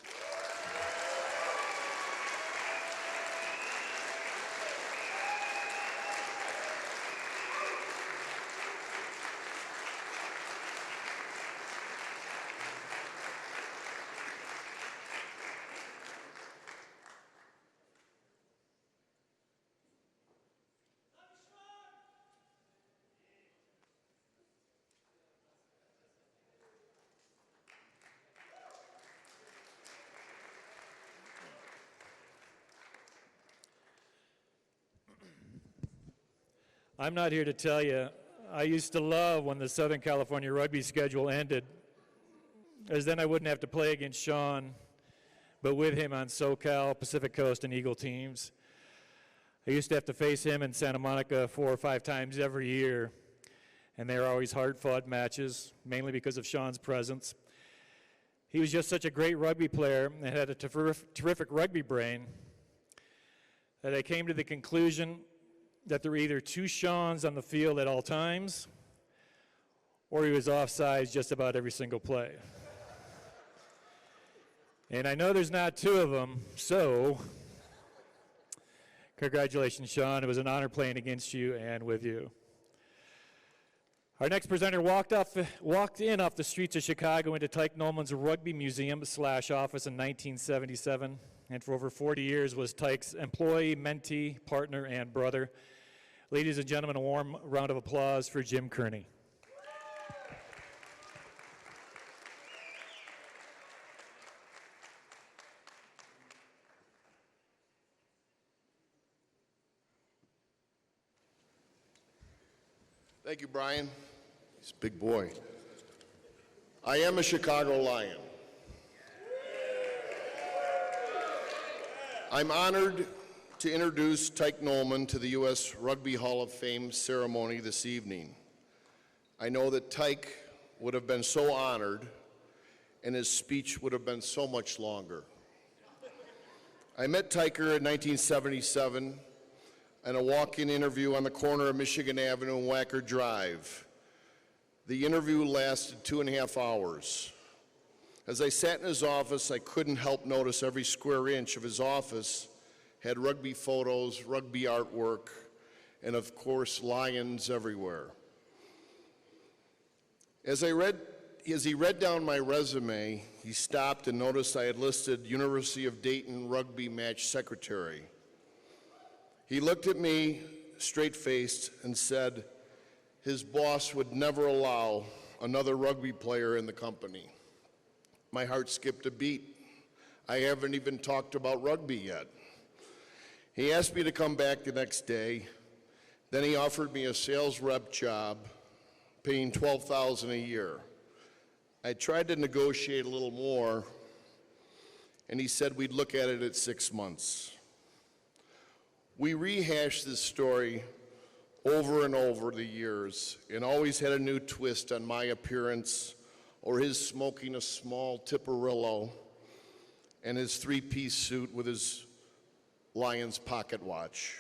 I'm not here to tell you, I used to love when the Southern California rugby schedule ended, as then I wouldn't have to play against Shawn, but with him on SoCal, Pacific Coast, and Eagle teams. I used to have to face him in Santa Monica 4 or 5 times every year, and they were always hard-fought matches, mainly because of Shawn's presence. He was just such a great rugby player and had a terrific rugby brain that I came to the conclusion that there were either 2 Shawns on the field at all times, or he was offsides just about every single play. And I know there's not 2 of them, so congratulations, Shawn. It was an honor playing against you and with you. Our next presenter walked in off the streets of Chicago into Tyke Nolan's Rugby Museum/office in 1977, and for over 40 years was Tyke's employee, mentee, partner, and brother. Ladies and gentlemen, a warm round of applause for Jim Kearney. Thank you, Brian. He's a big boy. I am a Chicago Lion. I'm honored to introduce Tyke Nolan to the U.S. Rugby Hall of Fame ceremony this evening. I know that Tyke would have been so honored, and his speech would have been so much longer. I met Tyker in 1977 in a walk-in interview on the corner of Michigan Avenue and Wacker Drive. The interview lasted 2.5 hours. As I sat in his office, I couldn't help notice every square inch of his office had rugby photos, rugby artwork, and of course, lions everywhere. As he read down my resume, he stopped and noticed I had listed University of Dayton rugby match secretary. He looked at me straight-faced and said his boss would never allow another rugby player in the company. My heart skipped a beat. I haven't even talked about rugby yet. He asked me to come back the next day. Then he offered me a sales rep job, paying $12,000 a year. I tried to negotiate a little more, and he said we'd look at it at 6 months. We rehashed this story over and over the years and always had a new twist on my appearance or his smoking a small Tipperillo and his 3-piece suit with his Lions pocket watch.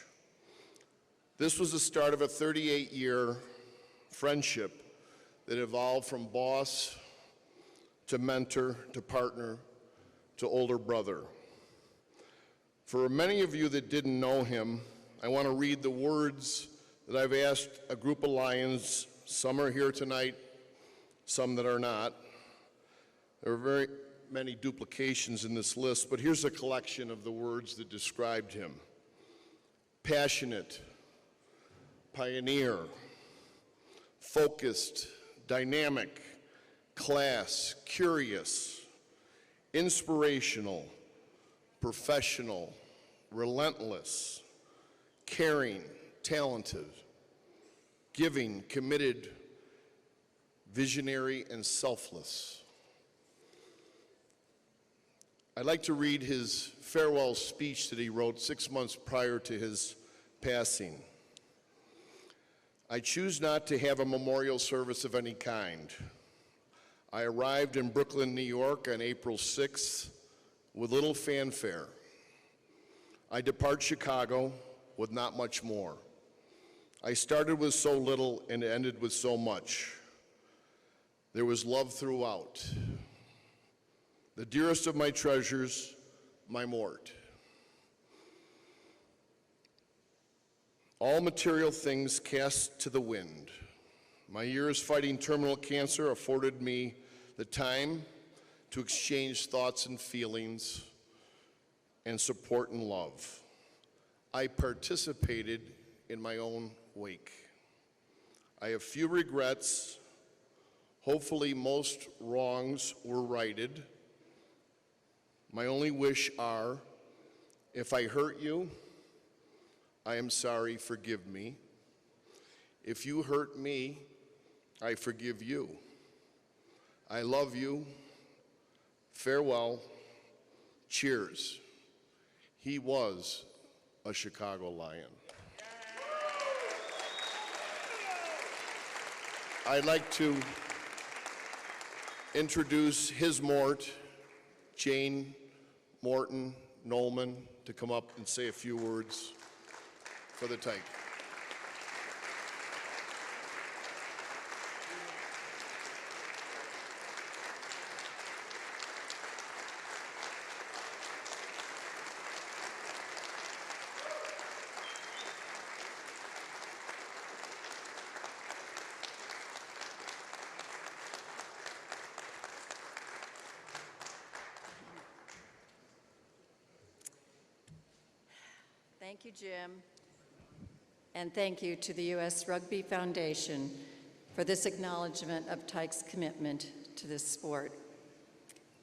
This was the start of a 38-year friendship that evolved from boss to mentor to partner to older brother. For many of you that didn't know him, I want to read the words that I've asked a group of Lions. Some are here tonight, some that are not. There are very many duplications in this list, but here's a collection of the words that described him. Passionate, pioneer, focused, dynamic, class, curious, inspirational, professional, relentless, caring, talented, giving, committed, visionary, and selfless. I'd like to read his farewell speech that he wrote 6 months prior to his passing. I choose not to have a memorial service of any kind. I arrived in Brooklyn, New York on April 6th with little fanfare. I depart Chicago with not much more. I started with so little and ended with so much. There was love throughout. The dearest of my treasures, my Mort. All material things cast to the wind. My years fighting terminal cancer afforded me the time to exchange thoughts and feelings and support and love. I participated in my own wake. I have few regrets. Hopefully most wrongs were righted. My only wish are, if I hurt you, I am sorry, forgive me. If you hurt me, I forgive you. I love you. Farewell. Cheers. He was a Chicago Lion. I'd like to introduce his Mort, Jane Morton Nolman, to come up and say a few words for the Tyke. Thank you, Jim. And thank you to the U.S. Rugby Foundation for this acknowledgement of Tyke's commitment to this sport.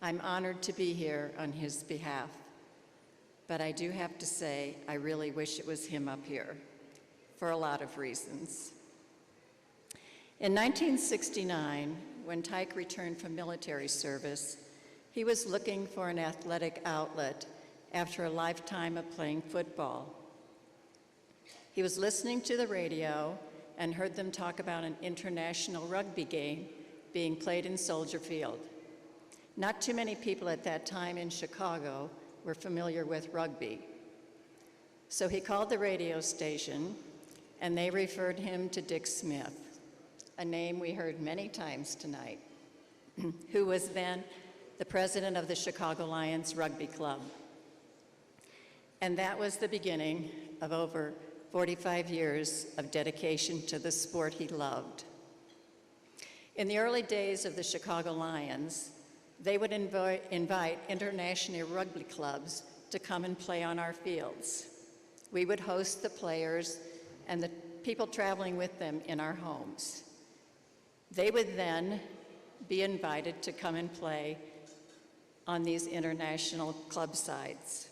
I'm honored to be here on his behalf, but I do have to say I really wish it was him up here for a lot of reasons. In 1969, when Tyke returned from military service, he was looking for an athletic outlet after a lifetime of playing football. He was listening to the radio and heard them talk about an international rugby game being played in Soldier Field. Not too many people at that time in Chicago were familiar with rugby. So he called the radio station and they referred him to Dick Smith, a name we heard many times tonight, who was then the president of the Chicago Lions Rugby Club. And that was the beginning of over 45 years of dedication to the sport he loved. In the early days of the Chicago Lions, they would invite international rugby clubs to come and play on our fields. We would host the players and the people traveling with them in our homes. They would then be invited to come and play on these international club sides.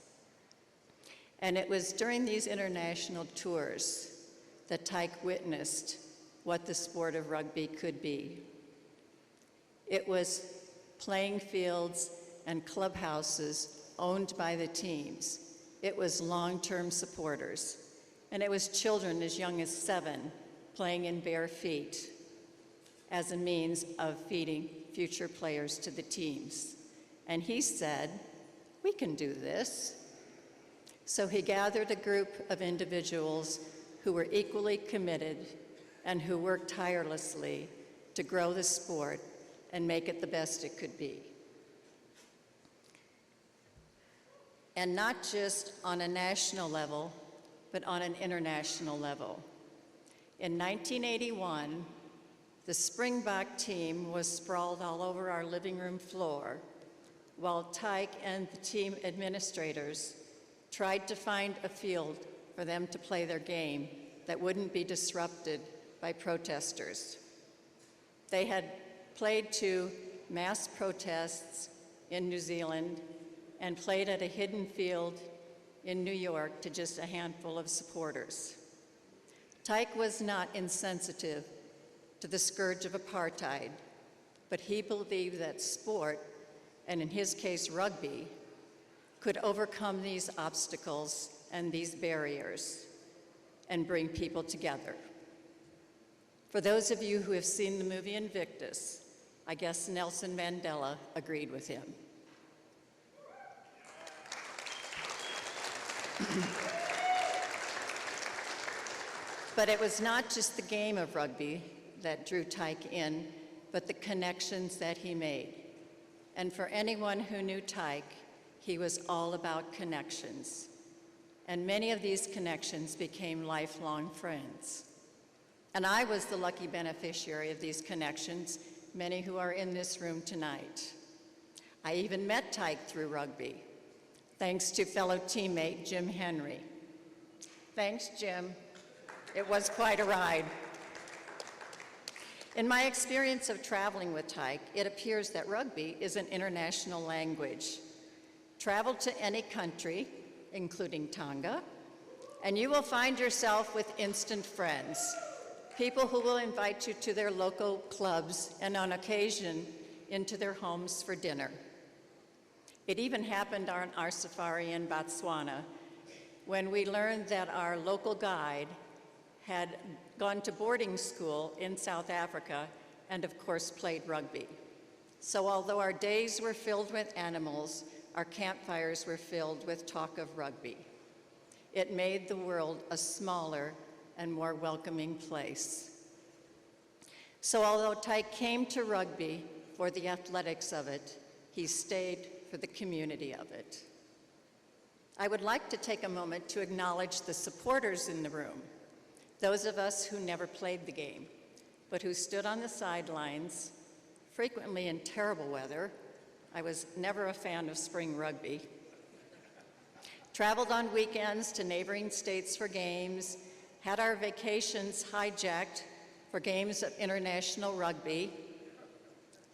And it was during these international tours that Tyke witnessed what the sport of rugby could be. It was playing fields and clubhouses owned by the teams. It was long-term supporters. And it was children as young as 7 playing in bare feet as a means of feeding future players to the teams. And he said, "We can do this." So he gathered a group of individuals who were equally committed and who worked tirelessly to grow the sport and make it the best it could be. And not just on a national level, but on an international level. In 1981, the Springbok team was sprawled all over our living room floor, while Tyke and the team administrators tried to find a field for them to play their game that wouldn't be disrupted by protesters. They had played to mass protests in New Zealand and played at a hidden field in New York to just a handful of supporters. Tyke was not insensitive to the scourge of apartheid, but he believed that sport, and in his case rugby, could overcome these obstacles and these barriers and bring people together. For those of you who have seen the movie Invictus, I guess Nelson Mandela agreed with him. But it was not just the game of rugby that drew Tyke in, but the connections that he made. And for anyone who knew Tyke, he was all about connections. And many of these connections became lifelong friends. And I was the lucky beneficiary of these connections, many who are in this room tonight. I even met Tyke through rugby, thanks to fellow teammate Jim Henry. Thanks, Jim. It was quite a ride. In my experience of traveling with Tyke, it appears that rugby is an international language. Travel to any country, including Tonga, and you will find yourself with instant friends people who will invite you to their local clubs and on occasion into their homes for dinner. It even happened on our safari in Botswana when we learned that our local guide had gone to boarding school in South Africa and of course played rugby. So although our days were filled with animals, our campfires were filled with talk of rugby. It made the world a smaller and more welcoming place. So although Tyke came to rugby for the athletics of it, he stayed for the community of it. I would like to take a moment to acknowledge the supporters in the room, those of us who never played the game, but who stood on the sidelines, frequently in terrible weather. I was never a fan of spring rugby. Traveled on weekends to neighboring states for games, had our vacations hijacked for games of international rugby,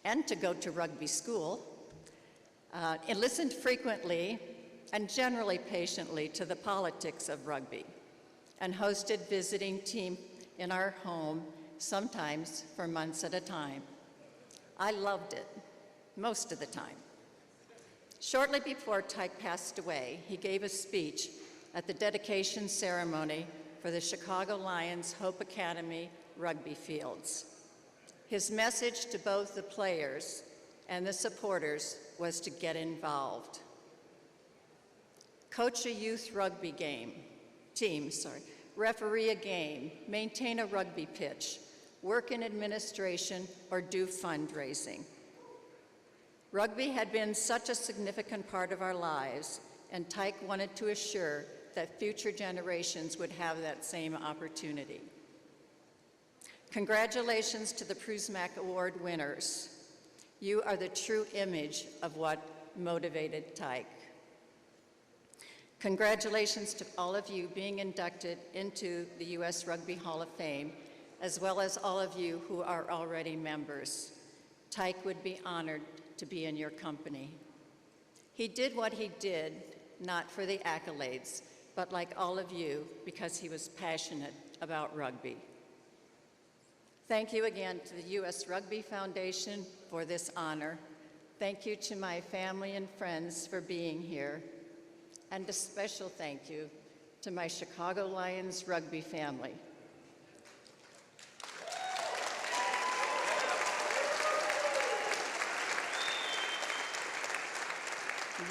and to go to rugby school, and listened frequently and generally patiently to the politics of rugby, and hosted visiting team in our home, sometimes for months at a time. I loved it, most of the time. Shortly before Tyke passed away, he gave a speech at the dedication ceremony for the Chicago Lions Hope Academy rugby fields. His message to both the players and the supporters was to get involved. Coach a youth rugby team, referee a game, maintain a rugby pitch, work in administration, or do fundraising. Rugby had been such a significant part of our lives, and Tyke wanted to assure that future generations would have that same opportunity. Congratulations to the Prusmack Award winners. You are the true image of what motivated Tyke. Congratulations to all of you being inducted into the U.S. Rugby Hall of Fame, as well as all of you who are already members. Tyke would be honored to be in your company. He did what he did, not for the accolades, but like all of you, because he was passionate about rugby. Thank you again to the U.S. Rugby Foundation for this honor. Thank you to my family and friends for being here. And a special thank you to my Chicago Lions rugby family.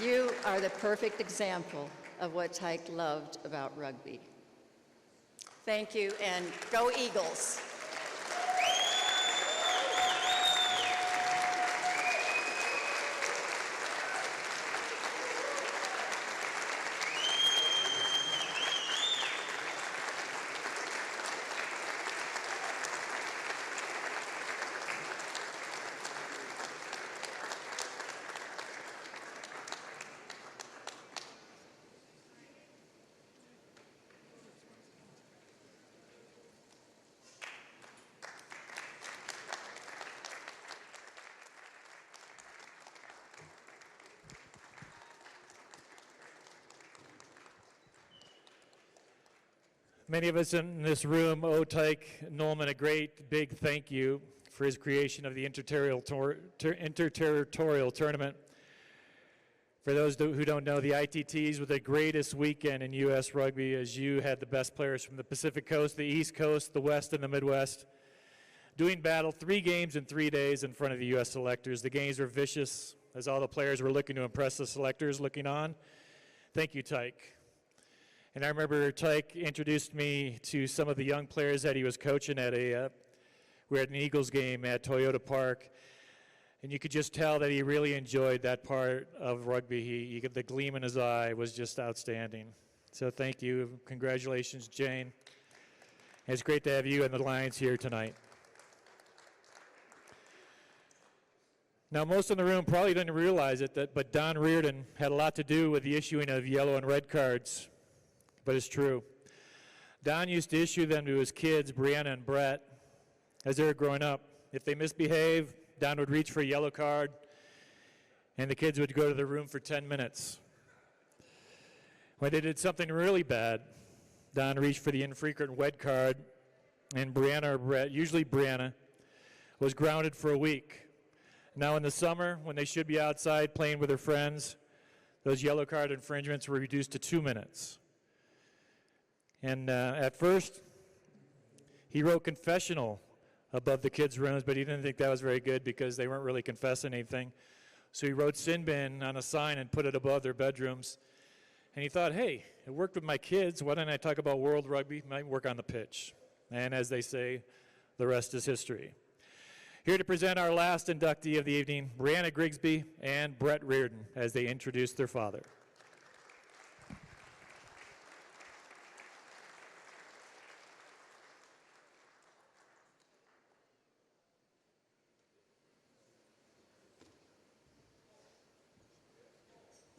You are the perfect example of what Tyke loved about rugby. Thank you, and go Eagles. Many of us in this room owe Tyke Nollman a great big thank you for his creation of the interterritorial tournament. For those who don't know, the ITTs were the greatest weekend in U.S. rugby, as you had the best players from the Pacific Coast, the East Coast, the West, and the Midwest doing battle 3 games in 3 days in front of the U.S. selectors. The games were vicious, as all the players were looking to impress the selectors looking on. Thank you, Tyke. And I remember Tyke introduced me to some of the young players that he was coaching at we were at an Eagles game at Toyota Park, and you could just tell that he really enjoyed that part of rugby. The gleam in his eye was just outstanding. So thank you. Congratulations, Jane. It's great to have you and the Lions here tonight. Now, most in the room probably didn't realize it, but Don Reardon had a lot to do with the issuing of yellow and red cards. But it's true. Don used to issue them to his kids, Brianna and Brett, as they were growing up. If they misbehaved, Don would reach for a yellow card, and the kids would go to their room for 10 minutes. When they did something really bad, Don reached for the infrequent red card, and Brianna or Brett, usually Brianna, was grounded for a week. Now in the summer, when they should be outside playing with their friends, those yellow card infringements were reduced to 2 minutes. And at first, he wrote confessional above the kids' rooms, but he didn't think that was very good because they weren't really confessing anything. So he wrote sin bin on a sign and put it above their bedrooms. And he thought, hey, it worked with my kids. Why don't I talk about World Rugby? Might work on the pitch. And as they say, the rest is history. Here to present our last inductee of the evening, Brianna Grigsby and Brett Reardon, as they introduce their father.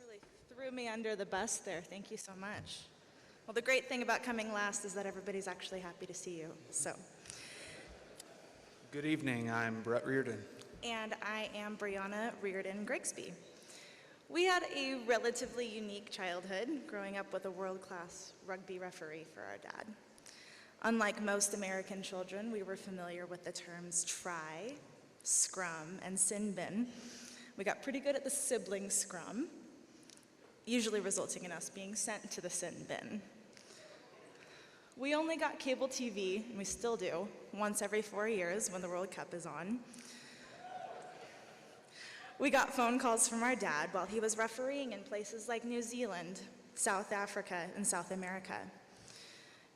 Really threw me under the bus there. Thank you so much. Well, the great thing about coming last is that everybody's actually happy to see you. So. Good evening, I'm Brett Reardon. And I am Brianna Reardon Grigsby. We had a relatively unique childhood, growing up with a world-class rugby referee for our dad. Unlike most American children, we were familiar with the terms try, scrum, and sin bin. We got pretty good at the sibling scrum, usually resulting in us being sent to the sin bin. We only got cable TV, and we still do, once every 4 years when the World Cup is on. We got phone calls from our dad while he was refereeing in places like New Zealand, South Africa, and South America.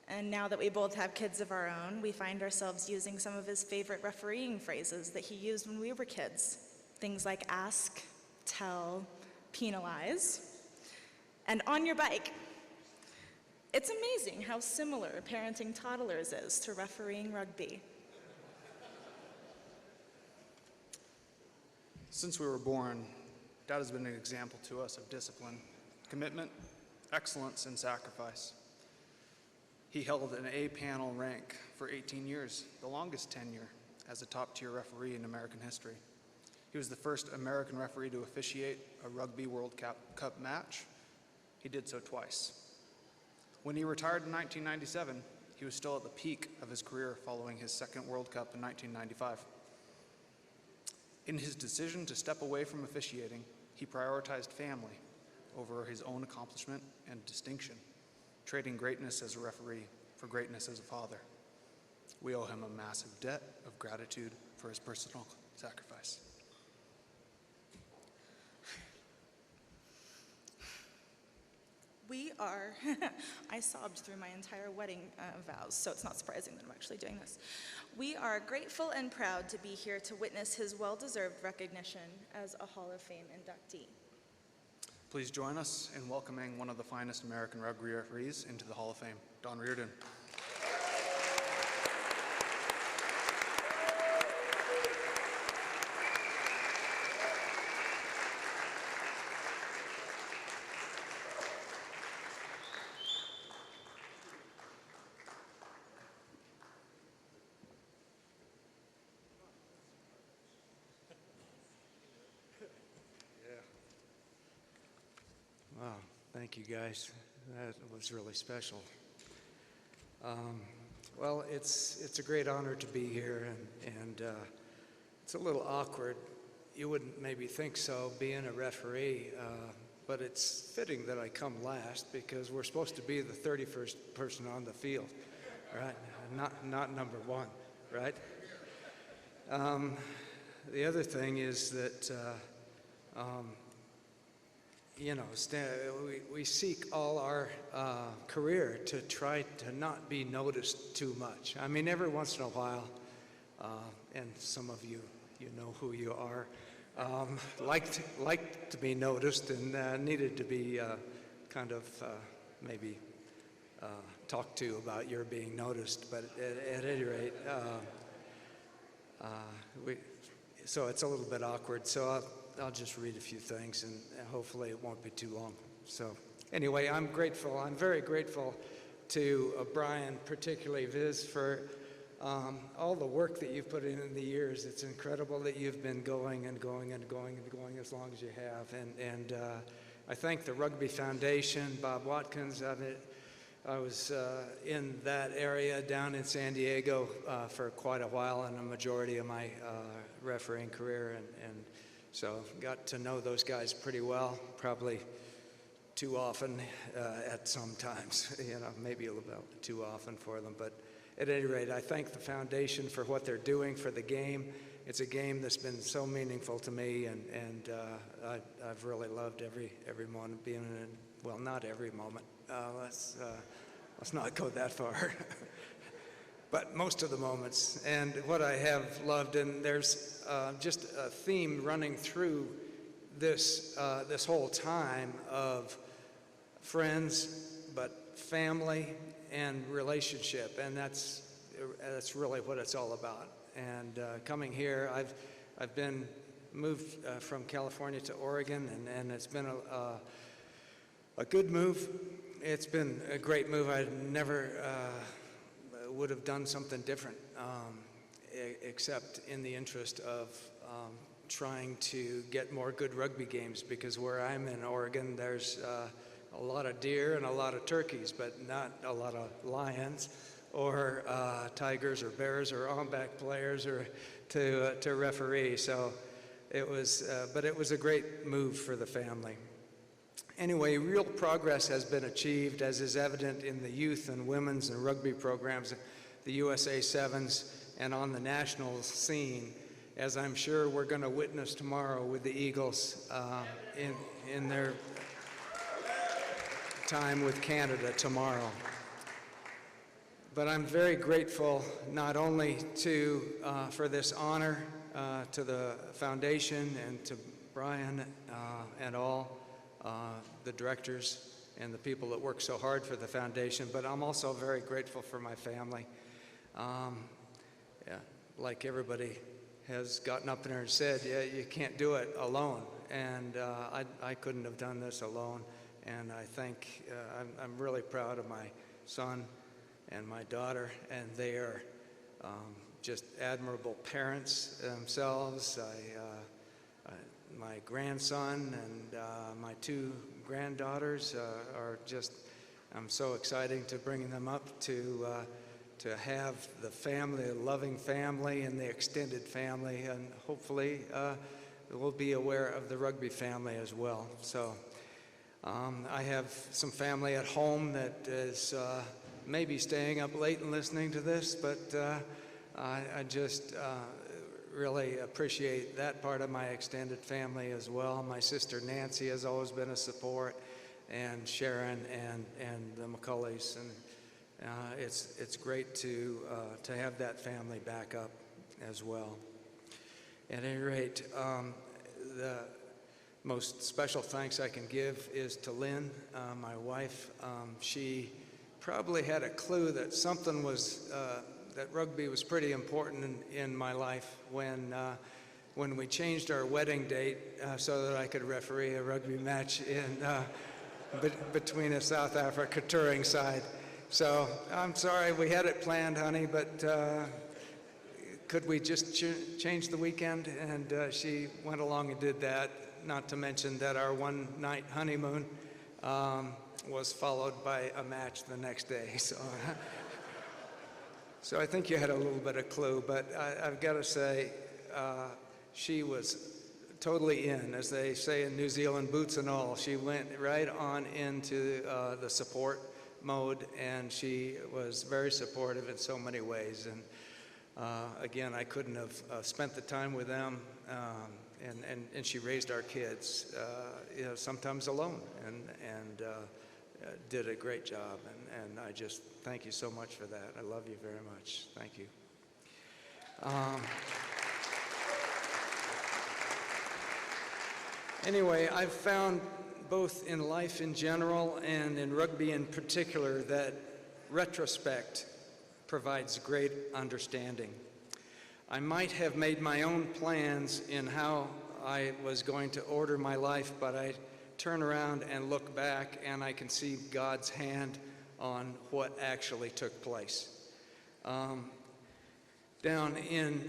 And now that we both have kids of our own, we find ourselves using some of his favorite refereeing phrases that he used when we were kids. Things like ask, tell, penalize, and on your bike. It's amazing how similar parenting toddlers is to refereeing rugby. Since we were born, Dad has been an example to us of discipline, commitment, excellence, and sacrifice. He held an A-panel rank for 18 years, the longest tenure as a top-tier referee in American history. He was the first American referee to officiate a Rugby World Cup match. He did so twice. When he retired in 1997, he was still at the peak of his career following his second World Cup in 1995. In his decision to step away from officiating, he prioritized family over his own accomplishment and distinction, trading greatness as a referee for greatness as a father. We owe him a massive debt of gratitude for his personal sacrifice. We are, I sobbed through my entire wedding vows, so it's not surprising that I'm actually doing this. We are grateful and proud to be here to witness his well-deserved recognition as a Hall of Fame inductee. Please join us in welcoming one of the finest American rugby referees into the Hall of Fame, Don Reardon. Wow, thank you guys. That was really special. Well, it's a great honor to be here, and it's a little awkward. You wouldn't maybe think so, being a referee, but it's fitting that I come last because we're supposed to be the 31st person on the field, right? Not number one, right? The other thing is that you know, we seek all our career to try to not be noticed too much. I mean, every once in a while, and some of you know who you are, liked to be noticed and needed to be kind of maybe talked to about your being noticed. But at any rate, so it's a little bit awkward. So I'll just read a few things, and hopefully it won't be too long. So anyway, I'm grateful. I'm very grateful to Brian, particularly Viz, for all the work that you've put in the years. It's incredible that you've been going and going and going and going as long as you have. And I thank the Rugby Foundation, Bob Watkins of it, I was in that area down in San Diego for quite a while and a majority of my refereeing career, and so got to know those guys pretty well, probably too often at some times, maybe a little bit too often for them. But at any rate, I thank the foundation for what they're doing for the game. It's a game that's been so meaningful to me, and I've really loved every moment being in it. Well, not every moment. Let's not go that far. But most of the moments. And what I have loved, and there's just a theme running through this whole time of friends, but family and relationship, and that's really what it's all about. And coming here, I've been moved from California to Oregon, and it's been a good move. It's been a great move. I never would have done something different, except in the interest of trying to get more good rugby games, because where I'm in Oregon, there's a lot of deer and a lot of turkeys, but not a lot of lions or tigers or bears or on-back players or to referee. So it was, but it was a great move for the family. Anyway, real progress has been achieved, as is evident in the youth and women's and rugby programs, the USA Sevens, and on the national scene, as I'm sure we're going to witness tomorrow with the Eagles in their time with Canada tomorrow. But I'm very grateful not only for this honor to the foundation and to Brian and all the directors and the people that work so hard for the foundation, but I'm also very grateful for my family. Like everybody has gotten up there and said, yeah, you can't do it alone, and I couldn't have done this alone. And I think I'm really proud of my son and my daughter, and they are just admirable parents themselves. My grandson and my two granddaughters are just, I'm so excited to bring them up to have the family, a loving family, and the extended family, and hopefully we'll be aware of the rugby family as well. So I have some family at home that is maybe staying up late and listening to this, but I just really appreciate that part of my extended family as well. My sister Nancy has always been a support, and Sharon and the McCulleys, and it's great to have that family back up as well. At any rate, the most special thanks I can give is to Lynn, my wife. She probably had a clue that something was, that rugby was pretty important in my life when we changed our wedding date so that I could referee a rugby match between a South Africa touring side. So I'm sorry we had it planned, honey, but could we just change the weekend? And she went along and did that, not to mention that our one-night honeymoon was followed by a match the next day. So I think you had a little bit of clue, but I've got to say, she was totally in, as they say in New Zealand, boots and all. She went right on into the support mode, and she was very supportive in so many ways. And again, I couldn't have spent the time with them, and she raised our kids, sometimes alone, and did a great job. And I just thank you so much for that. I love you very much. Thank you. Anyway, I've found both in life in general and in rugby in particular that retrospect provides great understanding. I might have made my own plans in how I was going to order my life, but I turn around and look back and I can see God's hand on what actually took place. Down in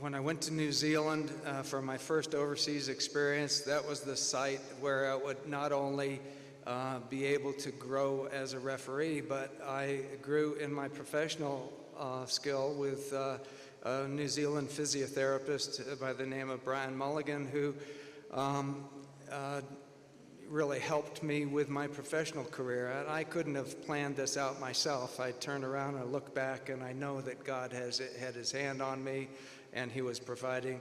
when I went to New Zealand for my first overseas experience, that was the site where I would not only be able to grow as a referee, but I grew in my professional skill with a New Zealand physiotherapist by the name of Brian Mulligan, who really helped me with my professional career. And I couldn't have planned this out myself. I turn around and look back, and I know that God has had his hand on me, and he was providing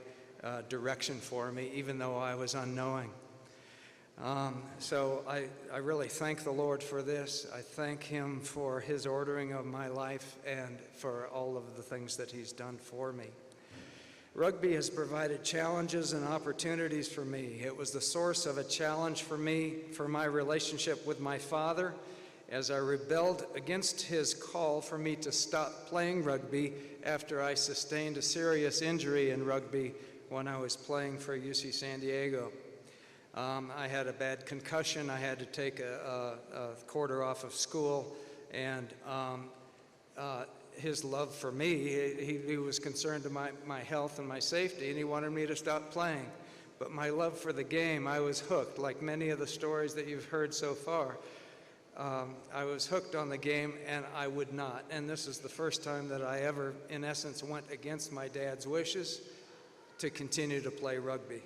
direction for me, even though I was unknowing. So I really thank the Lord for this. I thank him for his ordering of my life and for all of the things that he's done for me. Rugby has provided challenges and opportunities for me. It was the source of a challenge for me for my relationship with my father as I rebelled against his call for me to stop playing rugby after I sustained a serious injury in rugby when I was playing for UC San Diego. I had a bad concussion. I had to take a quarter off of school, and his love for me, he was concerned to my health and my safety, and he wanted me to stop playing. But my love for the game, I was hooked, like many of the stories that you've heard so far. I was hooked on the game, and I would not. And this is the first time that I ever, in essence, went against my dad's wishes to continue to play rugby.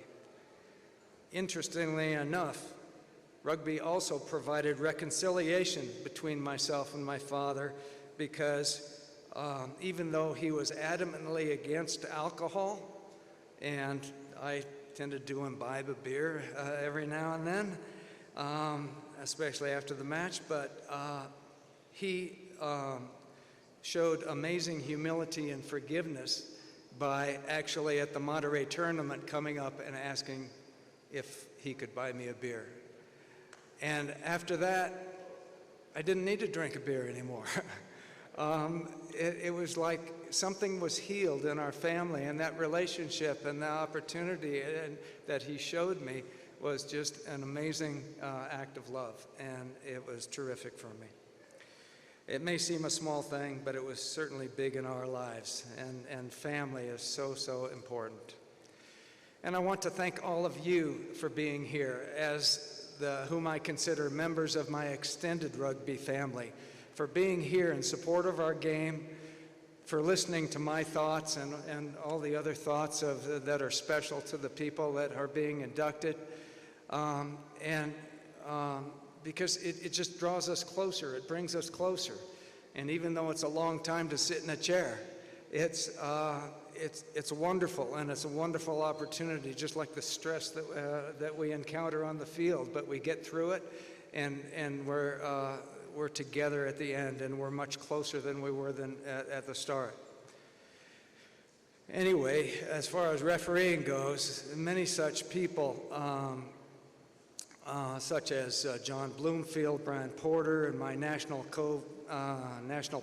Interestingly enough, rugby also provided reconciliation between myself and my father, because even though he was adamantly against alcohol, and I tended to imbibe a beer every now and then, especially after the match, but he showed amazing humility and forgiveness by actually at the Monterey tournament coming up and asking if he could buy me a beer. And after that, I didn't need to drink a beer anymore. It was like something was healed in our family, and that relationship and the opportunity that he showed me was just an amazing act of love, and it was terrific for me. It may seem a small thing, but it was certainly big in our lives, and family is so, so important. And I want to thank all of you for being here, as whom I consider members of my extended rugby family, for being here in support of our game, for listening to my thoughts and all the other thoughts that are special to the people that are being inducted. Because it just draws us closer, it brings us closer. And even though it's a long time to sit in a chair, it's wonderful, and it's a wonderful opportunity, just like the stress that we encounter on the field. But we get through it, and we're together at the end, and we're much closer than we were at the start. Anyway, as far as refereeing goes, many such people, such as John Bloomfield, Brian Porter, and my national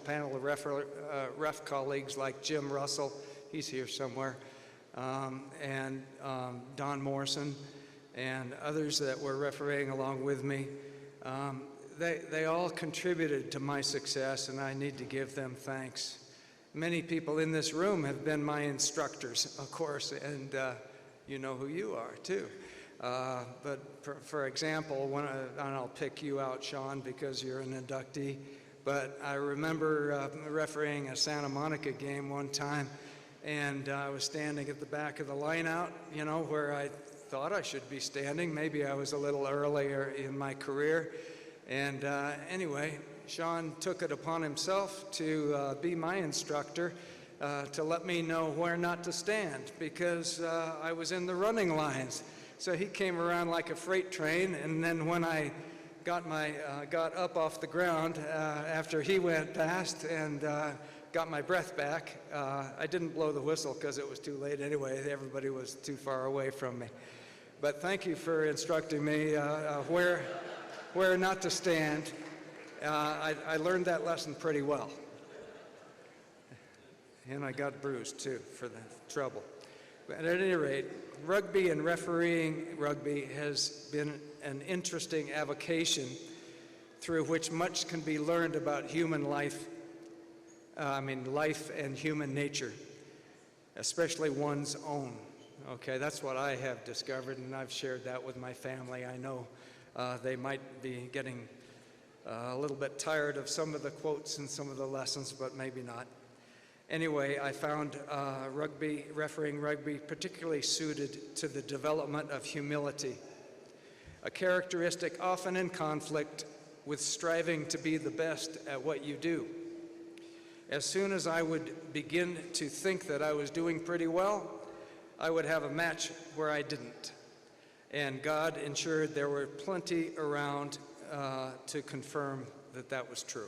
panel of ref colleagues like Jim Russell, he's here somewhere, and Don Morrison, and others that were refereeing along with me. They all contributed to my success, and I need to give them thanks. Many people in this room have been my instructors, of course, and you know who you are, too. But for example, and I'll pick you out, Shawn, because you're an inductee, but I remember refereeing a Santa Monica game one time, and I was standing at the back of the line-out, you know, where I thought I should be standing. Maybe I was a little earlier in my career. And anyway, Shawn took it upon himself to be my instructor, to let me know where not to stand, because I was in the running lines. So he came around like a freight train, and then when I got up off the ground after he went past and got my breath back, I didn't blow the whistle because it was too late anyway. Everybody was too far away from me. But thank you for instructing me where not to stand. I learned that lesson pretty well. And I got bruised, too, for the trouble. But at any rate, rugby and refereeing rugby has been an interesting avocation through which much can be learned about human life, life and human nature, especially one's own. Okay, that's what I have discovered, and I've shared that with my family. I know They might be getting a little bit tired of some of the quotes and some of the lessons, but maybe not. Anyway, I found refereeing rugby particularly suited to the development of humility, a characteristic often in conflict with striving to be the best at what you do. As soon as I would begin to think that I was doing pretty well, I would have a match where I didn't. And God ensured there were plenty around to confirm that that was true.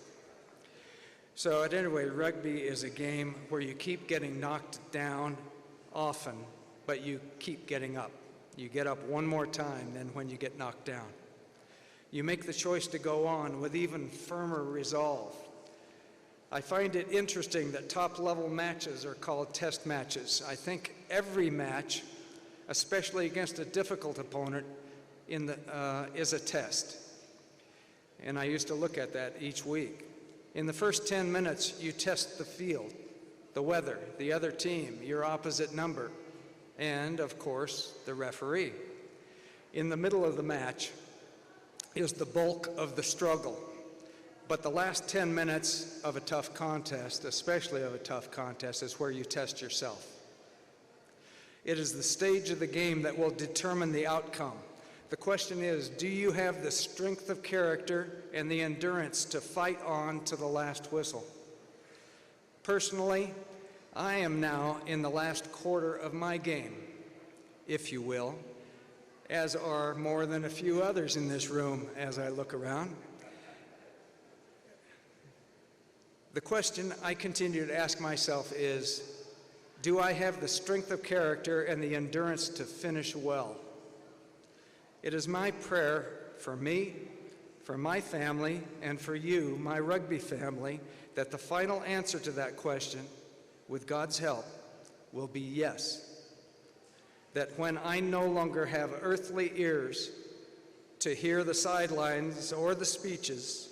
So at any rate, rugby is a game where you keep getting knocked down often, but you keep getting up. You get up one more time than when you get knocked down. You make the choice to go on with even firmer resolve. I find it interesting that top-level matches are called test matches. I think every match, especially against a difficult opponent, is a test. And I used to look at that each week. In the first 10 minutes, you test the field, the weather, the other team, your opposite number, and, of course, the referee. In the middle of the match is the bulk of the struggle. But the last 10 minutes of a tough contest, especially of a tough contest, is where you test yourself. It is the stage of the game that will determine the outcome. The question is, do you have the strength of character and the endurance to fight on to the last whistle? Personally, I am now in the last quarter of my game, if you will, as are more than a few others in this room as I look around. The question I continue to ask myself is, do I have the strength of character and the endurance to finish well? It is my prayer for me, for my family, and for you, my rugby family, that the final answer to that question, with God's help, will be yes. That when I no longer have earthly ears to hear the sidelines or the speeches,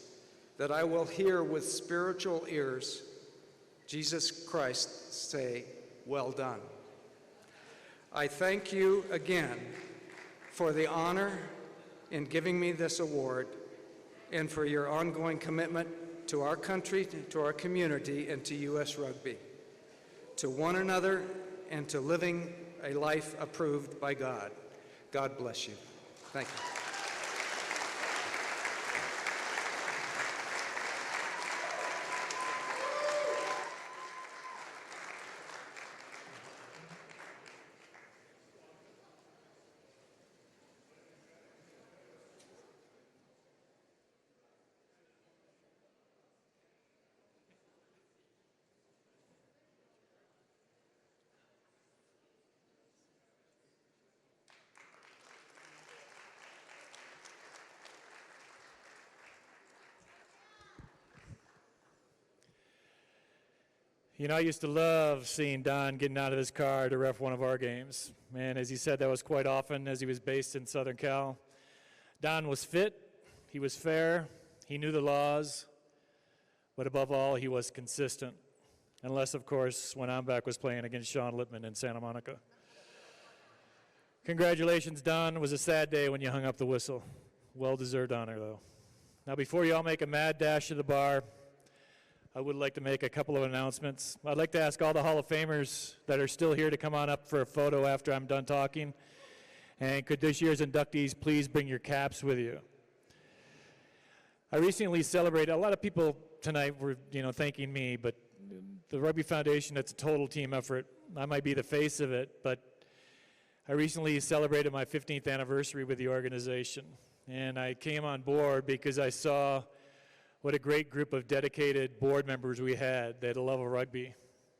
that I will hear with spiritual ears Jesus Christ say, "Well done." I thank you again for the honor in giving me this award and for your ongoing commitment to our country, to our community, and to U.S. Rugby, to one another, and to living a life approved by God. God bless you. Thank you. You know, I used to love seeing Don getting out of his car to ref one of our games. And as he said, that was quite often as he was based in Southern Cal. Don was fit, he was fair, he knew the laws, but above all, he was consistent. Unless, of course, when I'm back was playing against Shawn Lipman in Santa Monica. Congratulations, Don. It was a sad day when you hung up the whistle. Well-deserved honor, though. Now, before you all make a mad dash to the bar, I would like to make a couple of announcements. I'd like to ask all the Hall of Famers that are still here to come on up for a photo after I'm done talking. And could this year's inductees please bring your caps with you? I recently celebrated, a lot of people tonight were, thanking me, but the Rugby Foundation, it's a total team effort. I might be the face of it, but I recently celebrated my 15th anniversary with the organization. And I came on board because I saw what a great group of dedicated board members we had that love rugby,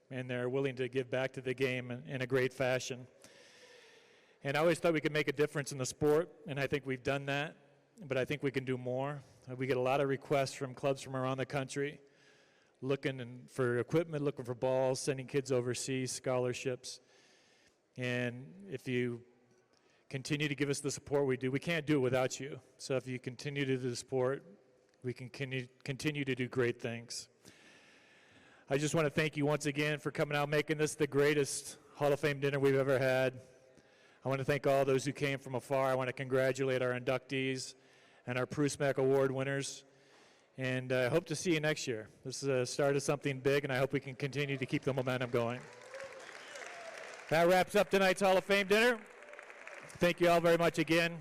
and they're willing to give back to the game in a great fashion. And I always thought we could make a difference in the sport, and I think we've done that, but I think we can do more. We get a lot of requests from clubs from around the country looking for equipment, looking for balls, sending kids overseas, scholarships. And if you continue to give us the support we do, we can't do it without you. So if you continue to do the support, we can continue to do great things. I just want to thank you once again for coming out, making this the greatest Hall of Fame dinner we've ever had. I want to thank all those who came from afar. I want to congratulate our inductees, and our Prusmack Award winners. And I hope to see you next year. This is a start of something big, and I hope we can continue to keep the momentum going. That wraps up tonight's Hall of Fame dinner. Thank you all very much again.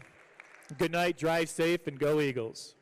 Good night, drive safe, and go Eagles.